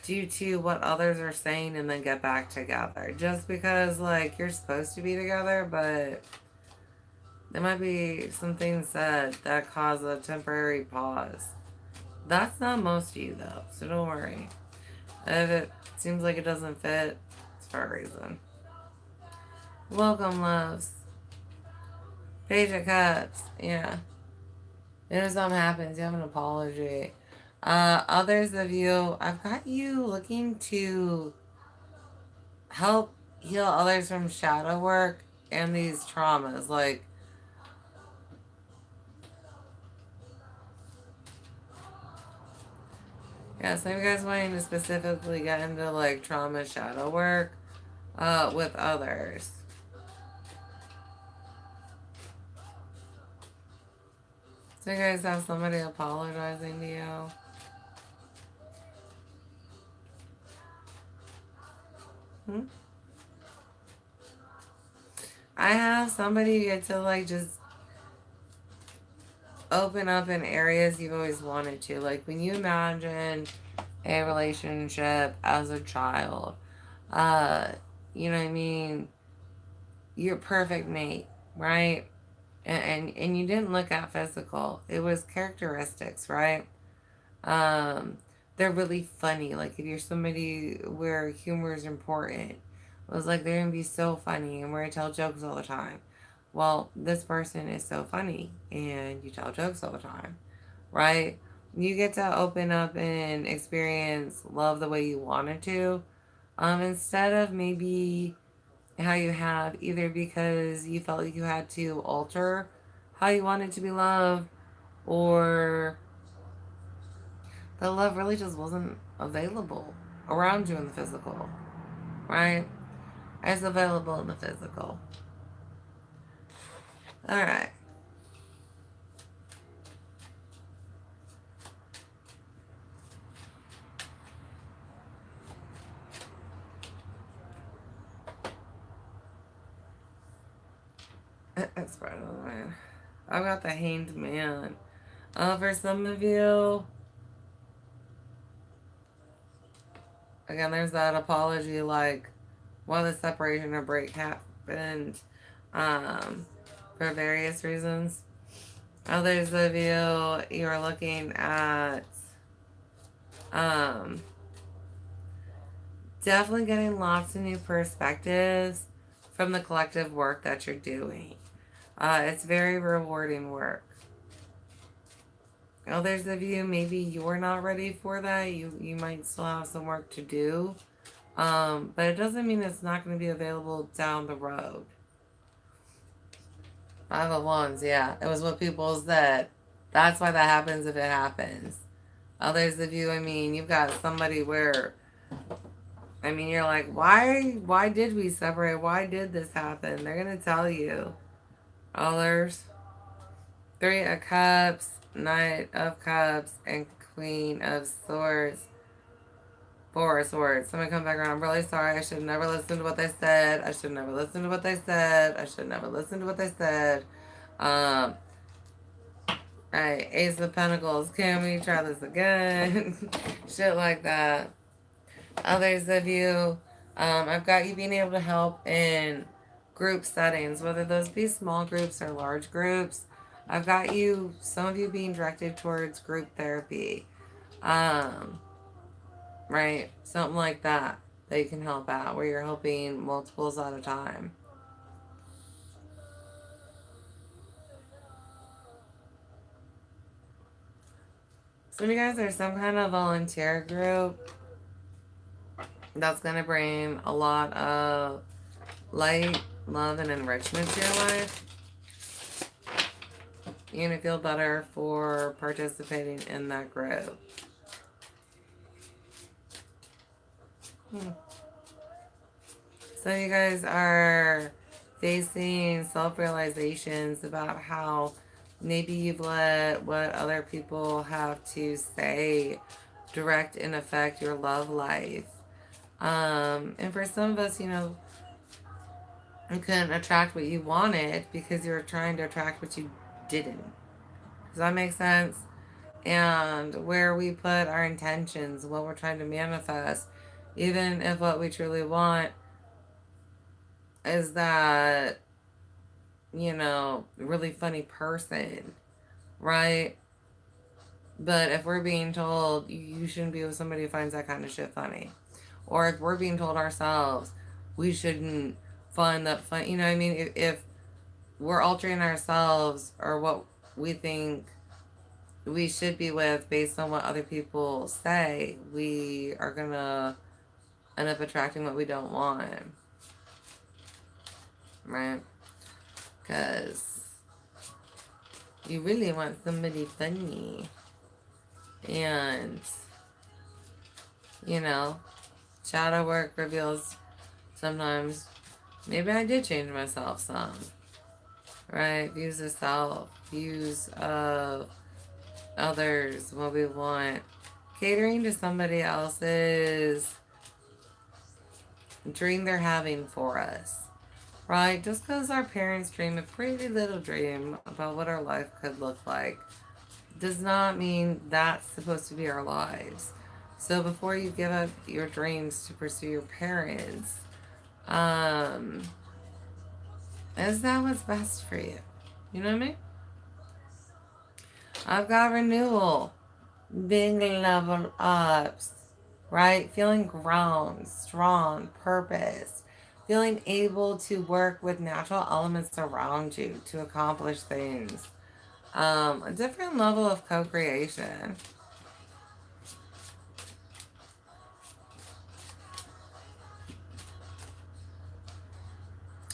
due to what others are saying and then get back together. Just because, like, you're supposed to be together, but there might be some things said that cause a temporary pause. That's not most of you, though, so don't worry. If it seems like it doesn't fit, it's for a reason. Welcome, loves. Page of Cups, yeah. If something happens, you have an apology. Others of you, I've got you looking to help heal others from shadow work and these traumas. Like, yeah, some of you guys wanting to specifically get into like trauma shadow work with others. So you guys have somebody apologizing to you. I have somebody get to like just open up in areas you've always wanted to. Like when you imagine a relationship as a child, uh, you know what I mean? Your perfect mate, right? And you didn't look at physical. It was characteristics, right? Um, they're really funny. Like if you're somebody where humor is important, it was like they're gonna be so funny and we're gonna tell jokes all the time. Well, this person is so funny and you tell jokes all the time, right? You get to open up and experience love the way you wanted to, instead of maybe how you have, either because you felt like you had to alter how you wanted to be loved, or the love really just wasn't available around you in the physical, right? It's available in the physical. All right. That's right on, man. I've got the hanged man. For some of you, again, there's that apology, like, while the separation or break happened, um, for various reasons. Others of you, you're looking at, um, definitely getting lots of new perspectives from the collective work that you're doing. It's very rewarding work. Others of you, maybe you're not ready for that. You might still have some work to do. But it doesn't mean it's not going to be available down the road. 5 of Wands, yeah. It was what people said. That's why that happens if it happens. Others of you, I mean, you've got somebody where, I mean, you're like, why did we separate? Why did this happen? They're going to tell you. Others, 3 of Cups, Knight of Cups, and Queen of Swords. 4 of Swords. Somebody come back around. I'm really sorry. I should never listen to what they said. I should never listen to what they said. I should never listen to what they said. Right. Ace of Pentacles. Can we try this again? Shit like that. Others of you, I've got you being able to help in group settings, whether those be small groups or large groups. I've got you, some of you being directed towards group therapy. Right? Something like that you can help out, where you're helping multiples at a time. Some of you guys are some kind of volunteer group that's going to bring a lot of light, love, and enrichment to your life. You're going to feel better for participating in that group. So you guys are facing self-realizations about how maybe you've let what other people have to say direct and affect your love life. And for some of us, you know, you couldn't attract what you wanted because you were trying to attract what you didn't. Does that make sense? And where we put our intentions, what we're trying to manifest, even if what we truly want is that, you know, really funny person, right? But if we're being told you shouldn't be with somebody who finds that kind of shit funny, or if we're being told ourselves we shouldn't find that fun, you know what I mean? If we're altering ourselves or what we think we should be with based on what other people say, we are gonna end up attracting what we don't want, right? Because you really want somebody funny. And, you know, shadow work reveals sometimes maybe I did change myself some, right? Views of self, views of others, what we want, catering to somebody else's dream they're having for us, right? Just because our parents dream a pretty little dream about what our life could look like does not mean that's supposed to be our lives. So before you give up your dreams to pursue your parents, is that what's best for you? You know what I mean? I've got renewal, big level ups, right? Feeling grown, strong, purpose, feeling able to work with natural elements around you to accomplish things. A different level of co-creation.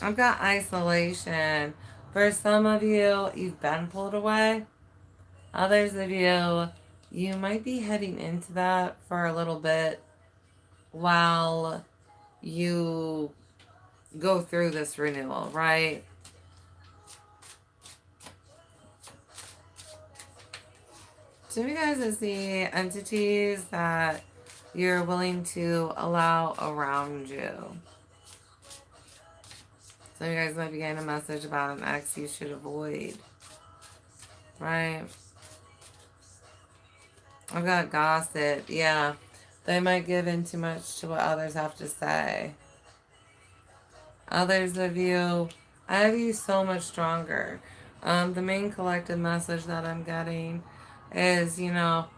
I've got isolation. For some of you, you've been pulled away. Others of you, you might be heading into that for a little bit while you go through this renewal, right? So you guys is the entities that you're willing to allow around you. So you guys might be getting a message about an ex you should avoid, right? I've got gossip. Yeah, they might give in too much to what others have to say. Others of you, I have you so much stronger. The main collective message that I'm getting is, you know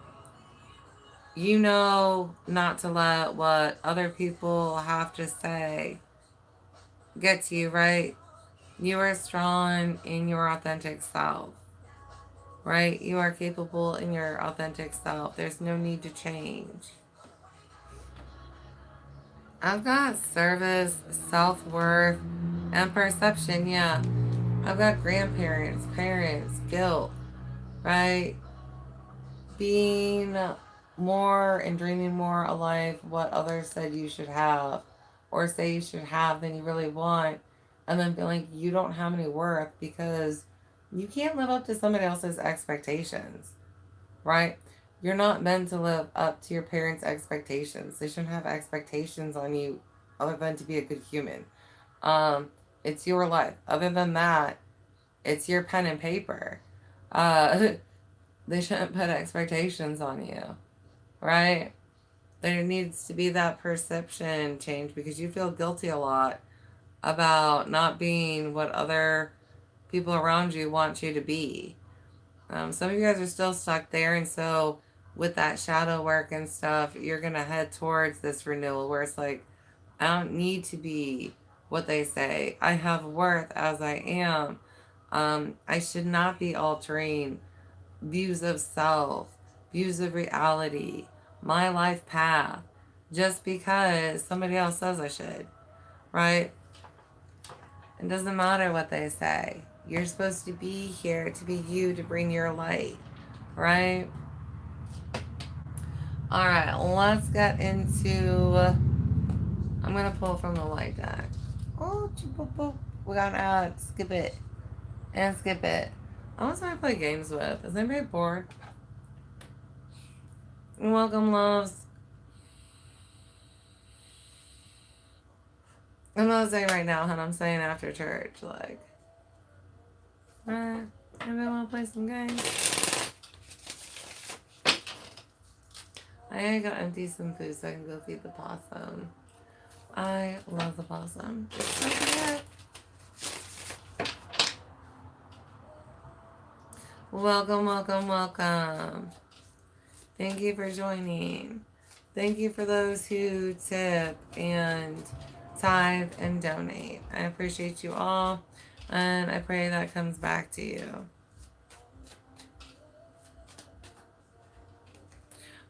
not to let what other people have to say get to you, right? You are strong in your authentic self, right? You are capable in your authentic self. There's no need to change. I've got service, self-worth, and perception, yeah. I've got grandparents, parents, guilt, right? Being more and dreaming more a life what others said you should have or say you should have than you really want, and then feeling you don't have any worth because you can't live up to somebody else's expectations, right? You're not meant to live up to your parents' expectations. They shouldn't have expectations on you other than to be a good human. Um, it's your life. Other than that, it's your pen and paper. Uh, they shouldn't put expectations on you, right? There needs to be that perception change because you feel guilty a lot about not being what other people around you want you to be. Some of you guys are still stuck there, and so with that shadow work and stuff, you're gonna head towards this renewal where it's like, I don't need to be what they say. I have worth as I am. I should not be altering views of self views of reality, my life path, just because somebody else says I should, right? It doesn't matter what they say. You're supposed to be here to be you, to bring your light, right? All right, let's get into. I'm gonna pull from the light deck. Oh, we got an ad. Skip it and skip it. I want somebody to play games with. Is anybody bored? Welcome, loves. I'm not saying right now, hun. I'm saying after church, like, anybody want to play some games? I gotta empty some food so I can go feed the possum. I love the possum. It's so good. Welcome, welcome, welcome. Thank you for joining. Thank you for those who tip and tithe and donate. I appreciate you all, and I pray that comes back to you.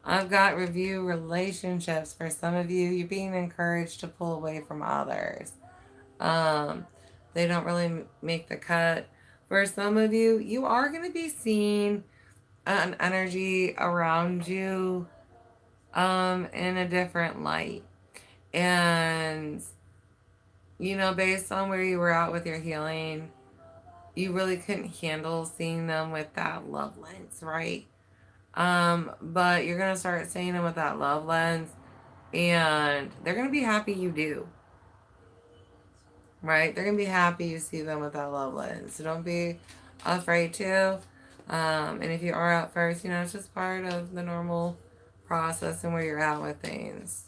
I've got review relationships for some of you. You're being encouraged to pull away from others. They don't really make the cut. For some of you, you are going to be seeing an energy around you in a different light. And, based on where you were at with your healing, you really couldn't handle seeing them with that love lens, right? But you're going to start seeing them with that love lens, and they're going to be happy you do, right? They're going to be happy you see them with that love lens. So don't be afraid to. And if you are at first, it's just part of the normal process and where you're at with things.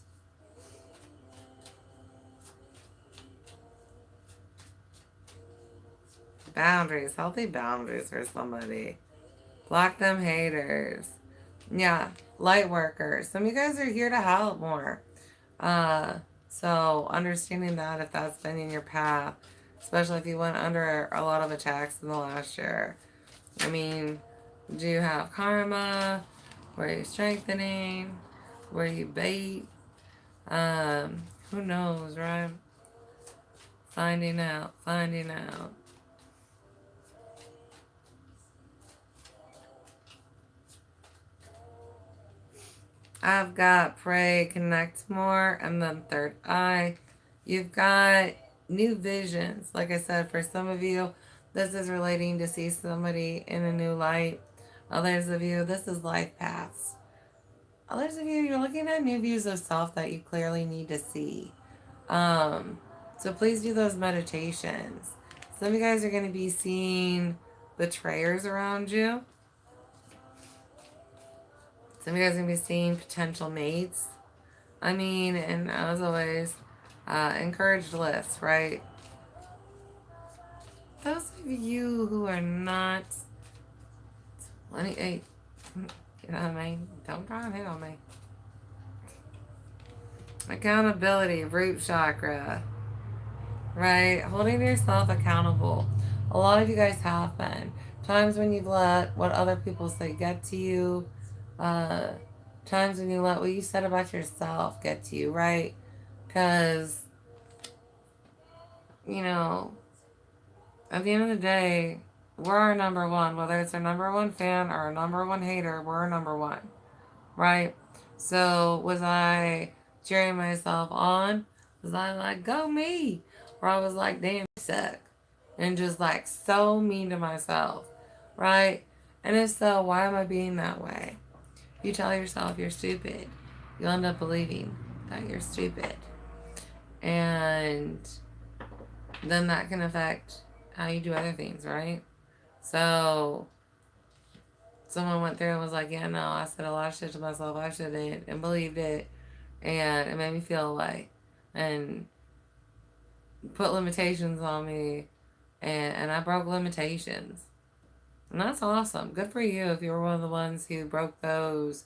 Boundaries, healthy boundaries for somebody. Block them haters. Yeah, light workers. Some of you guys are here to help more. So understanding that if that's been in your path, especially if you went under a lot of attacks in the last year. I mean, do you have karma? Were you strengthening? Were you bait? Who knows, right? Finding out. I've got pray, connect more, and then third eye. You've got new visions. Like I said, for some of you, this is relating to see somebody in a new light. Others of you, this is life paths. Others of you, you're looking at new views of self that you clearly need to see. So please do those meditations. Some of you guys are going to be seeing betrayers around you. Some of you guys are going to be seeing potential mates. I mean, and as always, encouraged lists, right? Those of you who are not... Hey, get on me. Don't try and hit on me. Accountability, root chakra, right? Holding yourself accountable. A lot of you guys have been. Times when you've let what other people say get to you. Times when you let what you said about yourself get to you, right? Because, at the end of the day, we're our number one. Whether it's our number one fan or our number one hater, we're our number one, right? So was I cheering myself on? Was I like, go me? Or I was like, damn, you suck. And just like so mean to myself, right? And if so, why am I being that way? If you tell yourself you're stupid, you'll end up believing that you're stupid. And then that can affect how you do other things, right? So someone went through and was like, yeah, no, I said a lot of shit to myself I shouldn't, and believed it, and it made me feel away, and put limitations on me, and I broke limitations. And that's awesome. Good for you if you were one of the ones who broke those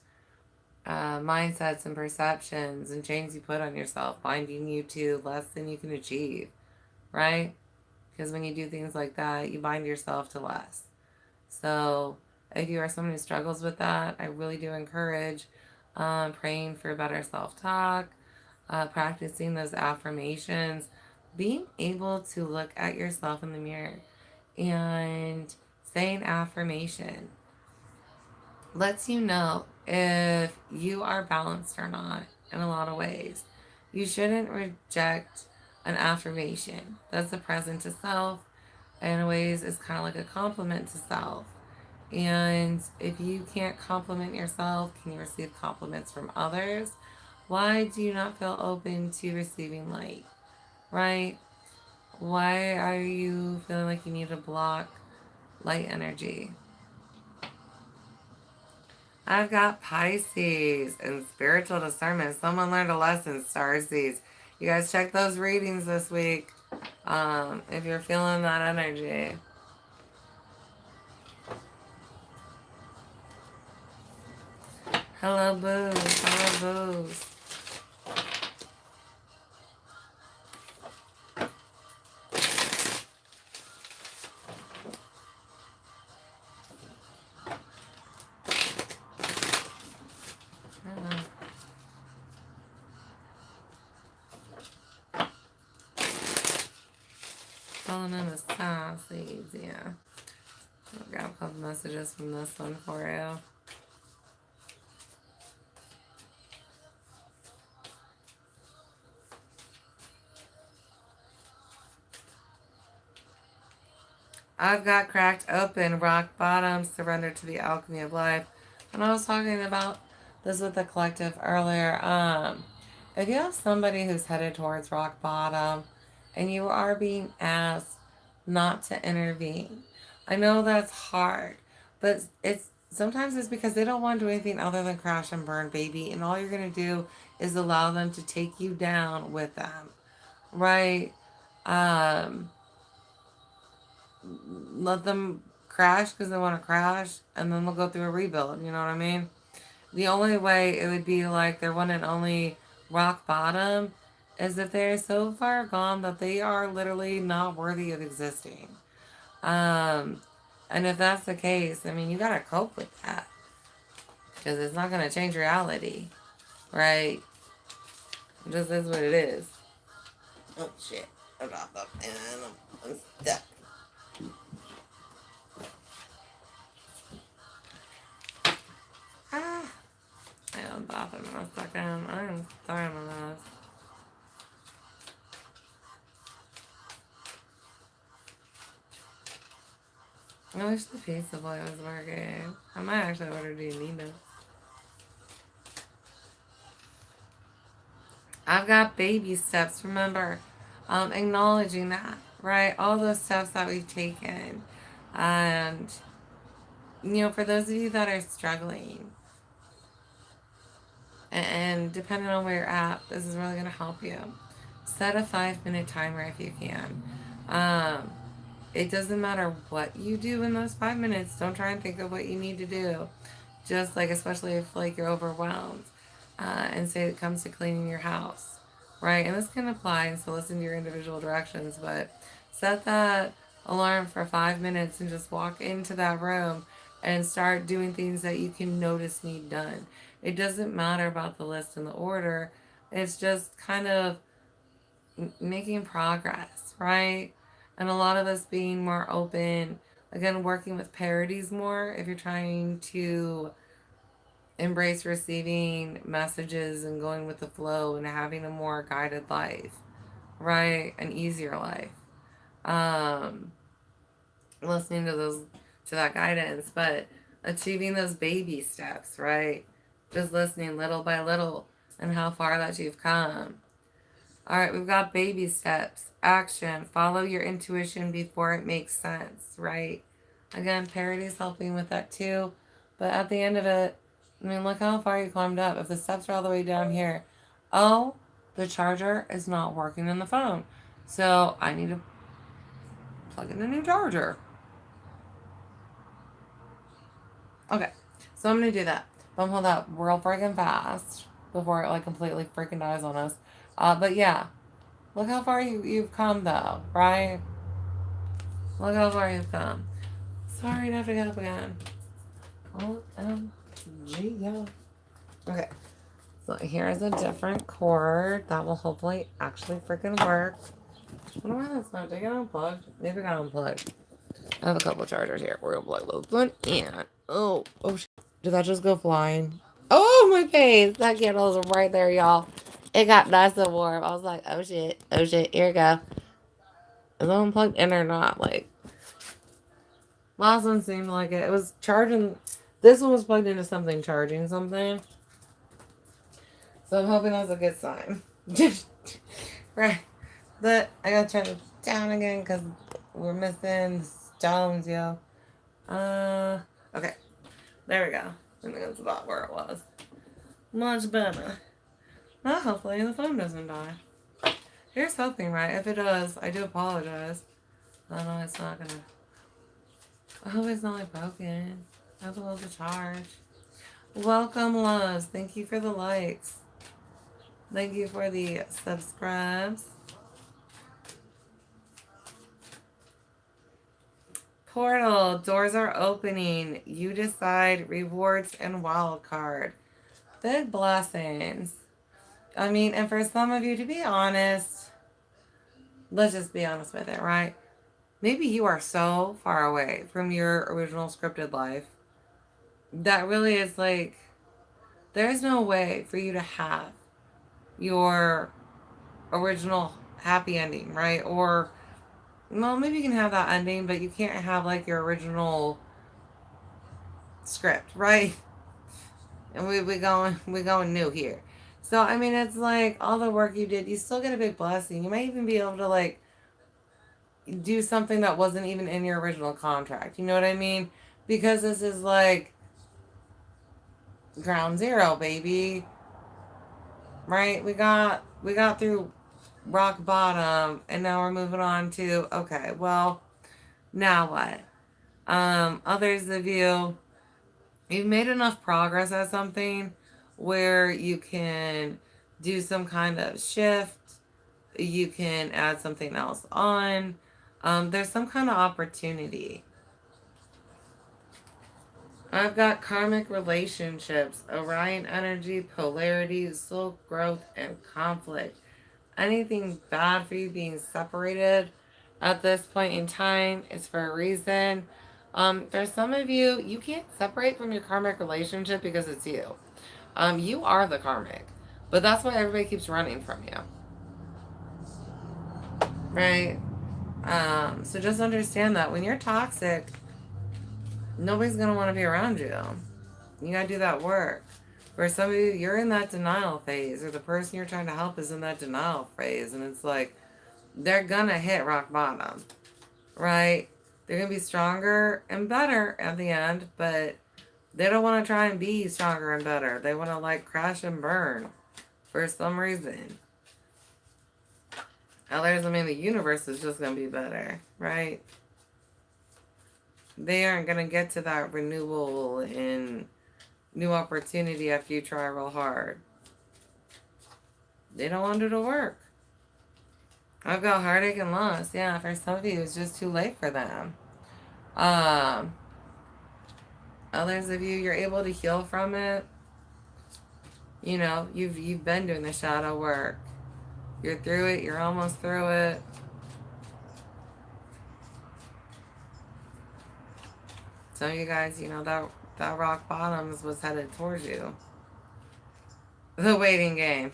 mindsets and perceptions and chains you put on yourself, binding you to less than you can achieve, right? Because when you do things like that, you bind yourself to less. So If you are someone who struggles with that, I really do encourage praying for better self-talk, practicing those affirmations, being able to look at yourself in the mirror and say an affirmation lets you know if you are balanced or not in a lot of ways. You shouldn't reject an affirmation. That's a present to self, and in ways it's kind of like a compliment to self. And if you can't compliment yourself, can you receive compliments from others? Why do you not feel open to receiving light? Right? Why are you feeling like you need to block light energy? I've got Pisces and spiritual discernment. Someone learned a lesson, Starseeds. You guys check those readings this week if you're feeling that energy. Hello, Booze. Hello, Booze. Calling in the Starseeds, yeah. I'll grab a couple messages from this one for you. I've got cracked open, rock bottom, surrender to the alchemy of life. And I was talking about this with the collective earlier. If you have somebody who's headed towards rock bottom and you are being asked not to intervene, I know that's hard, but it's sometimes it's because they don't want to do anything other than crash and burn, baby. And all you're gonna do is allow them to take you down with them, right? Um, Let them crash because they want to crash, and then they'll go through a rebuild. You know what I mean? The only way it would be like their one and only rock bottom is if they're so far gone that they are literally not worthy of existing. Um, and if that's the case, I mean, you gotta cope with that because it's not gonna change reality, right? It just is what it is. Oh shit! I dropped up and I'm stuck. Ah. I don't bother in a second. I'm sorry on this. I wish the pizza boy was working. I might actually order the Nina. I've got baby steps, remember. Acknowledging that, right? All those steps that we've taken. And, for those of you that are struggling, and depending on where you're at, this is really going to help you. Set a 5-minute timer if you can. It doesn't matter what you do in those 5 minutes. Don't try and think of what you need to do. Just like, especially if like you're overwhelmed, and say it comes to cleaning your house, right? And this can apply, so listen to your individual directions, but set that alarm for 5 minutes and just walk into that room and start doing things that you can notice need done. It doesn't matter about the list and the order. It's just kind of making progress, right? And a lot of us being more open, again, working with parodies more if you're trying to embrace receiving messages and going with the flow and having a more guided life, right? An easier life. Um, Listening to that guidance, but achieving those baby steps, right? Just listening little by little and how far that you've come. All right, we've got baby steps, action, follow your intuition before it makes sense, right? Again, parody's helping with that too. But at the end of it, I mean, look how far you climbed up. If the steps are all the way down here, oh, the charger is not working in the phone. So I need to plug in a new charger. Okay, so I'm going to do that. But I'm hold that real freaking fast before it like completely freaking dies on us. But yeah, look how far you've come though, right? Look how far you've come. Sorry to have to get up again. OMG, yo. Okay. So here's a different cord that will hopefully actually freaking work. I wonder why that's not. Did I get unplugged? Maybe I got unplugged. I have a couple chargers here. We're gonna plug those one in. Oh, shit. Did that just go flying? Oh, my face. That candle is right there, y'all. It got nice and warm. I was like, oh shit. Oh shit. Here we go. Is it unplugged in or not? Like, last one seemed like it. It was charging. This one was plugged into something, charging something. So I'm hoping that's a good sign. Right. But I gotta turn it down again because we're missing stones, yo. Okay. There we go. I think that's about where it was. Much better. Well, hopefully the phone doesn't die. Here's hoping, right? If it does, I do apologize. I know it's not gonna. I hope it's not like broken. I have a little charge. Welcome, loves. Thank you for the likes. Thank you for the subscribes. Portal, doors are opening. You decide, rewards and wild card. Big blessings. I mean, and for some of you, to be honest, let's just be honest with it, right? Maybe you are so far away from your original scripted life that really is like, there's no way for you to have your original happy ending, right? Or, well, maybe you can have that ending, but you can't have like your original script, right? And we going new here. So I mean, it's like all the work you did, you still get a big blessing. You might even be able to like do something that wasn't even in your original contract. You know what I mean? Because this is like ground zero, baby. Right? We got through rock bottom, and now we're moving on to okay. Well, now what? Others of you, you've made enough progress at something where you can do some kind of shift. You can add something else on. There's some kind of opportunity. I've got karmic relationships, Orion energy, polarity, soul growth, and conflict. Anything bad for you being separated at this point in time is for a reason. For some of you, you can't separate from your karmic relationship because it's you. You are the karmic, but that's why everybody keeps running from you, right? So just understand that when you're toxic, nobody's gonna want to be around you. You gotta do that work. For some of you, you're in that denial phase, or the person you're trying to help is in that denial phase, and it's like they're gonna hit rock bottom, right? They're gonna be stronger and better at the end, but they don't want to try and be stronger and better. They want to like crash and burn for some reason. Others, I mean, the universe is just gonna be better, right? They aren't gonna get to that renewal and new opportunity after you try real hard. They don't want it to work. I've got heartache and loss. Yeah, for some of you, it's just too late for them. Others of you, you're able to heal from it. You know, you've been doing the shadow work. You're through it. You're almost through it. Some of you guys, you know, that rock bottom is what's headed towards you. The waiting game.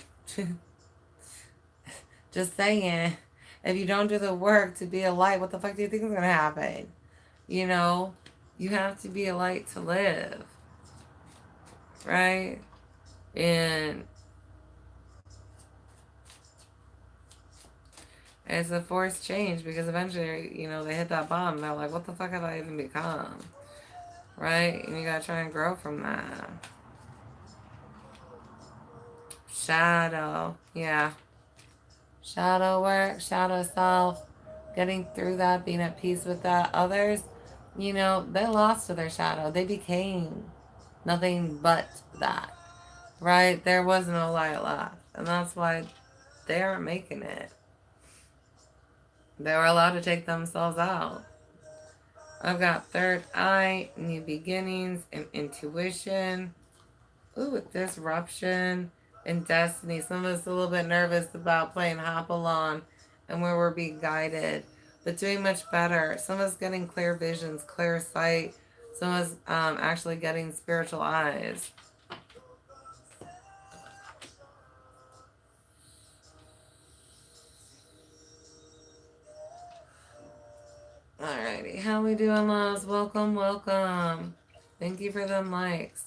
Just saying. If you don't do the work to be a light, what the fuck do you think is going to happen? You know, you have to be a light to live. Right? And it's a forced change because eventually, you know, they hit that bottom and they're like, what the fuck have I even become? Right? And you gotta try and grow from that. Shadow. Yeah. Shadow work, shadow self, getting through that, being at peace with that. Others, you know, they lost to their shadow. They became nothing but that. Right? There was no light left. And that's why they aren't making it. They were allowed to take themselves out. I've got third eye, new beginnings, and intuition. Ooh, disruption and destiny. Some of us a little bit nervous about playing Hopalong and where we're being guided, but doing much better. Some of us getting clear visions, clear sight. Some of us actually getting spiritual eyes. Alrighty, how we doing, loves? Welcome, welcome. Thank you for them likes.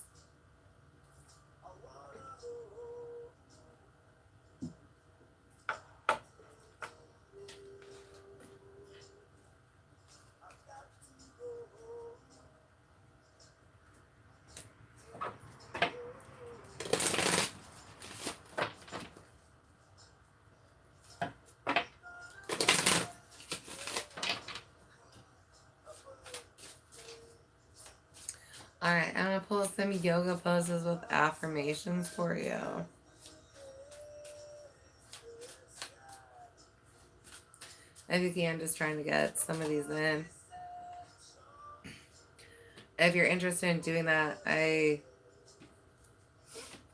Alright, I'm going to pull some yoga poses with affirmations for you. If you can, just trying to get some of these in. If you're interested in doing that, I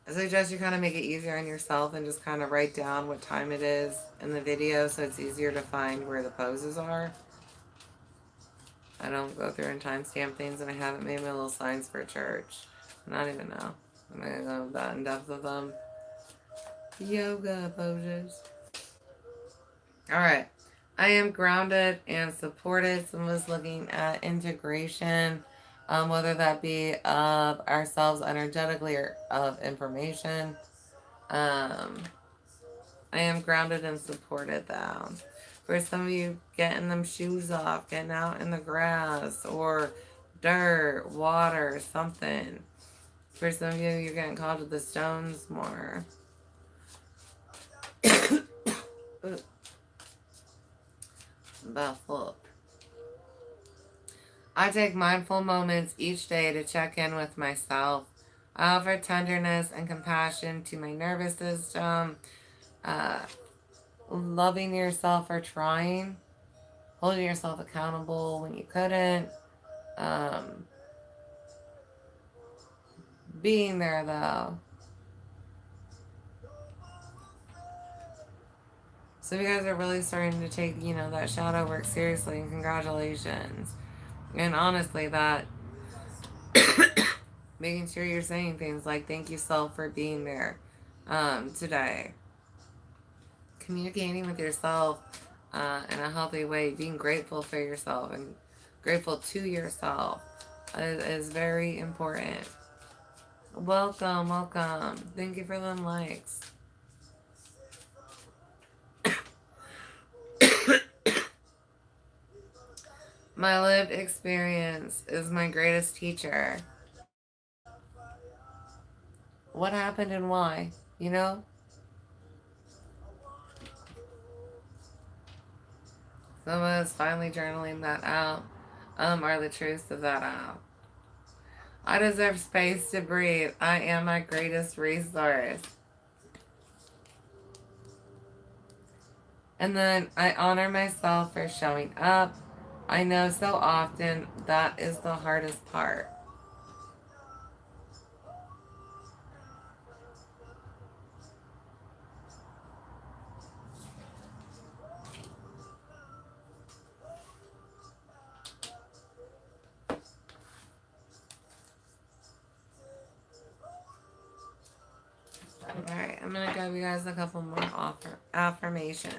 suggest you kind of make it easier on yourself and just kind of write down what time it is in the video so it's easier to find where the poses are. I don't go through and timestamp things, and I haven't made my little signs for church. Not even now. I'm going to go that in depth with them. Yoga poses. Alright. I am grounded and supported. Some of us looking at integration, whether that be of ourselves energetically or of information. I am grounded and supported though. For some of you, getting them shoes off, getting out in the grass or dirt, water, something. For some of you, you're getting called to the stones more. Baffled. I take mindful moments each day to check in with myself. I offer tenderness and compassion to my nervous system. Loving yourself for trying. Holding yourself accountable when you couldn't. Being there though. So you guys are really starting to take, that shadow work seriously, and congratulations. And honestly, that making sure you're saying things like thank you self for being there today. Communicating with yourself in a healthy way, being grateful for yourself and grateful to yourself is very important. Welcome, welcome. Thank you for them likes. My lived experience is my greatest teacher. What happened and why, Some of us finally journaling that out are the truths of that out. I deserve space to breathe. I am my greatest resource. And then I honor myself for showing up. I know so often that is the hardest part. Alright, I'm going to give you guys a couple more affirmations.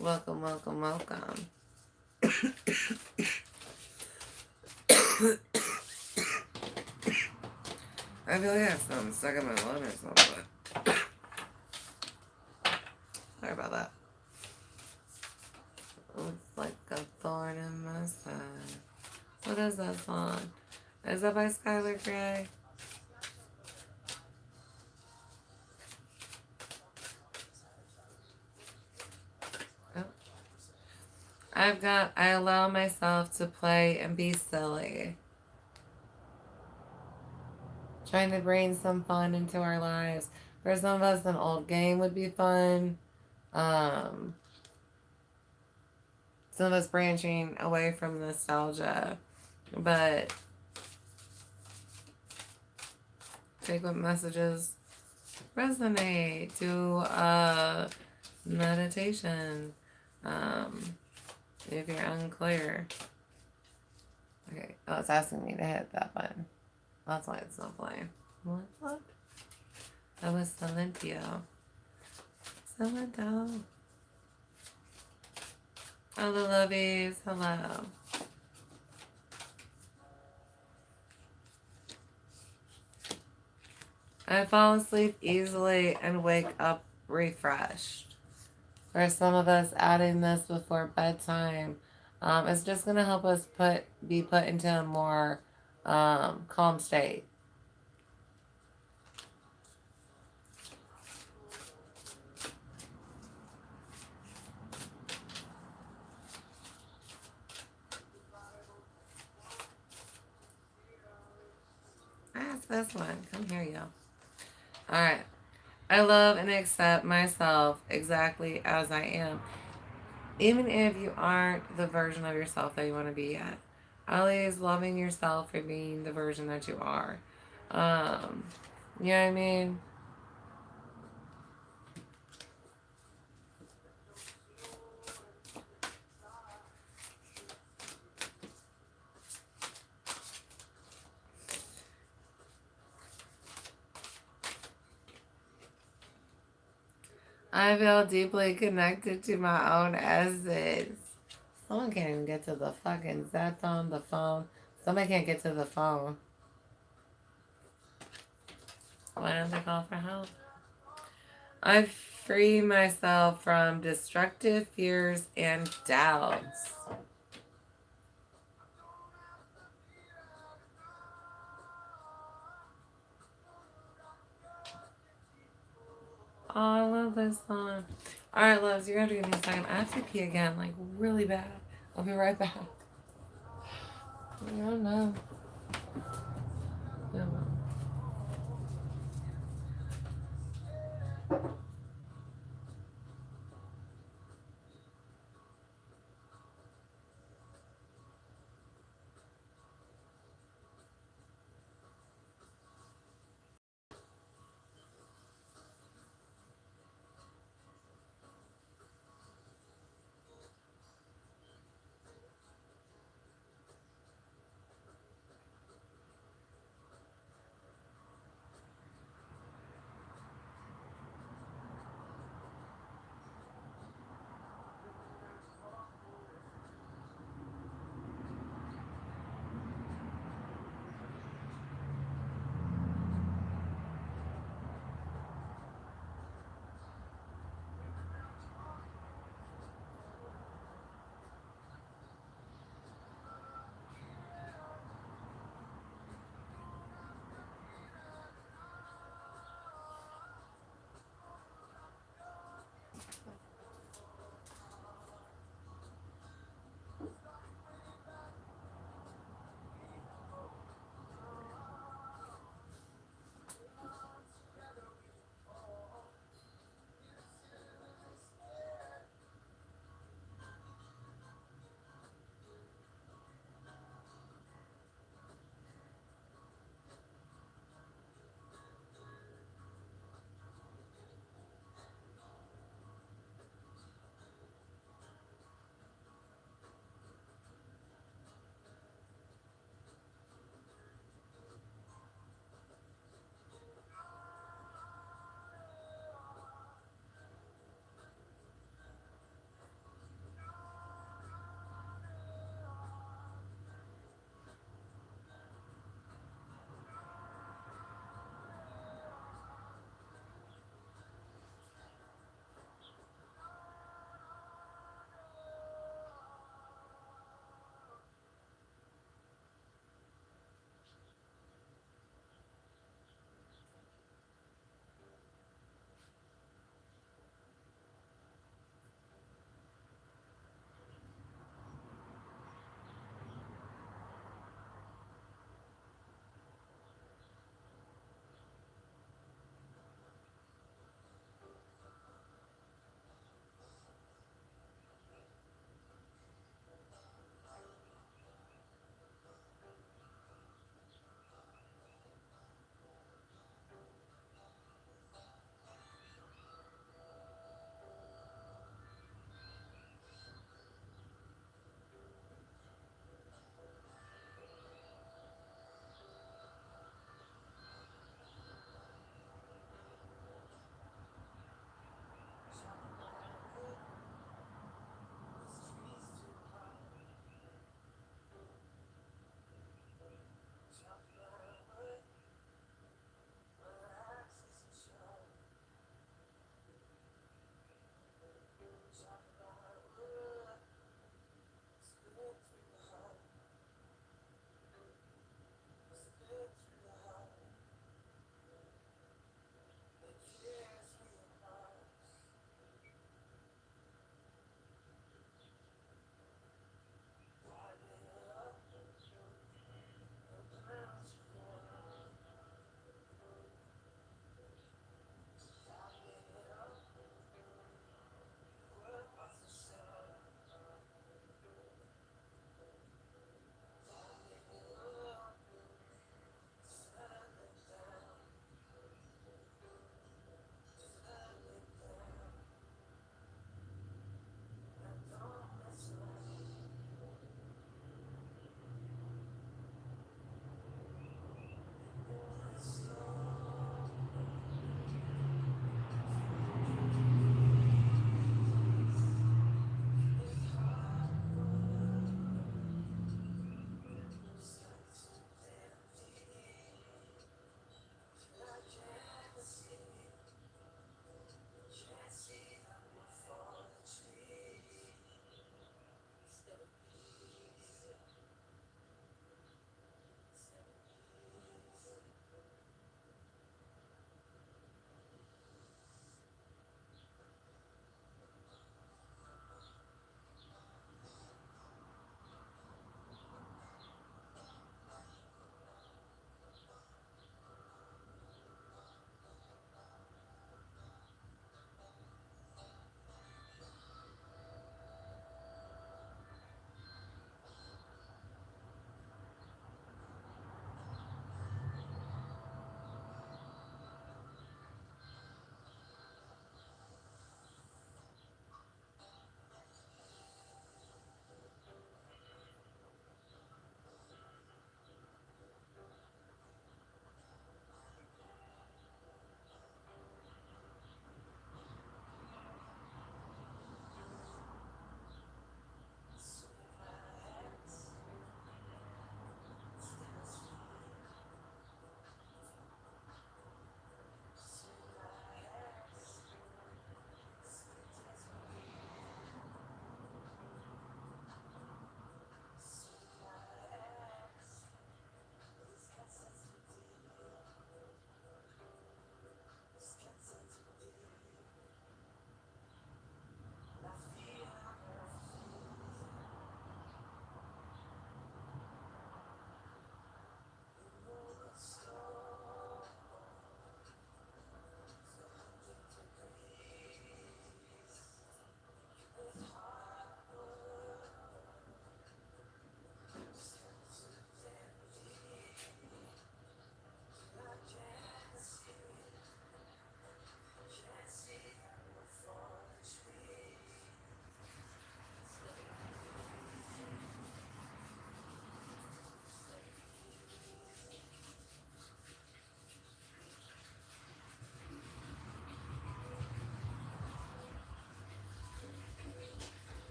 Welcome, welcome, welcome. I feel like I have something stuck in my lung or something. Sorry about that. It's like a thorn in my side. What is that song? Is that by Skylar Grey? I allow myself to play and be silly. Trying to bring some fun into our lives. For some of us, an old game would be fun. Some of us branching away from nostalgia. But take what messages resonate. Do meditation. If you're unclear. Okay. Oh, it's asking me to hit that button. That's why it's not playing. What? That was Silentio. Silento. Hello, lovies. Hello. I fall asleep easily and wake up refreshed. For some of us, adding this before bedtime, it's just going to help us be put into a more calm state. Ask this one. Come here, yo. All right. I love and accept myself exactly as I am. Even if you aren't the version of yourself that you want to be yet. Always loving yourself for being the version that you are. You know what I mean? I feel deeply connected to my own essence. Someone can't even get to the fucking Zathon, the phone. Somebody can't get to the phone. Why don't they call for help? I free myself from destructive fears and doubts. Oh, I love this song. Alright, loves, you're gonna have to give me a second. I have to pee again, like really bad. I'll be right back. I don't know. Yeah, well.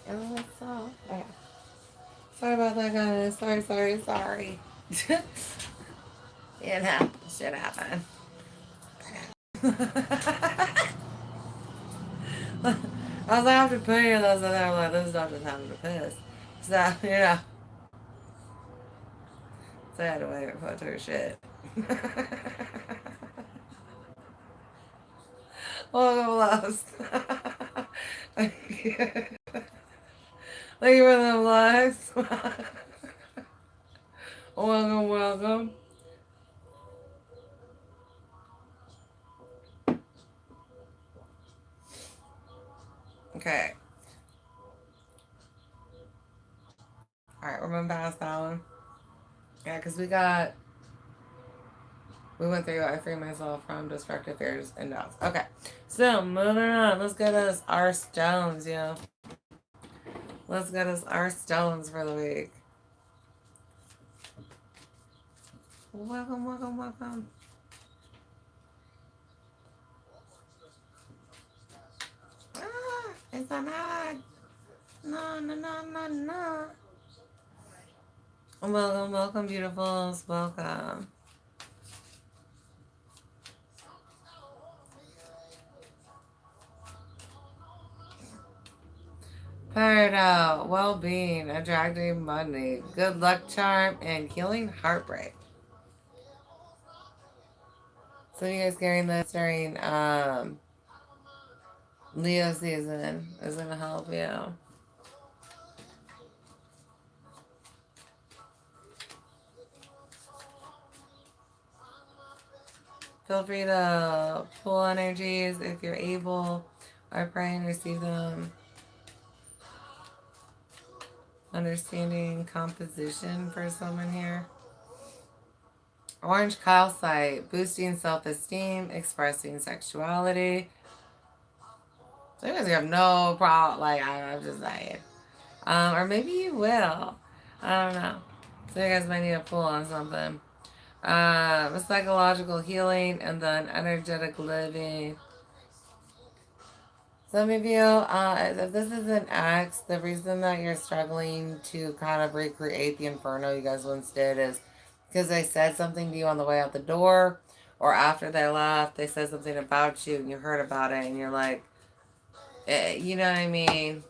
Oh, that's all. Okay. Sorry about that, guys. Sorry. It happened. Shit happened. I was like, after putting those in there, I'm like, this is not just having to piss. So, so I had to wait for it to shit. Welcome, lost. Thank you for the likes. Welcome. Okay. Alright, we're moving past that one. Yeah, because we went through, I freed myself from destructive fears and doubts. Okay. So, moving on. Let's get us our stones, Let's get us our stones for the week. Welcome. Ah, it's a not. No. Welcome, beautifuls. Welcome. Peridot, well-being, attracting money, good luck charm, and healing heartbreak. So you guys carrying this during Leo season is gonna help you. Feel free to pull energies if you're able, or pray and receive them. Understanding composition for someone here. Orange calcite, boosting self-esteem, expressing sexuality. So you guys have no problem, like, I'm just saying. Or maybe you will. I don't know. So you guys might need to pull on something. Psychological healing and then energetic living. Some of you, if this is an ex, the reason that you're struggling to kind of recreate the inferno you guys once did is because they said something to you on the way out the door, or after they left, they said something about you and you heard about it and you're like, you know what I mean?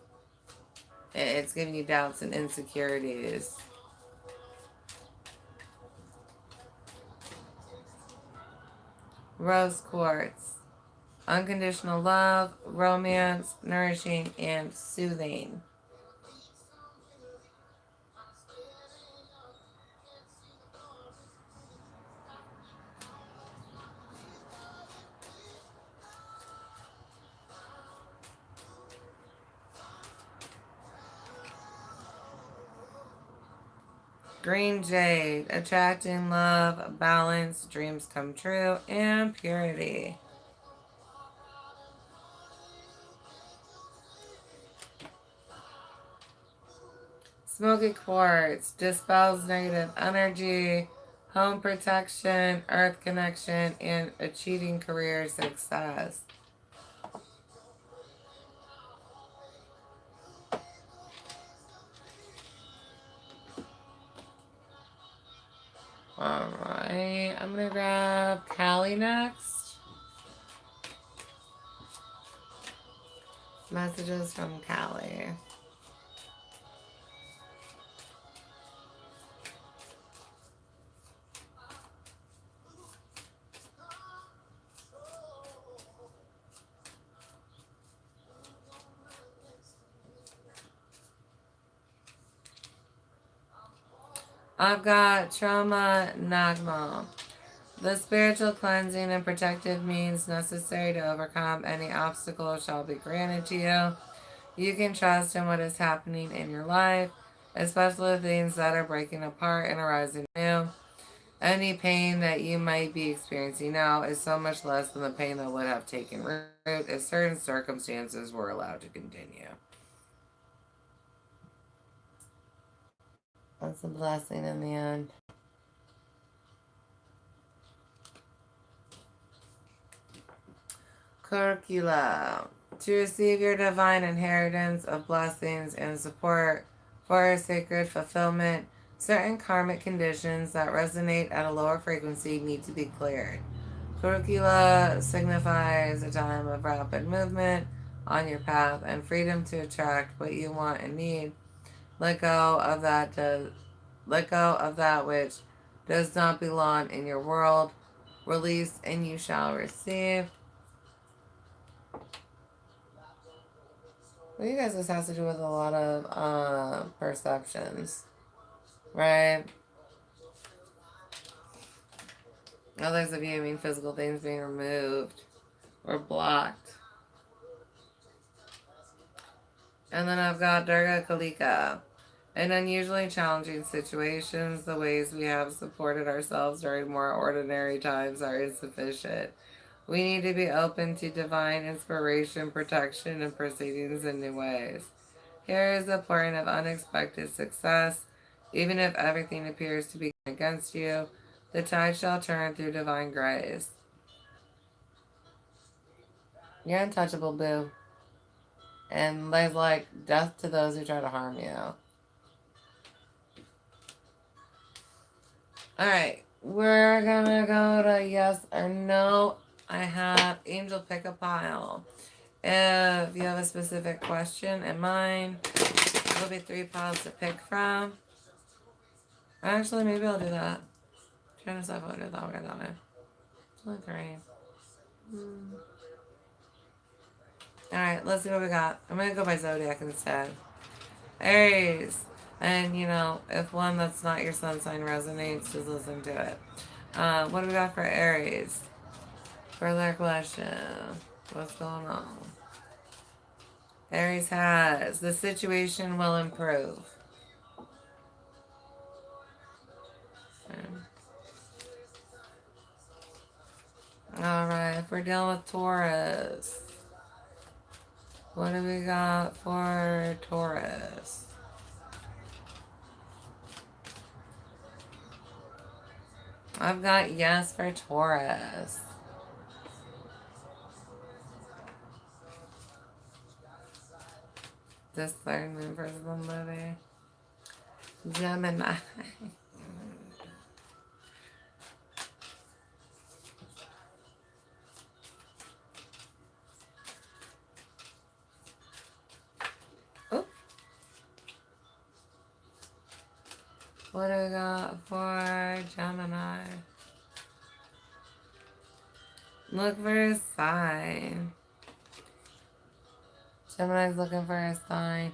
It's giving you doubts and insecurities. Rose quartz. Unconditional love, romance, nourishing, and soothing. Green jade, attracting love, balance, dreams come true, and purity. Smoky quartz, dispels negative energy, home protection, earth connection, and achieving career success. Alright, I'm gonna grab Callie next. Messages from Callie. I've got trauma nagma. The spiritual cleansing and protective means necessary to overcome any obstacle shall be granted to you. You can trust in what is happening in your life, especially the things that are breaking apart and arising new. Any pain that you might be experiencing now is so much less than the pain that would have taken root if certain circumstances were allowed to continue. That's a blessing in the end. Curricula. To receive your divine inheritance of blessings and support for sacred fulfillment, certain karmic conditions that resonate at a lower frequency need to be cleared. Curricula signifies a time of rapid movement on your path and freedom to attract what you want and need. Let go of let go of that which does not belong in your world. Release and you shall receive. Well, you guys, this has to do with a lot of perceptions, right? Others of you mean physical things being removed or blocked. And then I've got Durga Kalika. In unusually challenging situations, the ways we have supported ourselves during more ordinary times are insufficient. We need to be open to divine inspiration, protection, and proceedings in new ways. Here is a point of unexpected success. Even if everything appears to be against you, the tide shall turn through divine grace. You're untouchable, boo. And there's like death to those who try to harm you. Alright, we're gonna go to yes or no. I have Angel pick a pile. If you have a specific question in mind, there'll be 3 piles to pick from. Actually, maybe I'll do that. I'm trying to decide if I'll do that way or that way. It's only 3. Alright, let's see what we got. I'm gonna go by Zodiac instead. Aries. And, you know, if one that's not your sun sign resonates, just listen to it. What do we got for Aries? For their question. What's going on? Aries has, the situation will improve. Okay. Alright, if we're dealing with Taurus, what do we got for Taurus? I've got yes for Taurus. Discernment for somebody. Gemini. Oh. What do we got for Gemini? Look for a sign. Gemini's looking for a sign.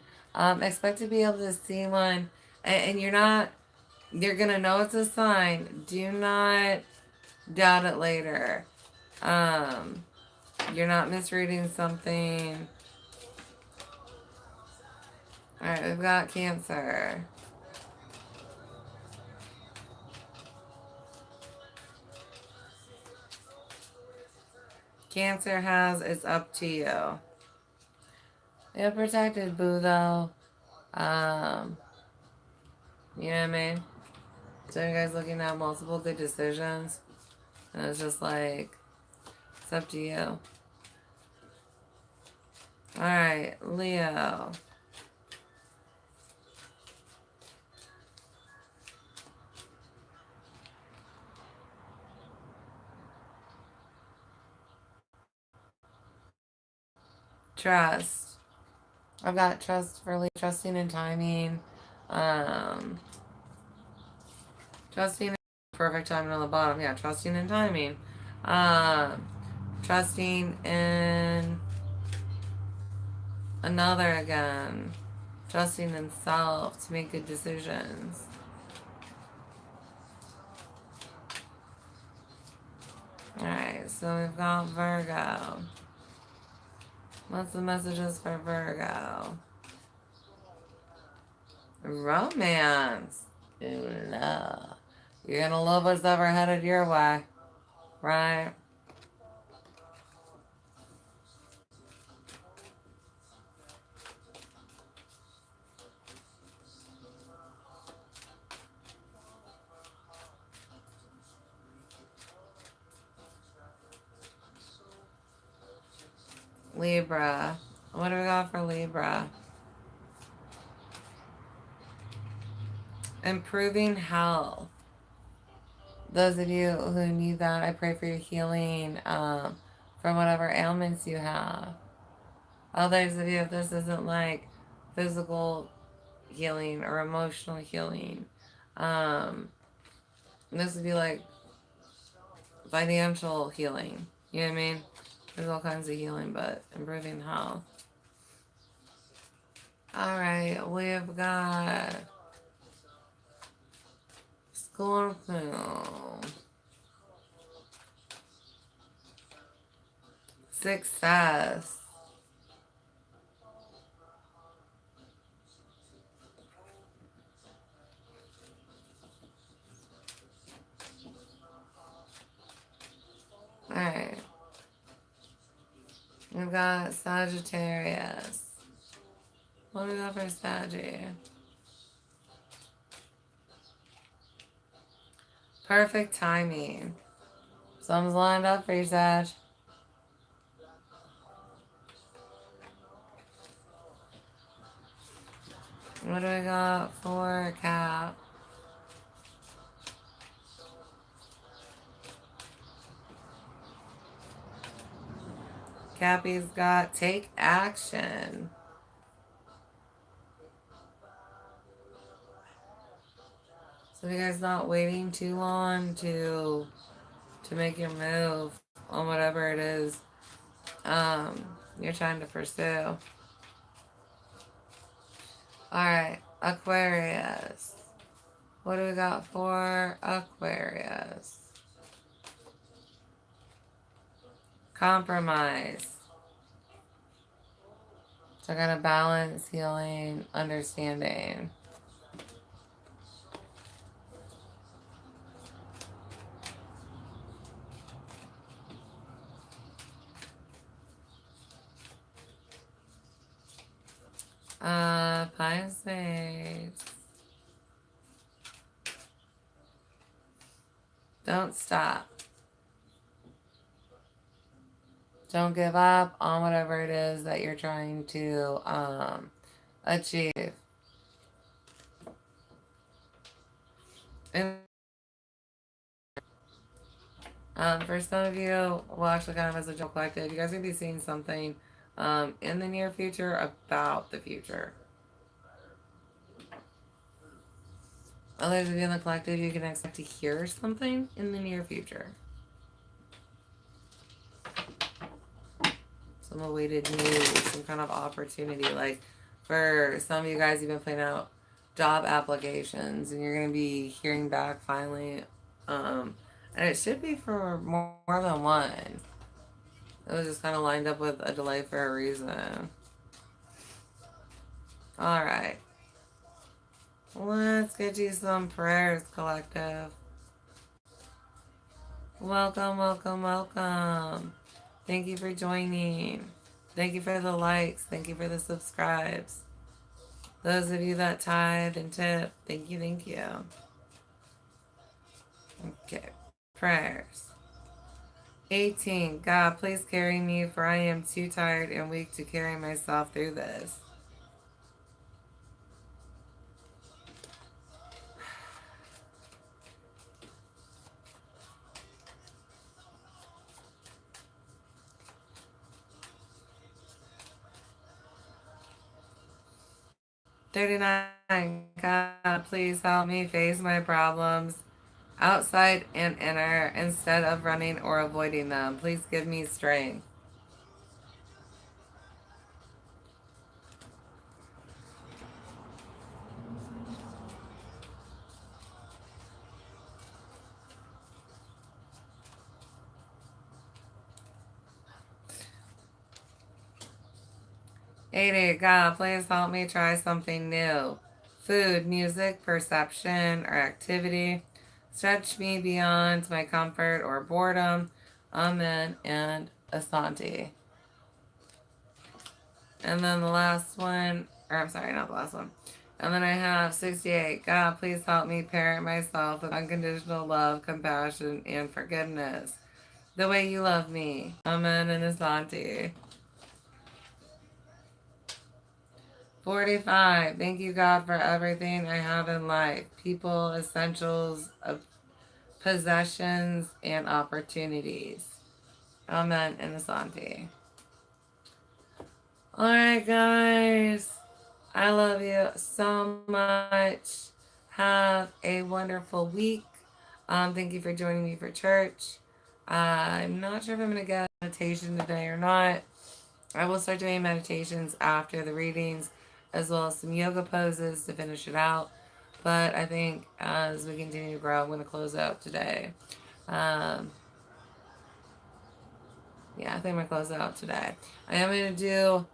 Expect to be able to see one. And you're going to know it's a sign. Do not doubt it later. You're not misreading something. Alright, we've got Cancer. Cancer has, it's up to you. You're protected, boo, though. You know what I mean? So you guys looking at multiple good decisions. And it's just like, it's up to you. Alright, Leo. Trust. I've got trust for Leo. Trusting in timing. Trusting in perfect timing on the bottom. Yeah, trusting in timing. Trusting in another again. Trusting in self to make good decisions. Alright, so we've got Virgo. What's the messages for Virgo? Romance. Ooh, love. You're gonna love what's ever headed your way. Right? Libra. What do we got for Libra? Improving health. Those of you who need that, I pray for your healing from whatever ailments you have. Others of you, if this isn't like physical healing or emotional healing, this would be like financial healing. You know what I mean? There's all kinds of healing, but improving health. Alright, we've got Scorpio. Success. Alright. We've got Sagittarius. What do we got for Sagittarius? Perfect timing. Something's lined up for you, Sag. What do we got for Cap? Cappy's got take action. So you guys not waiting too long to make your move on whatever it is you're trying to pursue. Alright, Aquarius. What do we got for Aquarius? Compromise. So I got a balance, healing, understanding. Pisces. Don't stop. Don't give up on whatever it is that you're trying to achieve. And for some of you, well, actually, kind of as a general collective, you guys are going to be seeing something in the near future about the future. Others of you in the collective, you can expect to hear something in the near future. Some awaited news, some kind of opportunity. Like for some of you guys, you've been playing out job applications and you're going to be hearing back finally. And it should be for more than one. It was just kind of lined up with a delay for a reason. Alright. Let's get you some prayers, collective. Welcome, welcome, welcome. Thank you for joining. Thank you for the likes. Thank you for the subscribes. Those of you that tithe and tip, thank you, thank you. Okay, prayers. 18, God, please carry me, for I am too tired and weak to carry myself through this. $39, God, please help me face my problems outside and inner instead of running or avoiding them. Please give me strength. $80, God, please help me try something new. Food, music, perception, or activity. Stretch me beyond my comfort or boredom. Amen and Asante. And then the last one, or I'm sorry, not the last one. And then I have 68. God, please help me parent myself with unconditional love, compassion, and forgiveness. The way you love me. Amen and Asante. 45. Thank you, God, for everything I have in life. People, essentials, possessions, and opportunities. Amen and Asante. Alright, guys. I love you so much. Have a wonderful week. Thank you for joining me for church. I'm not sure if I'm going to get meditation today or not. I will start doing meditations after the readings, as well as some yoga poses to finish it out. But I think as we continue to grow, I'm going to close out today. Yeah, I think I'm going to close out today. I am going to do...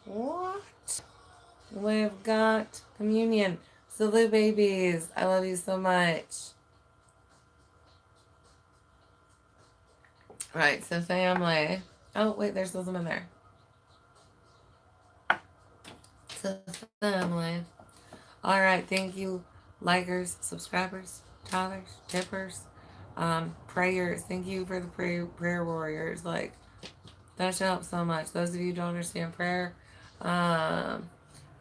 What? We've got communion. Salute, babies. I love you so much. Right, so family. Oh, wait, there's still some in there. So family. Alright, thank you, likers, subscribers, tithers, tippers, prayers. Thank you for the prayer warriors. Like, that should help so much. Those of you who don't understand prayer, I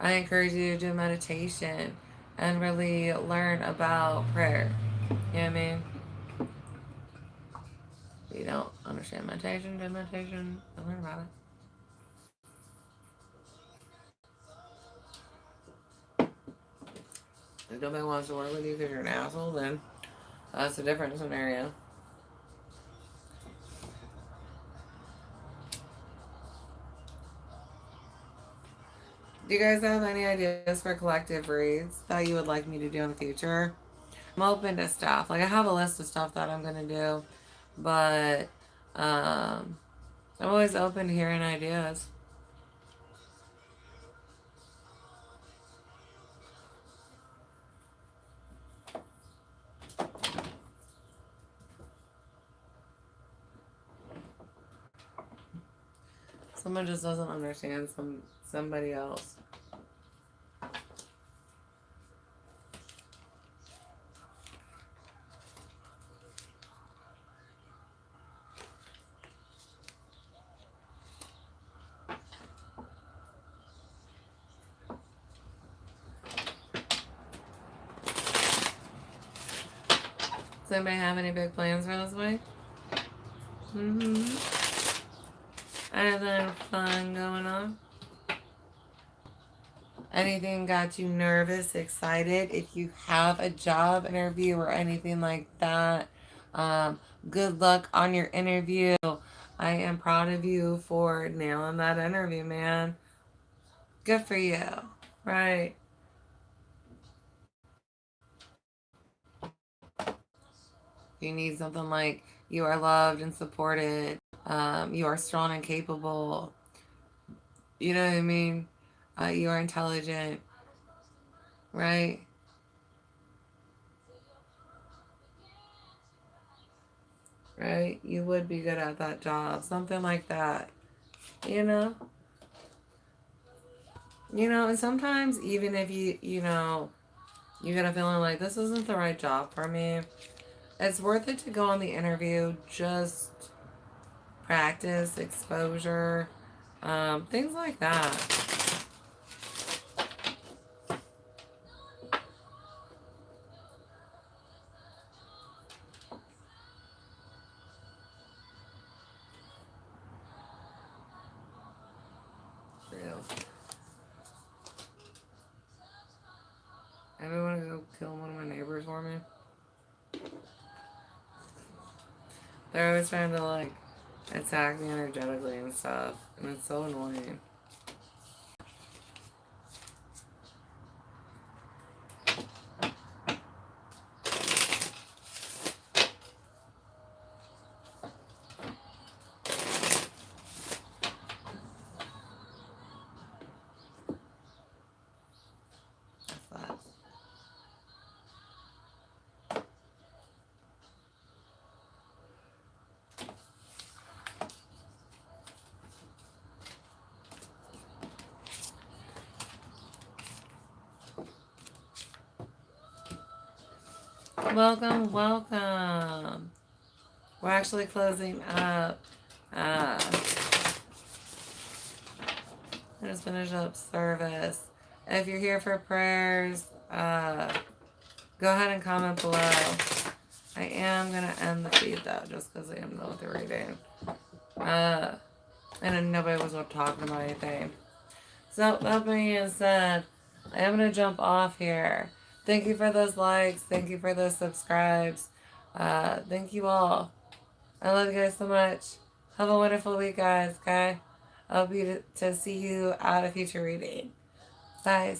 encourage you to do meditation and really learn about prayer. You know what I mean? If you don't understand meditation, do meditation, and learn about it. If nobody wants to work with you because you're an asshole, then that's a different scenario. Do you guys have any ideas for collective reads that you would like me to do in the future? I'm open to stuff. Like, I have a list of stuff that I'm going to do, but I'm always open to hearing ideas. Someone just doesn't understand somebody else. Does anybody have any big plans for this week? Anything fun going on? Anything got you nervous, excited? If you have a job interview or anything like that, good luck on your interview. I am proud of you for nailing that interview, man. Good for you, right? You need something like you are loved and supported. You are strong and capable. You know what I mean? You are intelligent, right? Right? You would be good at that job. Something like that. You know? And sometimes even if you get a feeling like this isn't the right job for me, it's worth it to go on the interview. Just practice, exposure, things like that. Real. Everyone go kill one of my neighbors for me? They're always trying to like attack me energetically and stuff, and it's so annoying. Welcome, welcome. We're actually closing up. I just finished up service. If you're here for prayers, go ahead and comment below. I am going to end the feed though, just because I am done with the reading. And then nobody was talking about anything. So that being said, I am going to jump off here. Thank you for those likes. Thank you for those subscribes. Thank you all. I love you guys so much. Have a wonderful week, guys, okay? I'll be to see you at a future reading. Bye.